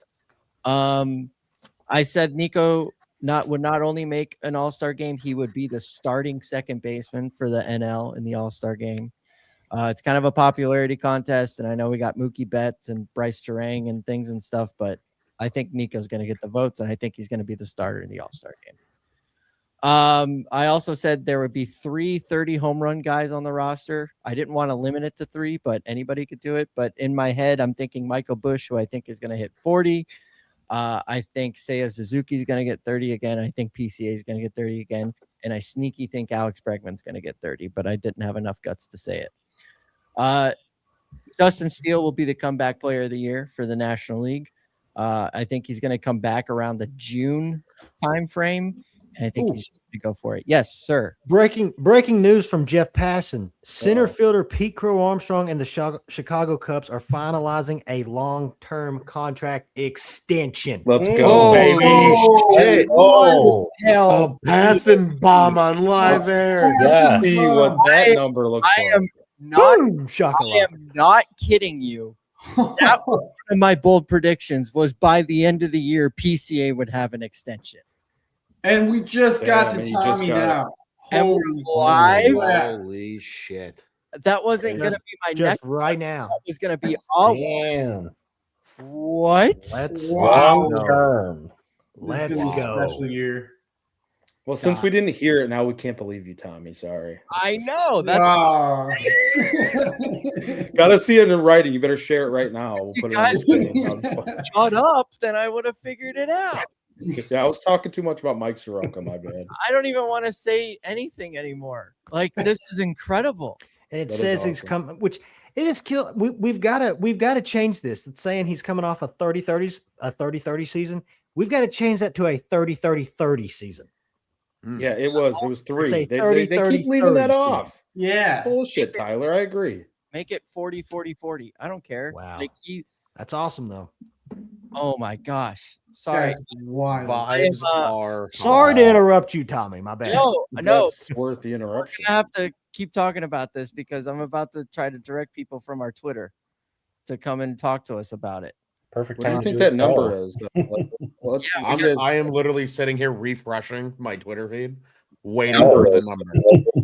I said Nico would not only make an All-Star game, he would be the starting second baseman for the NL in the All-Star game. It's kind of a popularity contest, and I know we got Mookie Betts and Bryce Terang and things and stuff, but I think Nico's going to get the votes, and I think he's going to be the starter in the All-Star game. I also said there would be 3 30 home run guys on the roster. I didn't want to limit it to 3, but anybody could do it. But in my head, I'm thinking Michael Busch, who I think is going to hit 40. I think Seiya Suzuki is going to get 30 again. I think PCA is going to get 30 again. And I sneaky think Alex Bregman's going to get 30, but I didn't have enough guts to say it. Justin Steele will be the comeback player of the year for the National League. I think he's going to come back around the June time frame, and I think he's just going to go for it. Yes, sir. Breaking news from Jeff Passan. Center fielder Pete Crow Armstrong and the Chicago Cubs are finalizing a long-term contract extension. Let's go, Holy baby. shit. Oh, A passing bomb on live air. Yeah. See what that number looks I like. am not. boom, I shakalaka. am not kidding you. That was one of my bold predictions was by the end of the year, PCA would have an extension. And we just got Damn, to you just Tommy got it. now. And we're Holy live. crap. Holy shit. That wasn't going to be my Just next right now. That was going to be all. Damn. What? Let's Wow. go. Term. This is Let's gonna be a go. special year. Well, since we didn't hear it, now we can't believe you, Tommy. Sorry. I know. That's Wow. Got to see it in writing. You better share it right now. We'll You put guys- it in the shut up. Then I would have figured it out. Yeah, I was talking too much about Mike Soroka. My bad. I don't even want to say anything anymore. Like, this is incredible. And it That is says he's awesome. coming, which it is kill. We've got to change this. It's saying he's coming off a 30-30 season. We've got to change that to a 30-30-30 season. Yeah, it was 3. It's a They 30, keep 30, leaving that 30 season. off. Yeah. Bullshit, Tyler. I agree. Make it 40-40-40. I don't care. Wow. Like That's awesome, though. oh my gosh. Sorry. That's wild. Vibes I am, are. Sorry to interrupt you, Tommy. My bad. No, no. That's worth the We're interruption. gonna have to keep talking about this because I'm about to try to direct people from our Twitter to come and talk to us about it. Perfect What do time you to think do that it. number Oh. is? Let's Yeah, I'm, you guys- I am literally sitting here refreshing my Twitter feed, waiting Oh, for the that's- number.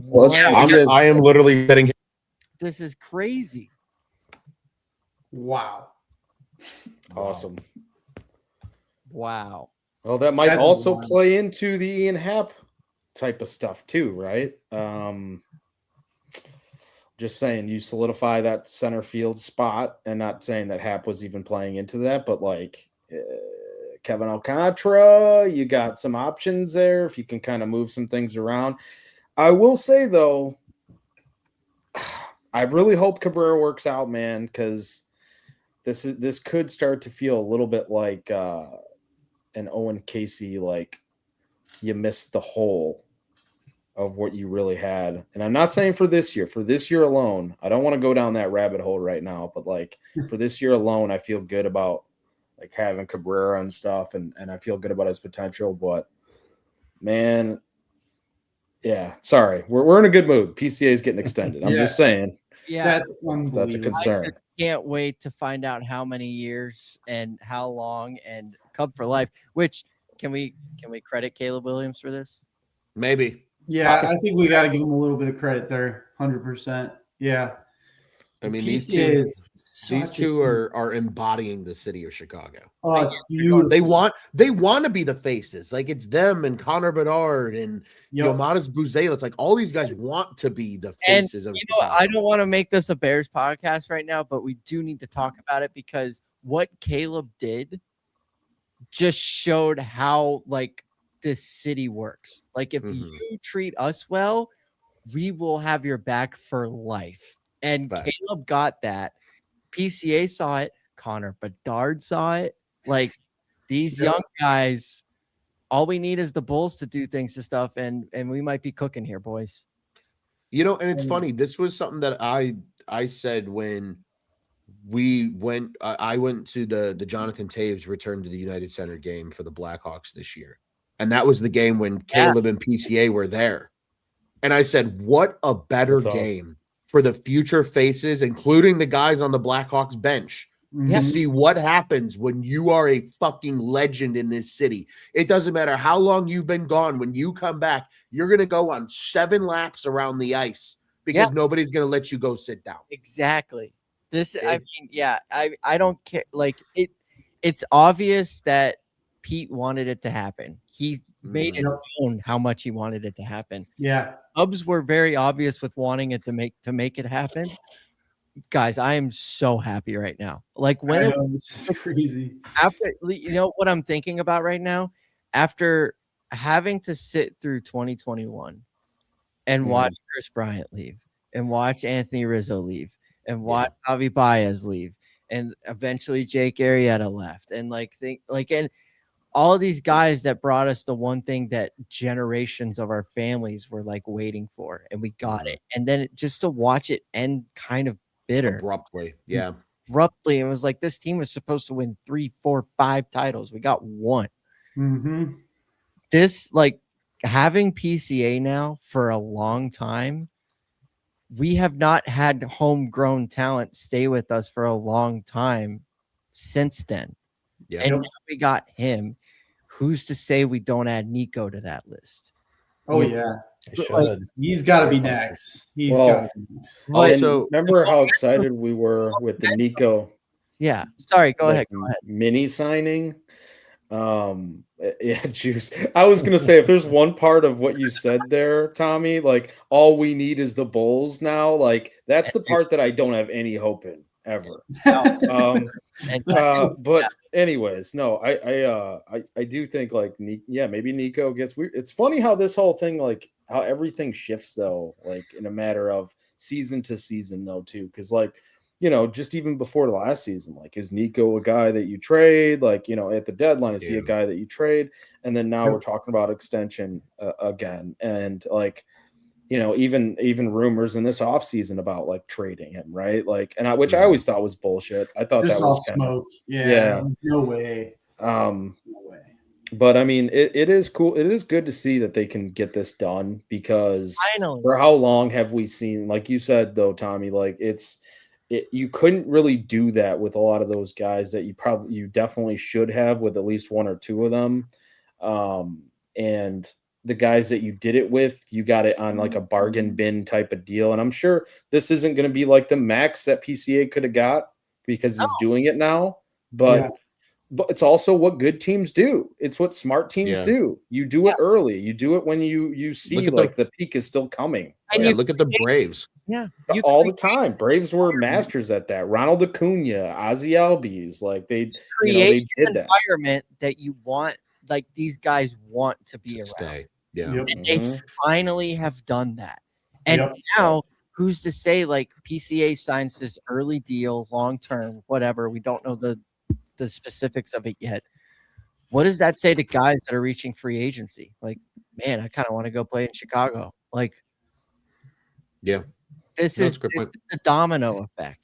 let's- Yeah, you guys- I am literally sitting here. This is crazy. Wow. awesome. Wow. Well, that might That's also wild. play into the Ian Happ type of stuff too, right? Just saying, you solidify that center field spot, and not saying that Happ was even playing into that, but like Kevin Alcantara, you got some options there if you can kind of move some things around. I will say though, I really hope Cabrera works out, man, because this could start to feel a little bit like an Owen Casey, like you missed the whole of what you really had. And I'm not saying for this year alone. I don't want to go down that rabbit hole right now, but like for this year alone, I feel good about like having Cabrera and stuff, and I feel good about his potential. But man, yeah, sorry, we're in a good mood. PCA is getting extended. I'm just saying Yeah. That's that's a unbelievable. concern. I just can't wait to find out how many years and how long and Cub for life. Which can we credit Caleb Williams for this? Maybe. Yeah, I think we got to give him a little bit of credit there. 100%. Yeah. I mean, PCA is these such two a- are embodying the city of Chicago. Oh, it's beautiful. They want to be the faces. Like it's them and Connor Bedard and Yep. Yomadas Buzelis. Like all these guys want to be the And faces of you know, Chicago. I don't want to make this a Bears podcast right now, but we do need to talk about it because what Caleb did just showed how like this city works. Like if you treat us well, we will have your back for life. And Facts. Caleb got that. PCA saw it. Connor Bedard saw it. Like these young guys, all we need is the Bulls to do things and stuff, and we might be cooking here, boys. You know, and it's funny. This was something that I said when we went. I went to the Jonathan Taves return to the United Center game for the Blackhawks this year, and that was the game when Caleb and PCA were there. And I said, "What a better game for the future faces, including the guys on the Blackhawks bench." To see what happens when you are a fucking legend in this city. It doesn't matter how long you've been gone. When you come back, you're going to go on 7 laps around the ice because nobody's going to let you go sit down. Exactly. I don't care. Like it's obvious that Pete wanted it to happen. He made it known how much he wanted it to happen. Yeah. Cubs were very obvious with wanting it to make it happen. Guys, I am so happy right now. Like this is crazy. After you know what I'm thinking about right now, after having to sit through 2021 and watch Chris Bryant leave and watch Anthony Rizzo leave and watch Javi Baez leave and eventually Jake Arrieta left and and all of these guys that brought us the one thing that generations of our families were like waiting for, and we got it. And then just to watch it end kind of bitter abruptly, it was like this team was supposed to win 3, 4, 5 titles. We got 1. This like having PCA now for a long time. We have not had homegrown talent stay with us for a long time since then. And now we got him. Who's to say we don't add Nico to that list? Oh yeah. He's got to be next. Also, remember how excited we were with the Nico? Yeah. Sorry. Go ahead. Mini signing. Juice. I was gonna say if there's one part of what you said there, Tommy, like all we need is the Bulls now. Like that's the part that I don't have any hope in ever. But anyways, no, I do think like maybe Nico gets weird. It's funny how this whole thing like how everything shifts though, like in a matter of season to season though too, because like just even before the last season, like is Nico a guy that you trade? Like at the deadline, is he a guy that you trade? And then now we're talking about extension again, and like even rumors in this offseason about like trading him, right? Like, and which I always thought was bullshit. I thought that was kind smoke. No way. No way. But I mean, it is cool. It is good to see that they can get this done because for how long have we seen, like you said though, Tommy, like you couldn't really do that with a lot of those guys that you definitely should have with at least 1 or 2 of them. And the guys that you did it with, you got it on like a bargain bin type of deal. And I'm sure this isn't going to be like the max that PCA could have got because he's doing it now, but it's also what good teams do. It's what smart teams do. You do it early. You do it when you see like the peak is still coming. And look at the Braves. Yeah. All the time. Braves were masters at that. Ronald Acuna, Ozzie Albies, like they create they did an that. environment that you want, like these guys want to be around. Stay. And they finally have done that. And now who's to say like PCA signs this early deal, long term, whatever. We don't know the specifics of it yet. What does that say to guys that are reaching free agency? Like, man, I kind of want to go play in Chicago. Like, this is the domino effect.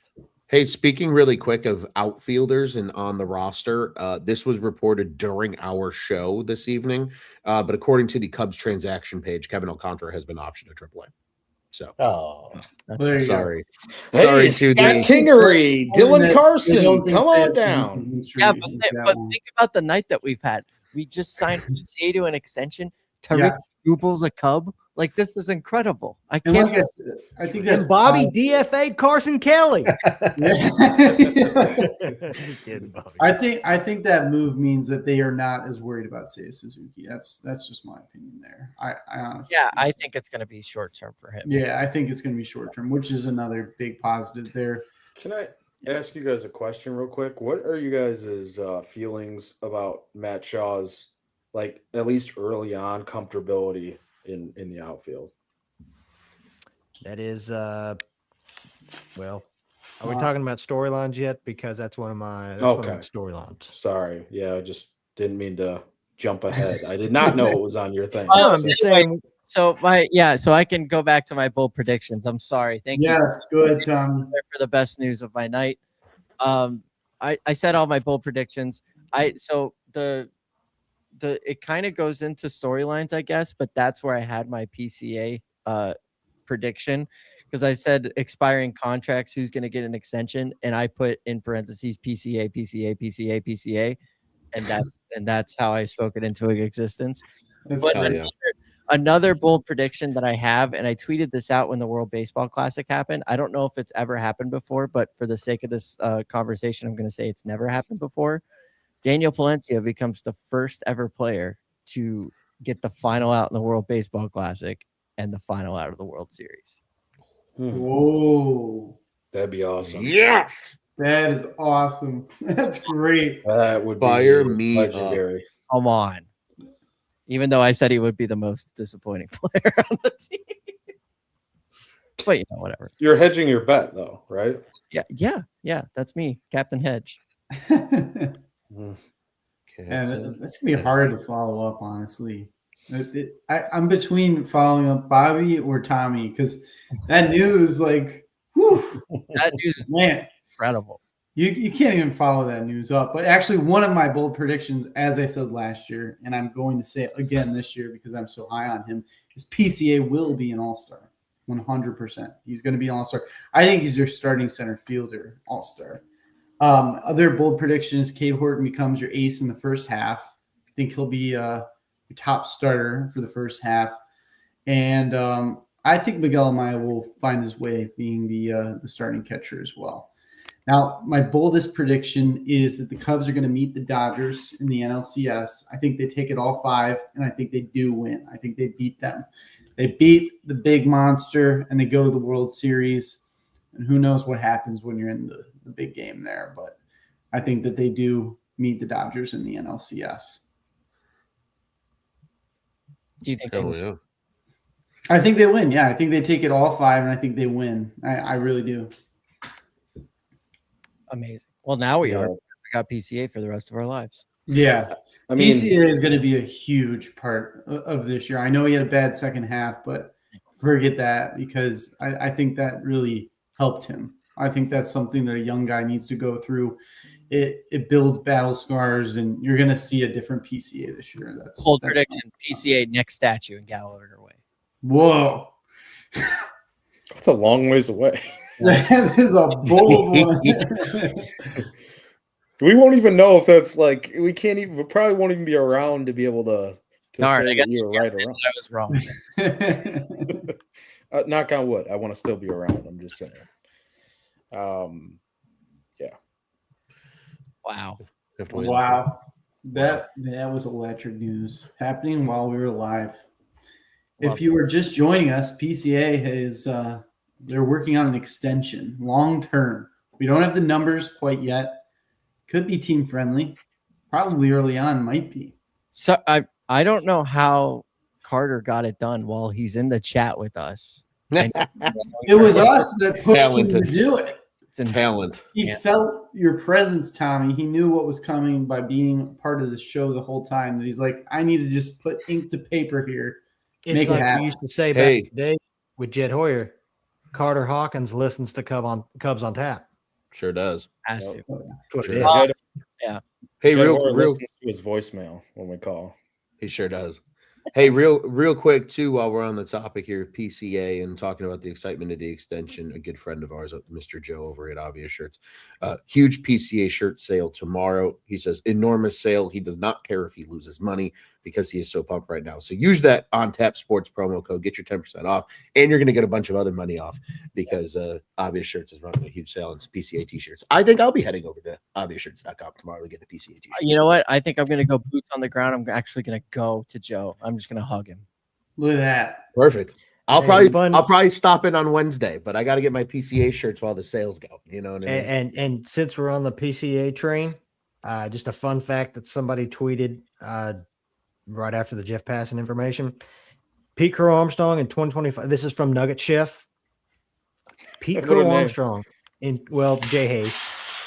Hey, speaking really quick of outfielders and on the roster, this was reported during our show this evening. But according to the Cubs transaction page, Kevin Alcantara has been optioned to AAA. So, sorry. Hey, to Scott Kingery, Dylan Carson, come on down. Yeah, but think about the night that we've had. We just signed PCA to an extension. Tariq Skubel's a Cub. Like, this is incredible. I And can't. like I said, I think that's And Bobby positive. DFA'd Carson Kelly. Yeah. Just kidding, Bobby. I think that move means that they are not as worried about Seiya Suzuki. That's just my opinion there. I honestly Yeah, I think it's going to be short term for him. yeah, I think it's going to be short term, which is another big positive there. Can I ask you guys a question real quick? What are you guys' feelings about Matt Shaw's, like, at least early on, comfortability in the outfield? That is, well, are we talking about storylines yet? Because that's one of my storylines. Sorry. Yeah, I just didn't mean to jump ahead. I did not know it was on your thing. No, I'm just saying. So I can go back to my bold predictions. I'm sorry. Thank you. Yes, go ahead, Tommy. For the best news of my night. I said all my bold predictions. So the it kind of goes into storylines, I guess, but that's where I had my PCA prediction, because I said expiring contracts, who's going to get an extension, and I put in parentheses PCA, and that's how I spoke it into existence. That's But cool. another bold prediction that I have, and I tweeted this out when the World Baseball Classic happened. I don't know if it's ever happened before, but for the sake of this conversation, I'm going to say it's never happened before. Daniel Palencia becomes the first ever player to get the final out in the World Baseball Classic and the final out of the World Series. Whoa. That'd be awesome. Yes. That is awesome. That's great. That would Fire be me legendary. Come on. Even though I said he would be the most disappointing player on the team. But, whatever. You're hedging your bet, though, right? Yeah. That's me, Captain Hedge. And it's gonna be hard to follow up, honestly. I'm between following up Bobby or Tommy, because that news, like, whew, That news is man, incredible. you can't even follow that news up. But actually, one of my bold predictions, as I said last year, and I'm going to say it again this year because I'm so high on him, is PCA will be an all-star, 100%. He's going to be an all-star. I think he's your starting center fielder, all-star. Other bold predictions: Cade Horton becomes your ace in the first half. I think he'll be your top starter for the first half, and I think Miguel Amaya will find his way being the starting catcher as well. Now, my boldest prediction is that the Cubs are going to meet the Dodgers in the NLCS. I think they take it all 5, and I think they do win. I think they beat them. They beat the big monster, and they go to the World Series. And who knows what happens when you're in the big game there. But I think that they do meet the Dodgers in the NLCS. Do you think yeah. I think they win. Yeah, I think they take it all 5, and I think they win. I really do. Amazing. Well, now we are. We got PCA for the rest of our lives. Yeah. I mean, PCA is going to be a huge part of this year. I know he had a bad second half, but forget that, because I think that really helped him. I think that's something that a young guy needs to go through. It builds battle scars, and you're going to see a different PCA this year. That's bold prediction: PCA next statue in Gallagher Way. Whoa. That's a long ways away. That is a bold one. We won't even know if that's like, we probably won't even be around to be able to Darn, say I guess that you were right around. I was wrong. Knock on wood. I want to still be around. I'm just saying. Yeah. Wow. Wow. That was electric news happening while we were live. If you were just joining us, PCA is they're working on an extension long term. We don't have the numbers quite yet. Could be team friendly. Probably early on might be. So I don't know how Carter got it done while he's in the chat with us. It was us that pushed him to do it. It's Talent. He felt your presence, Tommy. He knew what was coming by being part of the show the whole time. That he's like, I need to just put ink to paper here. It's Make it like happen. we used to say back in the day with Jed Hoyer. Carter Hawkins listens to Cubs on Tap. Sure does. Has to. Sure. Yeah. Hey, Jed real. listens to his voicemail when we call. He sure does. Hey, real quick too, while we're on the topic here, PCA and talking about the excitement of the extension, a good friend of ours, Mr. Joe over at Obvious Shirts, huge PCA shirt sale tomorrow. He says enormous sale. He does not care if he loses money because he is so pumped right now. So use that on tap sports promo code, get your 10% off, and you're going to get a bunch of other money off because Obvious Shirts is running a huge sale on some PCA t-shirts. I think I'll be heading over to obviousshirts.com tomorrow to get the PCA t-shirt. You know what? I think I'm going to go boots on the ground. I'm actually going to go to Joe. I'm just going to hug him. Look at that. Perfect. I'll Hey, probably stop in on Wednesday, but I got to get my PCA shirts while the sales go. You know what I mean? And since we're on the PCA train, just a fun fact that somebody tweeted right after the Jeff Passan information. Pete Crow Armstrong in 2025. This is from Nugget Chef. Pete Crow Armstrong Jay Hayes.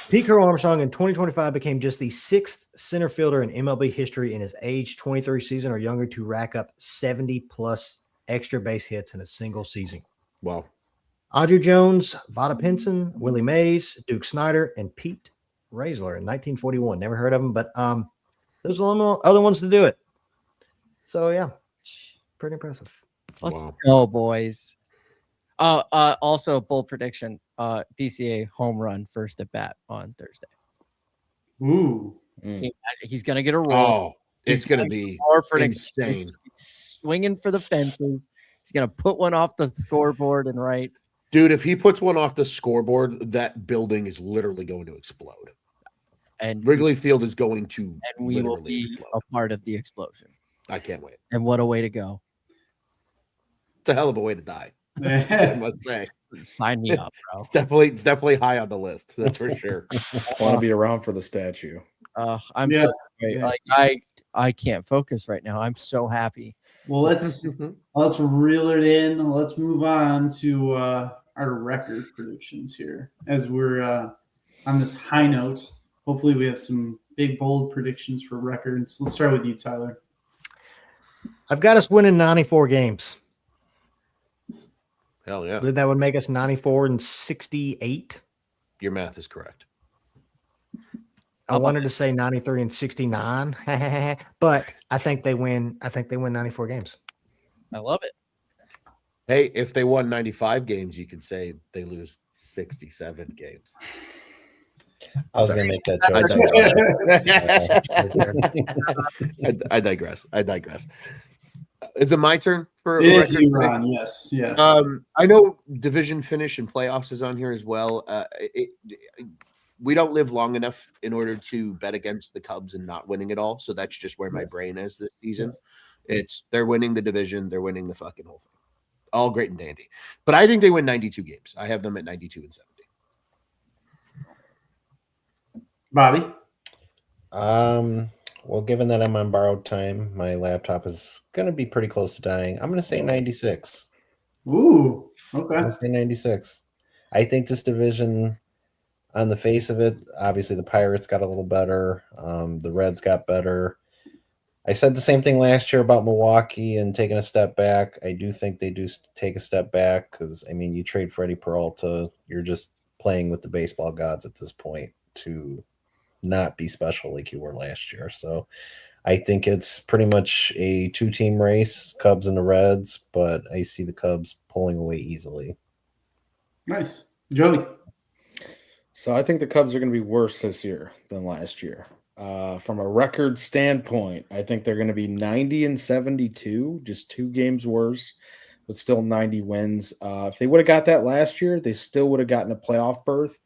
Pete Crow Armstrong in 2025 became just the 6th center fielder in MLB history in his age 23 season or younger to rack up 70 plus extra base hits in a single season. Wow. Audrey Jones, Vada Pinson, Willie Mays, Duke Snyder, and Pete Raisler in 1941. Never heard of him, but those are the other ones to do it. So yeah, pretty impressive. Let's go, boys. Also, bold prediction: PCA home run first at bat on Thursday. Ooh, he's gonna get a roll. Oh, it's gonna be insane. Swinging for the fences. He's gonna put one off the scoreboard and right. Dude, if he puts one off the scoreboard, that building is literally going to explode. And Wrigley Field is going to and we will be explode. a part of the explosion. I can't wait. And what a way to go. It's a hell of a way to die. I must say. Sign me up, bro. It's definitely high on the list. That's for sure. I want to be around for the statue. I'm so like I can't focus right now. I'm so happy. Well, let's reel it in. Let's move on to our record predictions here as we're on this high note. Hopefully, we have some big bold predictions for records. Let's start with you, Tyler. I've got us winning 94 games. Hell yeah. That would make us 94 and 68. Your math is correct. I wanted to say 93 and 69, but I think they win. I think they win 94 games. I love it. Hey, if they won 95 games, you could say they lose 67 games. I was going to make that joke. I digress. Is it my turn for it is you, Ron. Yes. I know division finish and playoffs is on here as well. We don't live long enough in order to bet against the Cubs and not winning it all. So that's just where my brain is this season. Yes. They're winning the division. They're winning the fucking whole thing. All great and dandy. But I think they win 92 games. I have them at 92 and 70. Bobby? Well, given that I'm on borrowed time, my laptop is going to be pretty close to dying. I'm going to say 96. Ooh, okay. I'm going to say 96. I think this division, on the face of it, obviously the Pirates got a little better. The Reds got better. I said the same thing last year about Milwaukee and taking a step back. I do think they do take a step back because, I mean, you trade Freddie Peralta, you're just playing with the baseball gods at this point to not be special like you were last year. So I think it's pretty much a 2-team race, Cubs and the Reds, but I see the Cubs pulling away easily. Nice. Joey? So I think the Cubs are going to be worse this year than last year. From a record standpoint, I think they're going to be 90 and 72, just 2 games worse, but still 90 wins. If they would have got that last year, they still would have gotten a playoff berth.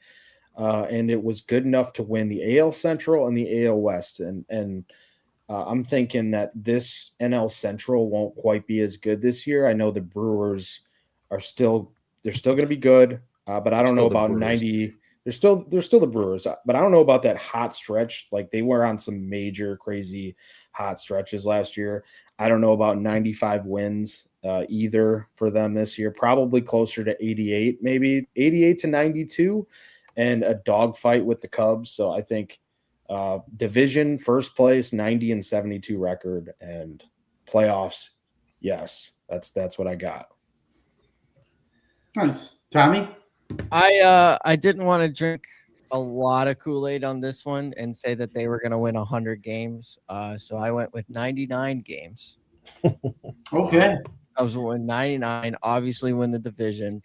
And it was good enough to win the AL Central and the AL West. And I'm thinking that this NL Central won't quite be as good this year. I know the Brewers they're still going to be good, but I don't know about 90. They're still the Brewers, but I don't know about that hot stretch. Like they were on some major crazy hot stretches last year. I don't know about 95 wins either for them this year. Probably closer to 88, maybe 88 to 92. And a dogfight with the Cubs. So I think division first place, 90 and 72 record, and playoffs. Yes, that's what I got. Nice. Tommy? I didn't want to drink a lot of Kool-Aid on this one and say that they were going to win 100 games. So I went with 99 games. Okay. Cubs will win 99, obviously win the division.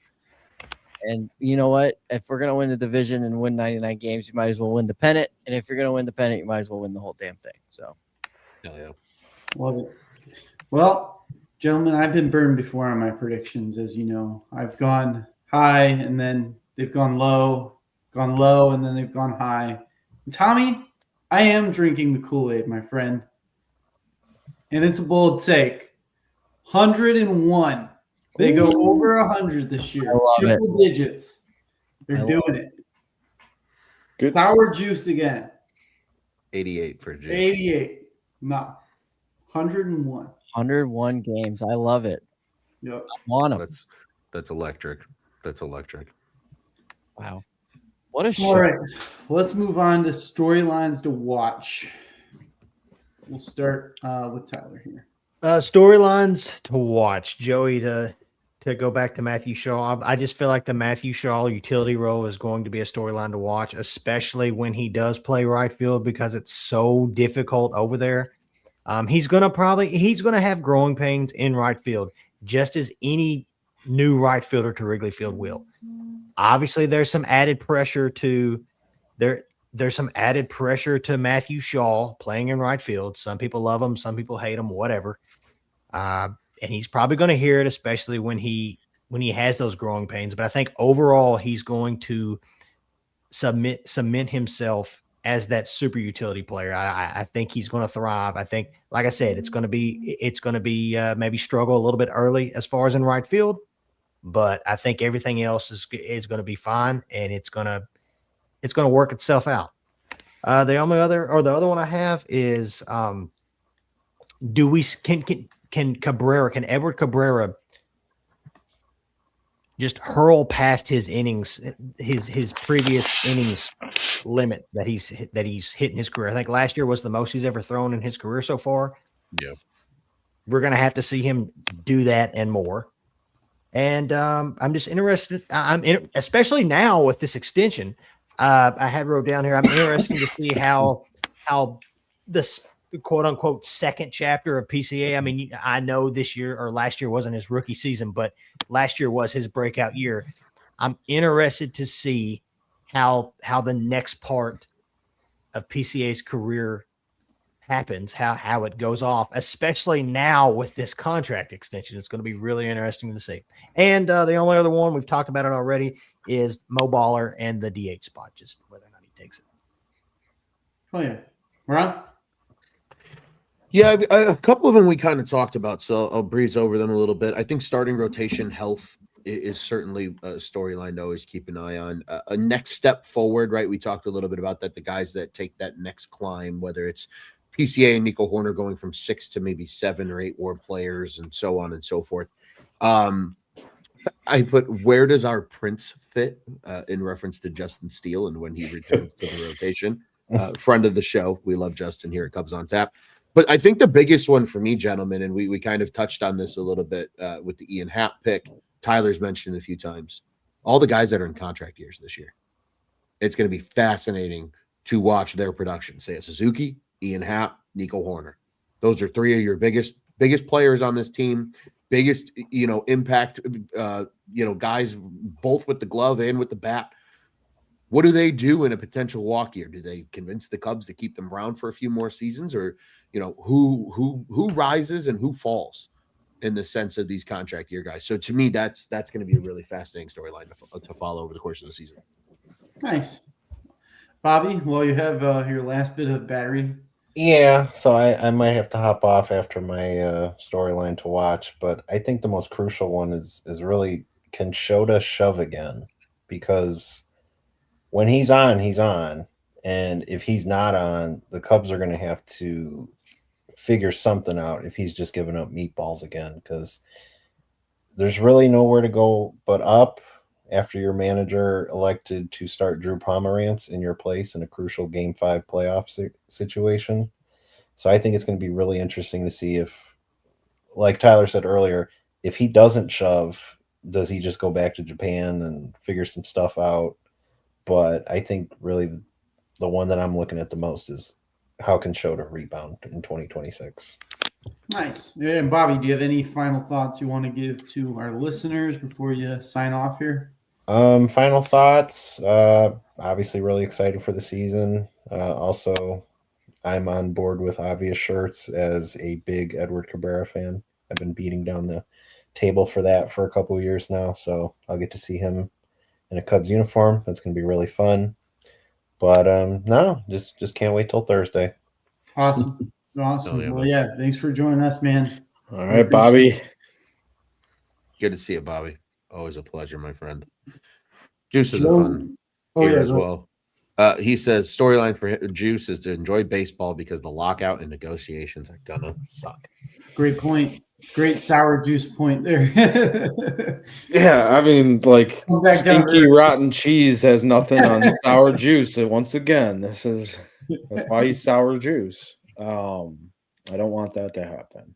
And you know what? If we're going to win the division and win 99 games, you might as well win the pennant. And if you're going to win the pennant, you might as well win the whole damn thing. So, Hell yeah. Love it. Well, gentlemen, I've been burned before on my predictions, as you know. I've gone high and then they've gone low, and then they've gone high. And Tommy, I am drinking the Kool-Aid, my friend. And it's a bold take. 101. They go over 100 this year. I love Triple digits. They're I love doing it. Good. Sour juice again. 88 for Jay. 88. No. 101. 101 games. I love it. Yep. I want them. That's electric. That's electric. Wow. What a All show. right. Let's move on to storylines to watch. We'll start with Tyler here. Storylines to watch. Joey, to go back to Matthew Shaw, I just feel like the Matthew Shaw utility role is going to be a storyline to watch, especially when he does play right field because it's so difficult over there. He's gonna have growing pains in right field, just as any new right fielder to Wrigley Field will. Obviously, there's some added pressure to Matthew Shaw playing in right field. Some people love him, some people hate him, whatever. And he's probably going to hear it, especially when he has those growing pains. But I think overall, he's going to cement himself as that super utility player. I think he's going to thrive. I think, like I said, it's going to be maybe struggle a little bit early as far as in right field, but I think everything else is going to be fine, and it's going to work itself out. The other one I have is can Edward Cabrera just hurl past his innings, his previous innings limit that he's hit in his career? I think last year was the most he's ever thrown in his career so far. Yeah. We're going to have to see him do that and more. And I'm just interested. Especially now with this extension. I had wrote down here, I'm interested to see how this quote unquote second chapter of PCA. I mean, I know this year or last year wasn't his rookie season, but last year was his breakout year. I'm interested to see how the next part of PCA's career happens, how it goes off, especially now with this contract extension. It's going to be really interesting to see. And the only other one, we've talked about it already, is Mo Baller and the DH spot, just whether or not he takes it. Oh, yeah. Ron? Yeah, a couple of them we kind of talked about, so I'll breeze over them a little bit. I think starting rotation health is certainly a storyline to always keep an eye on. A next step forward, right? We talked a little bit about that, the guys that take that next climb, whether it's PCA and Nico Horner going from 6 to maybe 7 or 8 WAR players and so on and so forth. I put, where does our Prince fit in reference to Justin Steele and when he returns to the rotation? Friend of the show. We love Justin here at Cubs on Tap. But I think the biggest one for me, gentlemen, and we kind of touched on this a little bit with the Ian Happ pick, Tyler's mentioned a few times, all the guys that are in contract years this year. It's going to be fascinating to watch their production. Say Suzuki, Ian Happ, Nico Horner. Those are 3 of your biggest players on this team, biggest, impact, guys both with the glove and with the bat. What do they do in a potential walk year? Do they convince the Cubs to keep them around for a few more seasons, or who rises and who falls in the sense of these contract year guys? So to me, that's going to be a really fascinating storyline to follow over the course of the season. Nice. Bobby, well, you have your last bit of battery. Yeah, so I might have to hop off after my storyline to watch, but I think the most crucial one is really, can Shota shove again? Because when he's on, he's on. And if he's not on, the Cubs are going to have to figure something out if he's just giving up meatballs again, because there's really nowhere to go but up after your manager elected to start Drew Pomerantz in your place in a crucial Game 5 playoff situation. So I think it's going to be really interesting to see if, like Tyler said earlier, if he doesn't shove, does he just go back to Japan and figure some stuff out? But I think really the one that I'm looking at the most is how can Shota rebound in 2026? Nice. Yeah, and Bobby, do you have any final thoughts you want to give to our listeners before you sign off here? Final thoughts. Obviously, really excited for the season. Also, I'm on board with Obvious Shirts as a big Edward Cabrera fan. I've been beating down the table for that for a couple of years now, so I'll get to see him in a Cubs uniform. That's going to be really fun. But no, just can't wait till Thursday. Awesome. Awesome. yeah, Well, man. yeah, thanks for joining us, man. All We right, appreciate Bobby. it. Good to see you, Bobby. Always a pleasure, my friend. Juice is a Joe- fun Oh, here yeah, as go- well. He says storyline for Juice is to enjoy baseball because the lockout and negotiations are gonna suck. Great point. Great sour juice point there. Yeah, I mean, like Come back down to stinky earth. rotten cheese has nothing on sour juice. And once again, that's why he's sour juice. I don't want that to happen.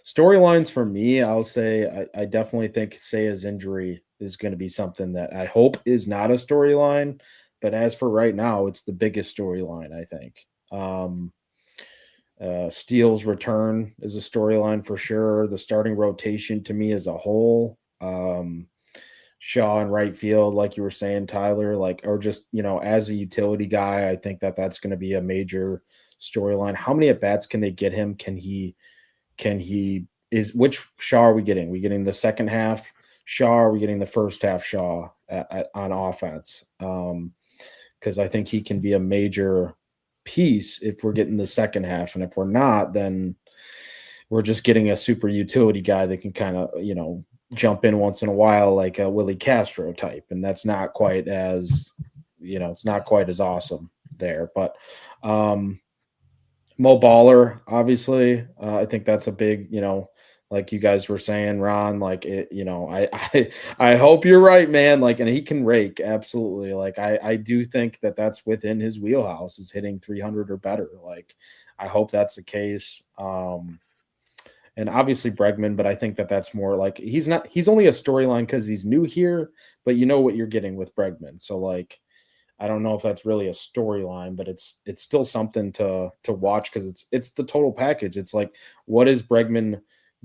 Storylines for me, I'll say I definitely think Seiya's injury is going to be something that I hope is not a storyline. But as for right now, it's the biggest storyline, I think. Steele's return is a storyline for sure. The starting rotation to me as a whole. Shaw in right field, like you were saying, Tyler, like, or just, as a utility guy, I think that's going to be a major storyline. How many at bats can they get him? Which Shaw are we getting? We getting the second half Shaw? Or are we getting the first half Shaw on offense? Because I think he can be a major piece if we're getting the second half, and if we're not, then we're just getting a super utility guy that can kind of jump in once in a while, like a Willie Castro type, and that's not quite as it's not quite as awesome there. But Mo Baller, obviously, I think that's a big, like you guys were saying, Ron, like it, I hope you're right, man. Like, and he can rake, absolutely. Like, I do think that's within his wheelhouse, is hitting 300 or better. Like, I hope that's the case. And obviously Bregman, but I think that's more like he's only a storyline because he's new here, but you know what you're getting with Bregman. So like, I don't know if that's really a storyline, but it's still something to watch because it's the total package. It's like, what is Bregman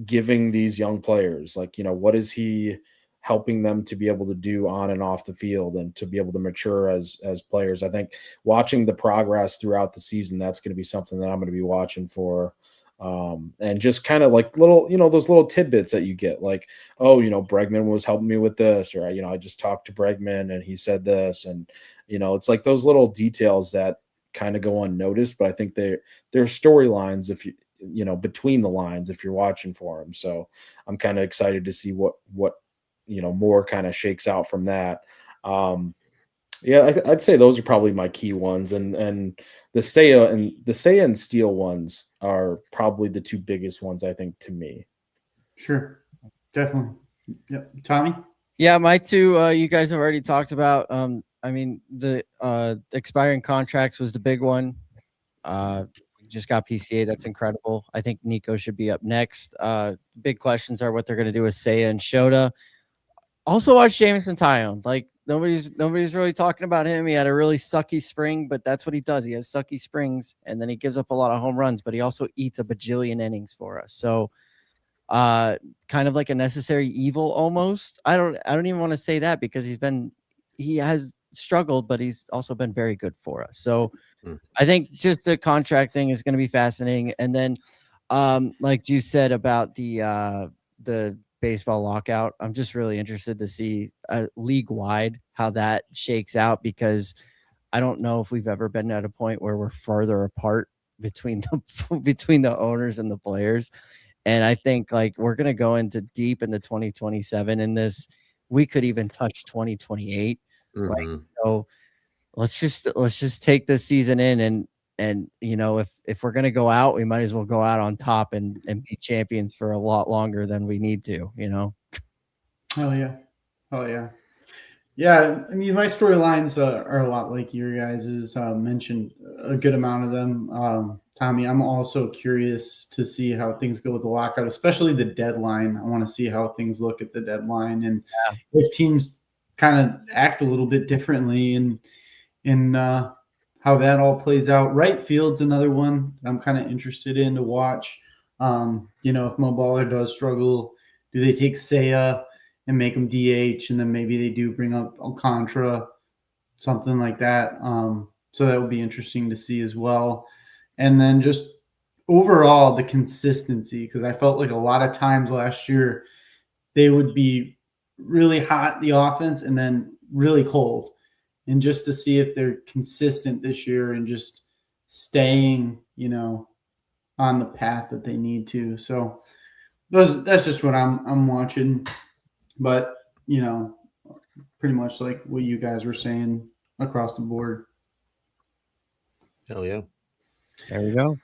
giving these young players? Like, what is he helping them to be able to do on and off the field and to be able to mature as players? I think watching the progress throughout the season, that's going to be something that I'm going to be watching for. And just kind of like little, those little tidbits that you get, like, oh, Bregman was helping me with this, or, I just talked to Bregman and he said this. And, it's like those little details that kind of go unnoticed, but I think they're storylines if between the lines, if you're watching for them. So I'm kind of excited to see what, more kind of shakes out from that. Yeah, I'd say those are probably my key ones, and the Seiya and Steel ones are probably the two biggest ones, I think, to me. Sure, definitely. Yep, Tommy. Yeah, my two. You guys have already talked about. I mean, the expiring contracts was the big one. We just got PCA. That's incredible. I think Nico should be up next. Big questions are what they're going to do with Seiya and Shota. Also watch Jameson Taillon. Like nobody's really talking about him. He had a really sucky spring, but that's what he does. He has sucky springs, and then he gives up a lot of home runs, but he also eats a bajillion innings for us. So kind of like a necessary evil almost. I don't even want to say that because he has struggled, but he's also been very good for us. So I think just the contract thing is going to be fascinating. And then like you said about the baseball lockout, I'm just really interested to see league wide how that shakes out, because I don't know if we've ever been at a point where we're farther apart between the owners and the players. And I think like we're going to go into deep into 2027 in this. We could even touch 2028. Right. So let's just take this season in, and if we're going to go out, we might as well go out on top and be champions for a lot longer than we need to. Hell yeah. Yeah, I mean, my storylines are a lot like your guys's. Mentioned a good amount of them. Tommy, I'm also curious to see how things go with the lockout, especially the deadline. I want to see how things look at the deadline, and if teams kind of act a little bit differently, and how that all plays out. Right field's another one that I'm kind of interested in to watch. If Mo Baller does struggle, do they take Seiya and make him DH, and then maybe they do bring up Alcantara, something like that. So that would be interesting to see as well. And then just overall the consistency, because I felt like a lot of times last year they would be really hot the offense and then really cold. And just to see if they're consistent this year and just staying, on the path that they need to. So that's just what I'm watching. But, pretty much like what you guys were saying across the board. Hell yeah. There we go.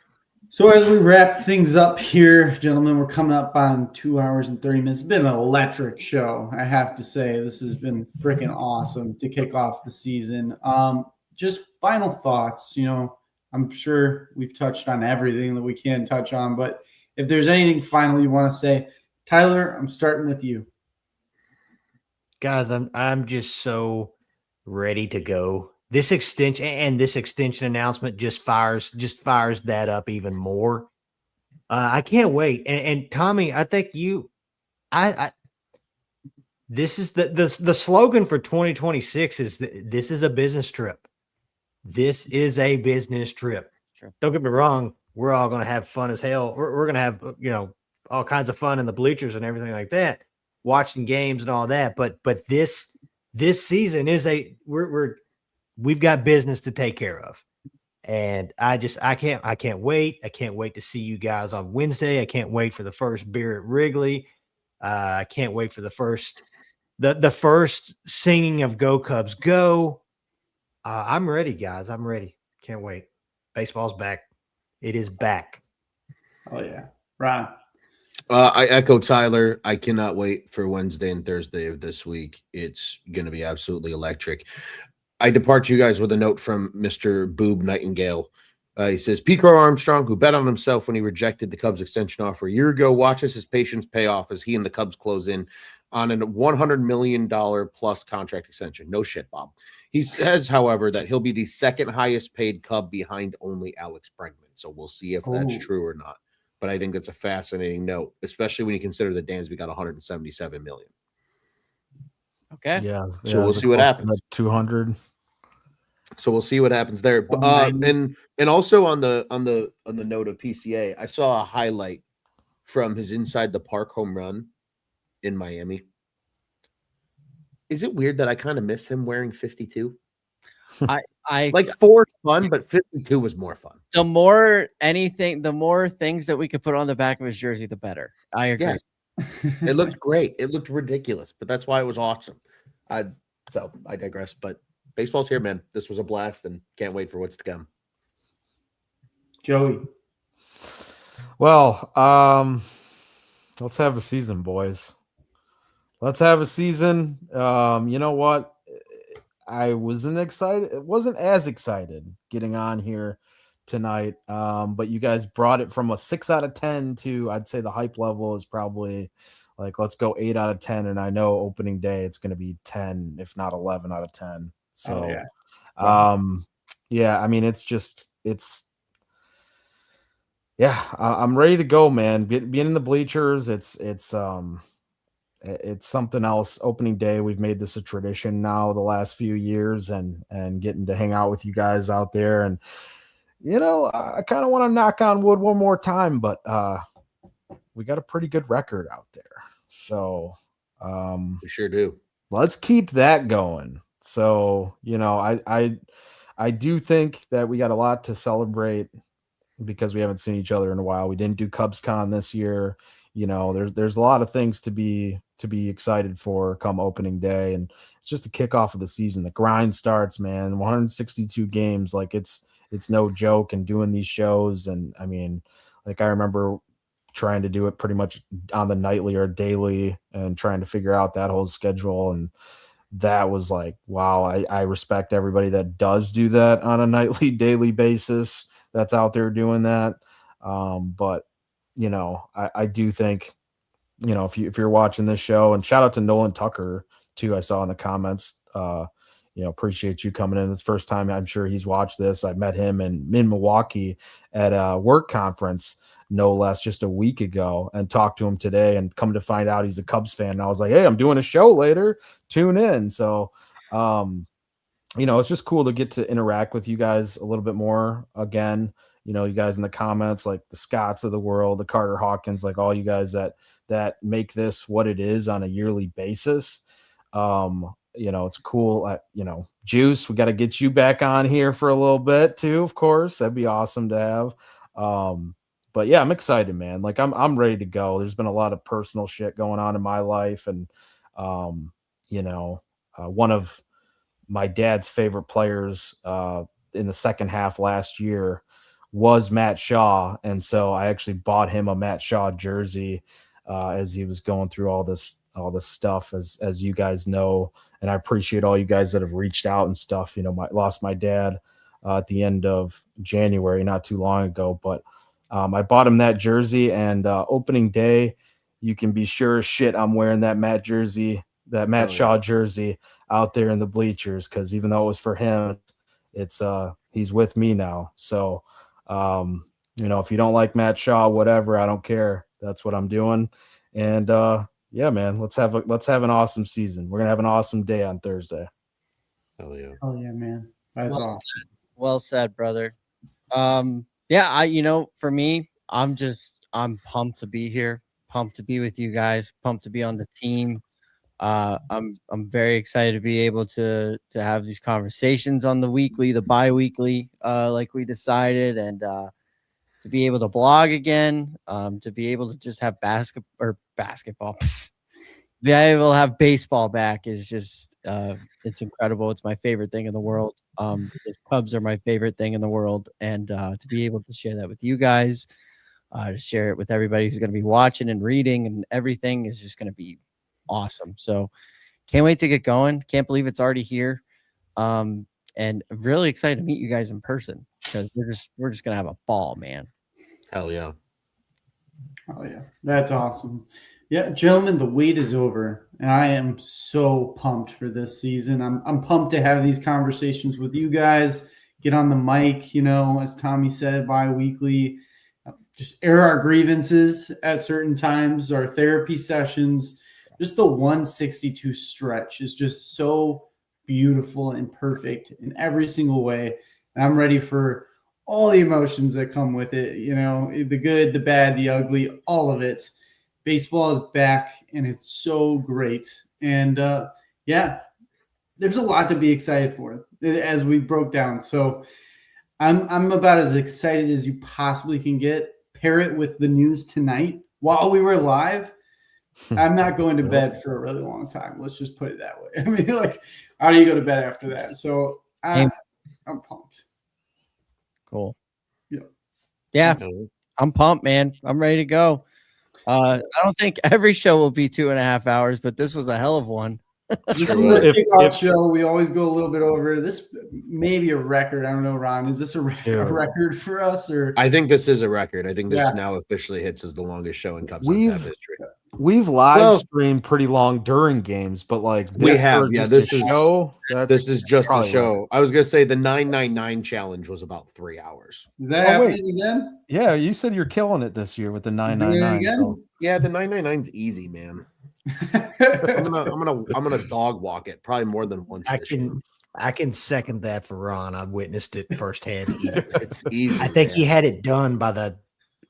So as we wrap things up here, gentlemen, we're coming up on 2 hours and 30 minutes. It's been an electric show, I have to say. This has been freaking awesome to kick off the season. Just final thoughts. I'm sure we've touched on everything that we can touch on, but if there's anything final you want to say, Tyler, I'm starting with you. Guys, I'm just so ready to go. This extension announcement just fires that up even more. I can't wait. And Tommy, I think this is the slogan for 2026 is this is a business trip. This is a business trip. Sure. Don't get me wrong. We're all going to have fun as hell. We're going to have, all kinds of fun in the bleachers and everything like that, watching games and all that. But this season is we've got business to take care of. And I can't wait. I can't wait to see you guys on Wednesday. I can't wait for the first beer at Wrigley. I can't wait for the first singing of Go Cubs Go. I'm ready, guys. I'm ready. Can't wait. Baseball's back. It is back. Oh yeah. Ron. I echo Tyler. I cannot wait for Wednesday and Thursday of this week. It's going to be absolutely electric. I depart you guys with a note from Mr. Boob Nightingale. He says, Pico Armstrong, who bet on himself when he rejected the Cubs extension offer a year ago, watches his patience pay off as he and the Cubs close in on a $100 million plus contract extension. No shit, Bob. He says, however, that he'll be the second highest paid Cub behind only Alex Bregman. So we'll see if that's true or not. But I think that's a fascinating note, especially when you consider that Dansby got $177 million. Okay. Yeah. So we'll see what happens. 200. So we'll see what happens there. And also on the note of PCA, I saw a highlight from his inside the park home run in Miami. Is it weird that I kind of miss him wearing 52? I like 4 fun, but 52 was more fun. The more things that we could put on the back of his jersey, the better. I agree. Yes. It looked great. It looked ridiculous, but that's why it was awesome. So I digress, but baseball's here, man. This was a blast and can't wait for what's to come. Joey. Well, let's have a season, boys. Let's have a season. You know what? I wasn't as excited getting on here tonight. But you guys brought it from a 6 out of 10 to, I'd say the hype level is probably like, let's go 8 out of 10. And I know opening day, it's going to be 10, if not 11 out of 10. So, I mean, I'm ready to go, man. Being in the bleachers, it's something else. Opening day, we've made this a tradition now the last few years, and getting to hang out with you guys out there. And I kind of want to knock on wood one more time, but we got a pretty good record out there. So we sure do. Let's keep that going. So I do think that we got a lot to celebrate because we haven't seen each other in a while. We didn't do CubsCon this year. There's a lot of things to be excited for come opening day, and it's just a kickoff of the season. The grind starts, man. 162 games, like it's no joke. And doing these shows, and I mean, like I remember trying to do it pretty much on the nightly or daily, and trying to figure out that whole schedule, and that was like, wow. I respect everybody that does do that on a nightly, daily basis. That's out there doing that, but. I do think, if you're watching this show, and shout out to Nolan Tucker too, I saw in the comments, appreciate you coming in. It's the first time I'm sure he's watched this. I met him in Milwaukee at a work conference, no less, just a week ago, and talked to him today, and come to find out he's a Cubs fan. And I was like, hey, I'm doing a show later. Tune in. So, it's just cool to get to interact with you guys a little bit more again. You guys in the comments, like the Scotts of the world, the Carter Hawkins, like all you guys that make this what it is on a yearly basis. It's cool. Juice, we got to get you back on here for a little bit too, of course. That'd be awesome to have. But yeah, I'm excited, man. Like I'm ready to go. There's been a lot of personal shit going on in my life. And, one of my dad's favorite players in the second half last year was Matt Shaw. And so I actually bought him a Matt Shaw jersey as he was going through all this stuff, as you guys know. And I appreciate all you guys that have reached out and stuff. Lost my dad at the end of January, not too long ago, but I bought him that jersey, and opening day, you can be sure as shit I'm wearing that Matt Shaw jersey out there in the bleachers, because even though it was for him, it's he's with me now. So if you don't like Matt Shaw, whatever, I don't care. That's what I'm doing. And yeah, man, let's have an awesome season. We're gonna have an awesome day on Thursday. Hell yeah. Oh yeah, man. That's awesome. Well said, brother. For me, I'm pumped to be here, pumped to be with you guys, pumped to be on the team. I'm very excited to be able to have these conversations on the weekly, the bi-weekly, like we decided, and to be able to blog again, to be able to just have basketball, be able to have baseball back is just it's incredible. It's my favorite thing in the world. The Cubs are my favorite thing in the world, and to be able to share that with you guys, to share it with everybody who's going to be watching and reading and everything is just going to be awesome. So can't wait to get going. Can't believe it's already here. And I'm really excited to meet you guys in person, because we're just gonna have a ball, man. Hell yeah. Oh yeah, that's awesome. Yeah, gentlemen, the wait is over, and I am so pumped for this season. I'm pumped to have these conversations with you guys. Get on the mic, as Tommy said, bi-weekly. Just air our grievances at certain times, our therapy sessions. Just the 162 stretch is just so beautiful and perfect in every single way. And I'm ready for all the emotions that come with it, the good, the bad, the ugly, all of it. Baseball is back, and it's so great. And there's a lot to be excited for, as we broke down. So I'm about as excited as you possibly can get. Pair it with the news tonight while we were live. I'm not going to bed for a really long time. Let's just put it that way. I mean, how do you go to bed after that? So I'm pumped. Cool. Yeah. Yeah. I'm pumped, man. I'm ready to go. I don't think every show will be 2.5 hours, but this was a hell of one. This is the kickoff show. We always go a little bit over. This may be a record. I don't know, Ron. Is this a record for us? Or I think this is a record. I think this now officially hits as the longest show in Cubs on Tap history. We've live streamed pretty long during games, but we have. Yeah, this is just a show. Long. I was gonna say the 999 challenge was about 3 hours. Is that happening again? Yeah, you said you're killing it this year with the 999. So. Yeah, the 999's easy, man. I'm gonna dog walk it probably more than once. I can second that for Ron. I've witnessed it firsthand. It's easy. I think he had it done by the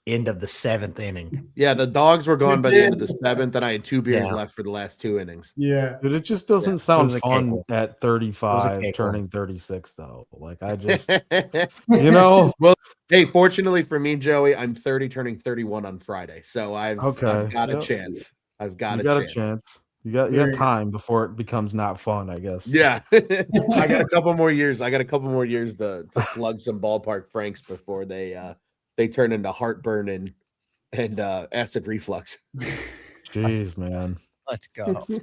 end of the 7th inning. Yeah, the dogs were gone by the end of the 7th, and I had 2 beers left for the last 2 innings. Yeah, but it just doesn't sound fun at 35, turning 36, though. I just, Well, hey, fortunately for me, Joey, I'm 30, turning 31 on Friday, so I've got a chance. I've got a chance. You got time before it becomes not fun, I guess. Yeah, I got a couple more years. To slug some ballpark franks before they turn into heartburn and acid reflux. Jeez, man. Let's go. We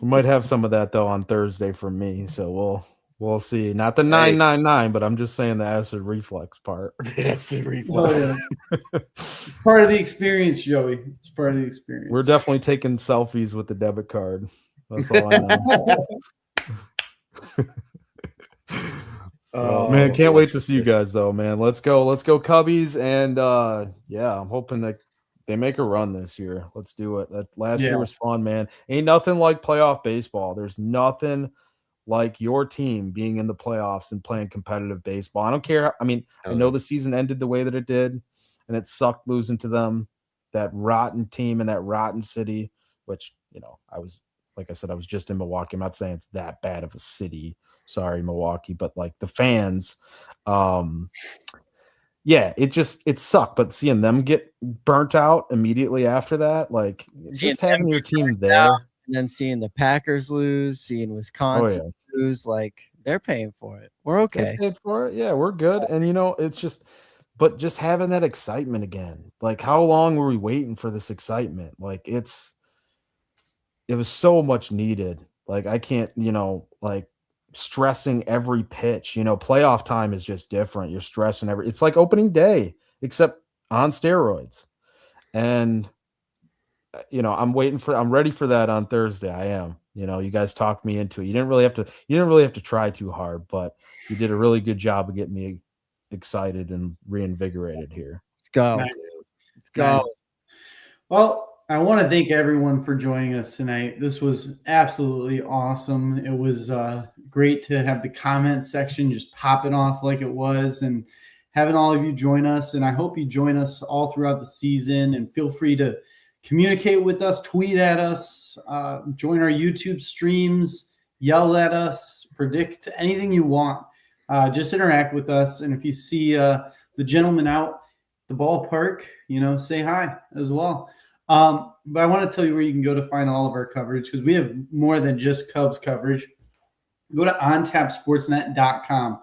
might have some of that though on Thursday for me, so we'll see. Not the 999, but I'm just saying the acid reflux part. Acid reflux. Oh, yeah. It's part of the experience, Joey. It's part of the experience. We're definitely taking selfies with the debit card. That's all I know. Oh, Man, can't wait to that's see you good. guys though, man. Let's go Cubbies, and yeah, I'm hoping that they make a run this year. Let's do it. That last Yeah. year was fun, man. Ain't nothing like playoff baseball. There's nothing like your team being in the playoffs and playing competitive baseball. I don't care. I mean, I know the season ended the way that it did, and it sucked losing to them, that rotten team in that rotten city, which, you know, like I said, I was just in Milwaukee. I'm not saying it's that bad of a city. Sorry, Milwaukee, but like the fans, yeah, it sucked. But seeing them get burnt out immediately after that, like Seeing just having them your get team burnt there. out, and then seeing the Packers lose, seeing Wisconsin lose, like they're paying for it. We're They okay. paid for it. Yeah, we're good. And you know, it's just, but just having that excitement again. Like, how long were we waiting for this excitement? Like, it was so much needed. Like, I can't, you know, like stressing every pitch. You know, playoff time is just different. You're stressing it's like opening day, except on steroids. And you know, I'm ready for that on Thursday. I am. You know, you guys talked me into it. You didn't really have to try too hard, but you did a really good job of getting me excited and reinvigorated here. Let's go. Nice. Let's go. Nice. Well, I want to thank everyone for joining us tonight. This was absolutely awesome. It was great to have the comment section just popping off like it was, and having all of you join us. And I hope you join us all throughout the season, and feel free to communicate with us, tweet at us, join our YouTube streams, yell at us, predict anything you want. Just interact with us. And if you see the gentleman out the ballpark, you know, say hi as well. But I want to tell you where you can go to find all of our coverage, because we have more than just Cubs coverage. Go to ontapsportsnet.com.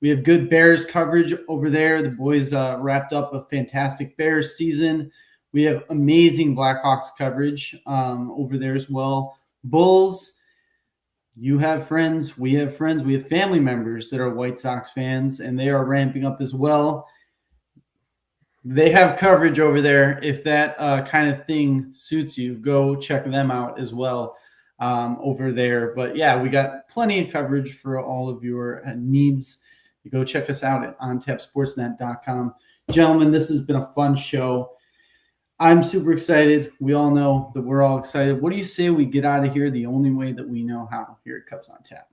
We have good Bears coverage over there. The boys wrapped up a fantastic Bears season. We have amazing Blackhawks coverage over there as well. Bulls, you have friends. We have friends. We have family members that are White Sox fans, and they are ramping up as well. They have coverage over there. If that kind of thing suits you, go check them out as well over there. But yeah, we got plenty of coverage for all of your needs. You go check us out at ontapsportsnet.com. Gentlemen, this has been a fun show. I'm super excited. We all know that we're all excited. What do you say we get out of here the only way that we know how here at Cubs on Tap?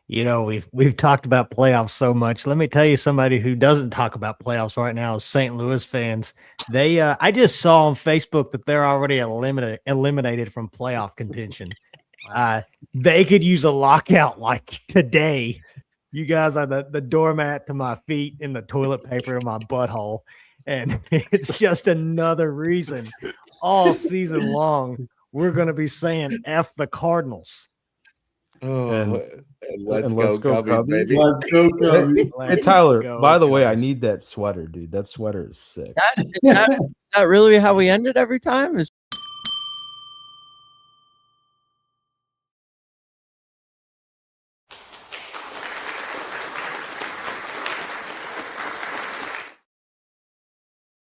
You know, we've talked about playoffs so much. Let me tell you, somebody who doesn't talk about playoffs right now is St. Louis fans. They I just saw on Facebook that they're already eliminated from playoff contention. They could use a lockout like today. You guys are the doormat to my feet and the toilet paper to my butthole. And it's just another reason all season long we're going to be saying F the Cardinals. And let's go go Cubbies, baby. Let's go, Cubbies. Hey, Tyler, Go, by the way, I Cubs. need that sweater, dude. That sweater is sick. Is that really how we end it every time? Is